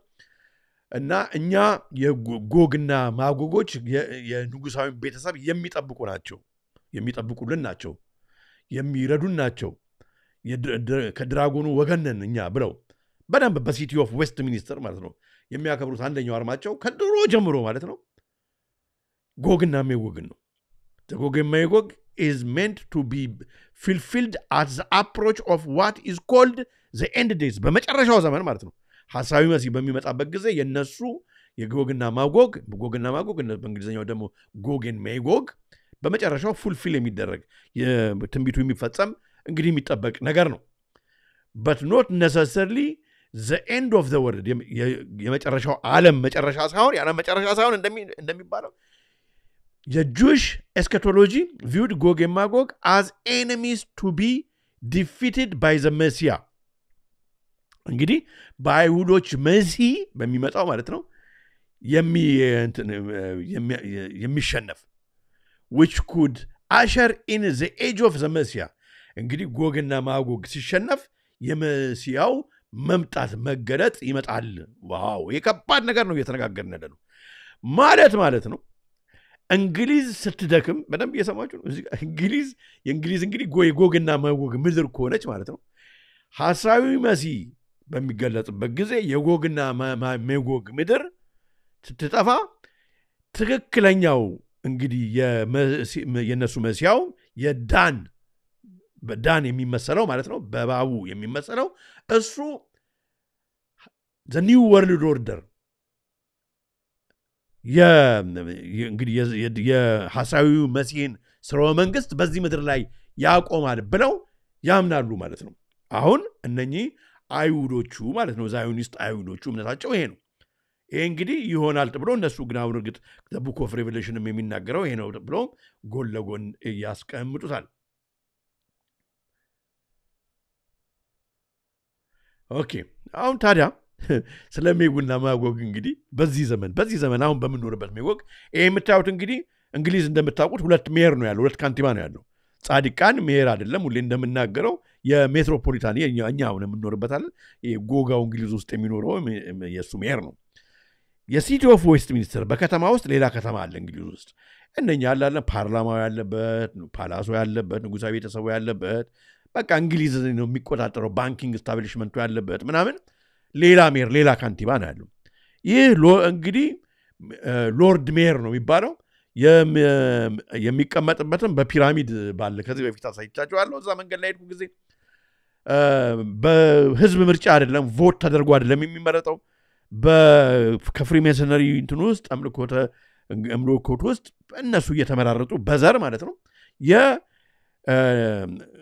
እና እኛ የጎግና ማጎጎች የንጉሳዊ ቤተሰብ የሚጠብቁልን ናቸው የሚረዱን ናቸው ከድራጎኑ ወገነን እኛ ብለው በደንብ በሲቲ ኦፍ ዌስት ሚኒስተር ማለት ነው የሚያከብሩት አንደኛው አርማቸው ከድሮ ጀምሮ ማለት ነው ጎግና ሜጎግን ነው ጎግ and Magog is meant to be fulfilled at the approach of what is called the end days በመጨረሻው ዘመን ማለት ነው ሐሳዊ መሲህ በሚመጣበት ጊዜ የነሱ የጎግና ማጎግ በእንግሊዝኛው ደግሞ ጎግ and Magog በመጨረሻው ፉልፊል የሚደረግ የትንቢቱ የሚፈጸም እንግዲህ የሚጠበቅ ነገር ነው but not necessarily the end of the world የመጨረሻው ዓለም መጨረሻ ሳይሆን ያለ መጨረሻ ሳይሆን እንደሚባለው የጁዊሽ ኤስካቶሎጂ viewed Gog and Magog as enemies to be defeated by the Messiah እንግዲህ በአይሁዶች መሲህ በሚመጣው ማለት ነው የሚሸነፍ which could usher in the age of the Messiah እንግዲህ ጎግና ማጎግ ሲሸነፍ የመሲያው መምጣት መገለጥ ይመጣል ዋው የከባድ ነገር ነው እየተነጋገርን ያለነው ማለት ነው እንግሊዝ ስትደክም በደንብ እየሰማችሁ ነው እንግሊዝ እንግዲህ ጎግና መጎግ ምድር ከሆነች ማለት ነው ሐሳዊ መሲህ በሚገለጽበት ጊዜ የጎግና መጎግ ምድር ስትጠፋ ትክክለኛው እንግዲህ የነሱ መሲያው በዳን የሚመሰለው ማለት ነው በባቡ የሚመሰለው እሱ the new world order እንግዲህ የሐሳዊው መሲህን ስርወ መንግስት በዚህ ምድር ላይ ያቆማል ብለው ያምናሉ ማለት ነው አሁን እነኚህ አይሁዶቹ ማለት ነው ዛዮኒስት አይሁዶቹ እምነታቸው ይሄ ነው ይሄ እንግዲህ ይሆናል ብሎ እነሱ ግን አሁን እርግጥ the book of revelation የሚናገረው ይሄ ነው ብሎ ጎን ለጎን ያስቀምጡታል ኦኬ አሁን ታዲያ ስለሜጉና ማጎግ እንግዲህ በዚህ ዘመን አሁን በመኖርበት ሜጎግ ይሄ የምታዩት እንግዲህ እንግሊዝ እንደምታውቁት ሁለት ሜየር ነው ያለው ሁለት ካንቲባ ነው ያለው ጻድቃን ሜየር አይደለም ሁሌ እንደምናገረው የሜትሮፖሊታን እኛ አሁን የምንኖርበታል ጎጋው እንግሊዝ ውስጥ የሚኖረው የሱ ሜየር ነው የሲቲ ኦፍ ዌስት ሚኒስተር በከተማ ውስጥ ሌላ ከተማ አለ እንግሊዝ ውስጥ እነኛ ያላለ ፓርላማው ያለበት ፓላሶ ያለበት ንጉሳዊ ቤተሰቡ ያለበት በቃ እንግሊዝ ነው የሚቆጣጠረው ባንኪንግ ስታብሊሽመንቱ ያለበት ምናምን ሌላ ሜየር ሌላ ካንቲባ ነው ያለው ይህ እንግዲህ ሎርድ ሜየር ነው የሚባለው የሚቀመጥበትም በፒራሚድ ባለ ከዚህ በፊት አሳይቻችኋለሁ እዛ መንገድ ላይ ሄድኩ ጊዜ በህዝብ ምርጫ አይደለም ቮት ተደርጎ አይደለም የሚመረጠው ከፍሪሜሰነሪ እንትን ውስጥ አምልኮት ውስጥ እነሱ እየተመራረጡ በዘር ማለት ነው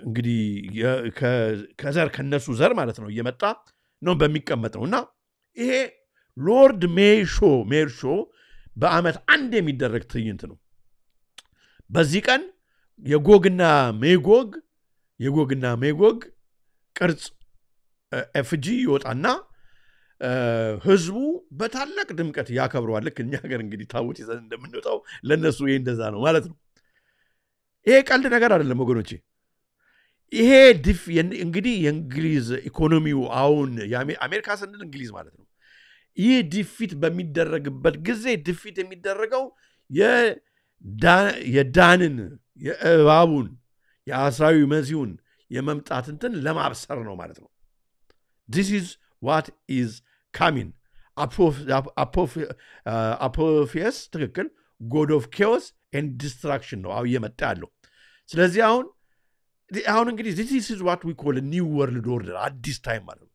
እንግዲህ ከዘር ከነሱ ዘር ማለት ነው እየመጣ ነው በሚቀመጥ ነውና ይሄ ሎርድ ሜየር ሾው በአመት አንድ የሚደረግ ትዕይንት ነው በዚህ ቀን የጎግና ሜጎግ ቅርጽ ኤፍጂ ይወጣና ህዝቡ በታላቅ ድምቀት ያከብረዋል ልክ እኛ ሀገር እንግዲህ ታቦት ይዘን እንደምንወጣው ለነሱ ይሄ እንደዛ ነው ማለት ነው ይሄ ቀልድ ነገር አይደለም ወገኖቼ ይሄ እንግዲህ የእንግሊዝ ኢኮኖሚው አሁን የአሜሪካ ስንል እንግሊዝ ማለት ነው ይህ ዲፊት በሚደረግበት ጊዜ ዲፊት የሚደረገው የዳንን የእባቡን የሐሳዊ መሲሁን የመምጣት እንትን ለማብሰር ነው ማለት ነው this is what is coming አፖፊየስ ትክክል god of chaos and destruction ነው አሁን እየመጣ ያለው ስለዚህ አሁን እንግዲህ this is what we call a new world order አዲስ ታይም ማለት ነው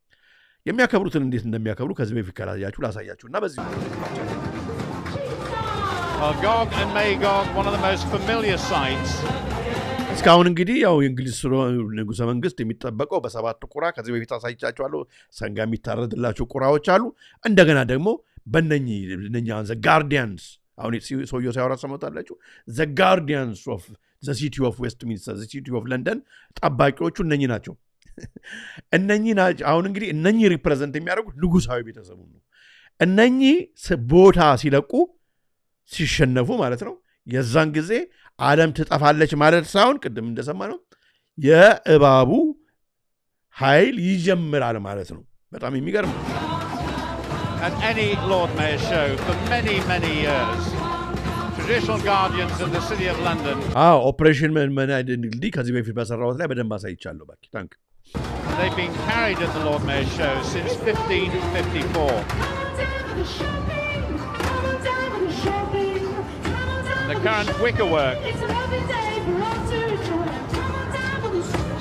የሚያከብሩትን እንዴት እንደሚያከብሩ ከዚህ በፊት ካላያችሁ ላሳያችሁና በዚህ Gog and Magog, one of the most familiar sights. እስካሁን እንግዲህ ያው የእንግሊዝ ንጉሠ መንግስት የሚጠበቀው በሰባት ቁራ ከዚህ በፊት አሳይቻችኋለሁ ሰንጋ የሚታረድላቸው ቁራዎች አሉ እንደገና ደግሞ በእነኛ the guardians አሁን ሰውየው ሲያወራ ሰምታላችሁ the guardians of the city of Westminster the city of London ጠባቂዎቹ እነኚህ ናቸው እነኚህ ናቸው አሁን እንግዲህ እነኚህ ሪፕሬዘንት የሚያደርጉት ንጉሳዊ ቤተሰቡ ነው እነኚህ ቦታ ሲለቁ ሲሸነፉ ማለት ነው የዛን ጊዜ ዓለም ትጠፋለች ማለት ሳይሆን ቅድም እንደሰማነው የእባቡ ኃይል ይጀምራል ማለት ነው በጣም የሚገርም At any Lord Mayor show for many years traditional guardians of the city of London ኦፕሬሽን እንግዲህ ከዚህ በፊት በሰራሁት ላይ በደንብ አሳይቻለሁ ባኪ ታንክ they've been carried at the Lord Mayor show since 1554 the current wicker work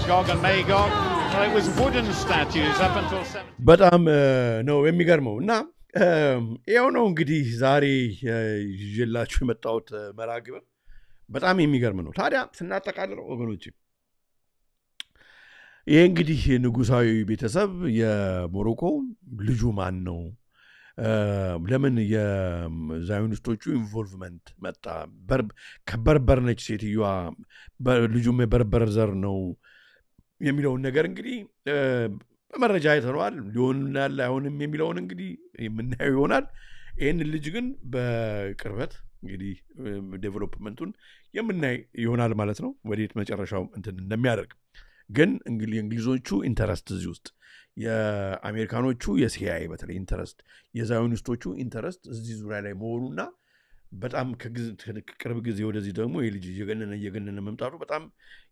Gog and Magog well, it was wooden statues up until 7 በጣም ነው የሚገርመው እና ይሄው ነው እንግዲህ ዛሬ ይዤላችሁ የመጣሁት መራግብር በጣም የሚገርም ነው ታዲያ ስናጠቃልለው ወገኖች ይሄ እንግዲህ ንጉሳዊ ቤተሰብ የሞሮኮ ልጁ ማን ነው ለምን የዛዮኒስቶቹ ኢንቮልቭመንት መጣ ከበርበር ነች ሴትዮዋ ልጁም የበርበር ዘር ነው የሚለውን ነገር እንግዲህ በመረጃ አይተነዋል ሊሆንናል አይሆንም የሚለውን እንግዲህ የምናየው ይሆናል ይህን ልጅ ግን በቅርበት እንግዲህ ዴቨሎፕመንቱን የምናይ ይሆናል ማለት ነው ወዴት መጨረሻው እንትን እንደሚያደርግ ግን እንግሊዞቹ ኢንተረስት እዚህ ውስጥ የአሜሪካኖቹ የሲአይኤ በተለይ ኢንተረስት የዛዮኒስቶቹ ኢንተረስት እዚህ ዙሪያ ላይ መሆኑና በጣም ከቅርብ ጊዜ ወደዚህ ደግሞ የልጅ እየገነነ መምጣቱ በጣም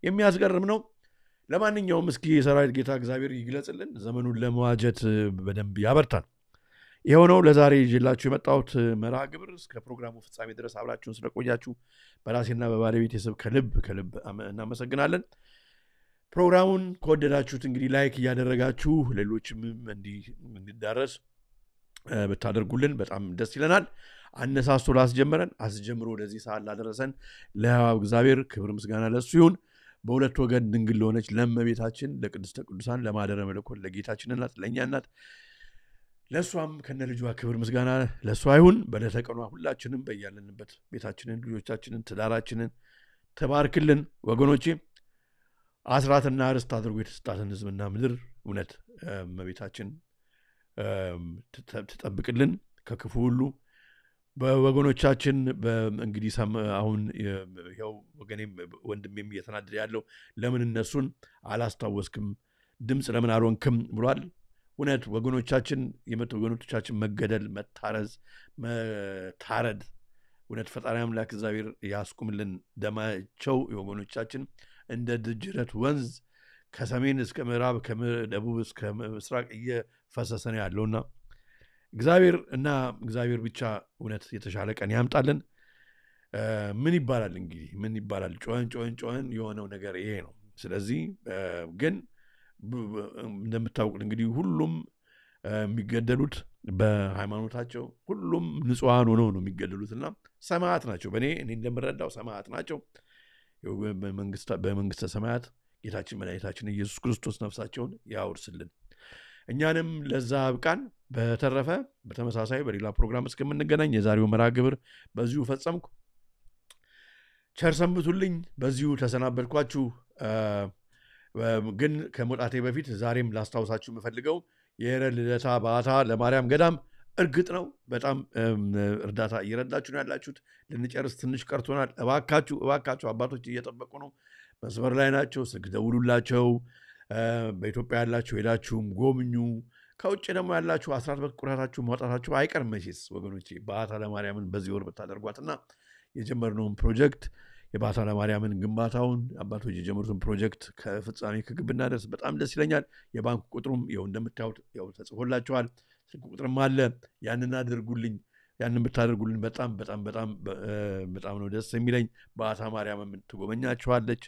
የሚያስገርም ነው። ለማንኛውም እስኪ የሰራዊት ጌታ እግዚአብሔር ይግለጽልን፣ ዘመኑን ለመዋጀት በደንብ ያበርታል። የሆነው ለዛሬ ይዤላችሁ የመጣሁት መርሃ ግብር እስከ ፕሮግራሙ ፍጻሜ ድረስ አብራችሁን ስለቆያችሁ በራሴና በባለቤቴ ስም ከልብ እናመሰግናለን። ፕሮግራሙን ከወደዳችሁት እንግዲህ ላይክ እያደረጋችሁ ሌሎችም እንዲዳረስ ብታደርጉልን በጣም ደስ ይለናል። አነሳስቶ ላስጀመረን አስጀምሮ ወደዚህ ሰዓት ላደረሰን ለሕያው እግዚአብሔር ክብር ምስጋና ለሱ ይሁን። በሁለት ወገን ድንግል ለሆነች ለእመቤታችን ለቅድስተ ቅዱሳን ለማደረ መለኮት ለጌታችን እናት ለእኛ እናት ለሷም ከነልጇ ክብር ምስጋና ለሷ ይሁን። በዕለተ ቀኗ ሁላችንም በያለንበት ቤታችንን ልጆቻችንን ትዳራችንን ተባርክልን። ወገኖቼ አስራትና ርስት አድርጎ የተሰጣትን ሕዝብና ምድር እውነት እመቤታችን ትጠብቅልን ከክፉ ሁሉ። በወገኖቻችን እንግዲህ አሁን ይኸው ወገኔም ወንድሜም እየተናደደ ያለው ለምን እነሱን አላስታወስክም ድምፅ ለምን አልሆንክም ብሏል። እውነት ወገኖቻችን ወገኖቻችን መገደል መታረድ እውነት ፈጣሪ አምላክ እግዚአብሔር ያስቁምልን። ደማቸው የወገኖቻችን እንደ ድጅረት ወንዝ ከሰሜን እስከ ምዕራብ ከደቡብ እስከ ምስራቅ እየፈሰሰ ነው ያለውና እግዚአብሔር ብቻ እውነት የተሻለ ቀን ያምጣልን። ምን ይባላል እንግዲህ ምን ይባላል? ጮኸን የሆነው ነገር ይሄ ነው። ስለዚህ ግን እንደምታውቁት እንግዲህ ሁሉም የሚገደሉት በሃይማኖታቸው ሁሉም ንጹሃን ሆነው ነው የሚገደሉትና ሰማዕት ናቸው። እኔ እንደምረዳው ሰማዕት ናቸው። በመንግስተ ሰማያት ጌታችን መድኃኒታችን ኢየሱስ ክርስቶስ ነፍሳቸውን ያውርስልን፣ እኛንም ለዛ አብቃን። በተረፈ በተመሳሳይ በሌላ ፕሮግራም እስከምንገናኝ የዛሬው መርሃ ግብር በዚሁ ፈጸምኩ። ቸር ሰንብቱልኝ። በዚሁ ተሰናበትኳችሁ። ግን ከመውጣቴ በፊት ዛሬም ላስታውሳችሁ የምፈልገው የሄረ ልደታ ባታ ለማርያም ገዳም እርግጥ ነው በጣም እርዳታ እየረዳችሁ ነው ያላችሁት። ልንጨርስ ትንሽ ቀርቶናል። እባካችሁ አባቶች እየጠበቁ ነው፣ መስመር ላይ ናቸው። ስልክ ደውሉላቸው። በኢትዮጵያ ያላችሁ ሄዳችሁም ጎብኙ። ከውጭ ደግሞ ያላችሁ አስራት በቁራታችሁ ማውጣታችሁ አይቀርም መቼስ ወገኖቼ። ባታ ለማርያምን በዚህ ወር ብታደርጓትና የጀመርነውን ፕሮጀክት የባታ ለማርያምን ግንባታውን አባቶች የጀመሩትን ፕሮጀክት ከፍጻሜ ከግብ እናደርስ በጣም ደስ ይለኛል። የባንክ ቁጥሩም ይኸው እንደምታዩት ያው ተጽፎላችኋል። ስልክ ቁጥርም አለ። ያንን አድርጉልኝ። ያንን ብታደርጉልኝ በጣም ነው ደስ የሚለኝ። ባታ ማርያም ትጎበኛችኋለች።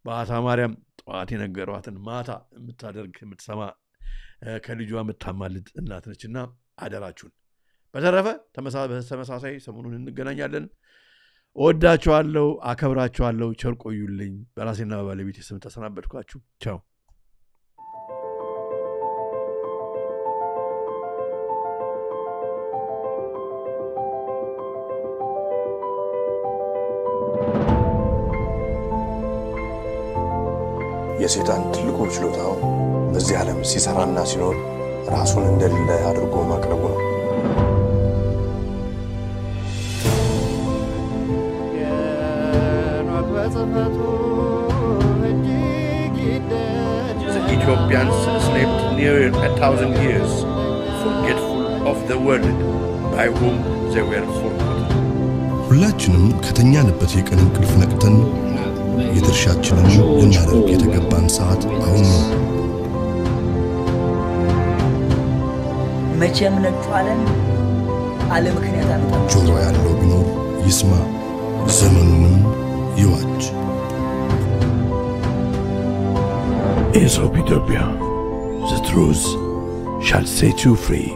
ባታ ማርያም ጠዋት የነገሯትን ማታ የምታደርግ የምትሰማ ከልጇ የምታማልድ እናት ነችና አደራችሁን። በተረፈ ተመሳሳይ ሰሞኑን እንገናኛለን። እወዳችኋለሁ፣ አከብራችኋለሁ። ቸር ቆዩልኝ። በራሴና በባለቤቴ ስም ተሰናበትኳችሁ። ቻው። የሰይጣን ትልቁ ችሎታው በዚህ ዓለም ሲሰራና ሲኖር ራሱን እንደሌለ አድርጎ ማቅረቡ ነው። The Ethiopians slept near 1,000 years, forgetful of the world by whom they were forgotten. ሁላችንም ከተኛንበት የቀን እንቅልፍ ነቅተን የድርሻችንን ልናደርግ የተገባን ሰዓት አሁን ነው። መቼም ነጩ ዓለም አለ ምክንያት አመጣ። ጆሮ ያለው ቢኖር ይስማ፣ ዘመኑንም ይዋጅ። Aesop Ethiopia, the truth shall set you free.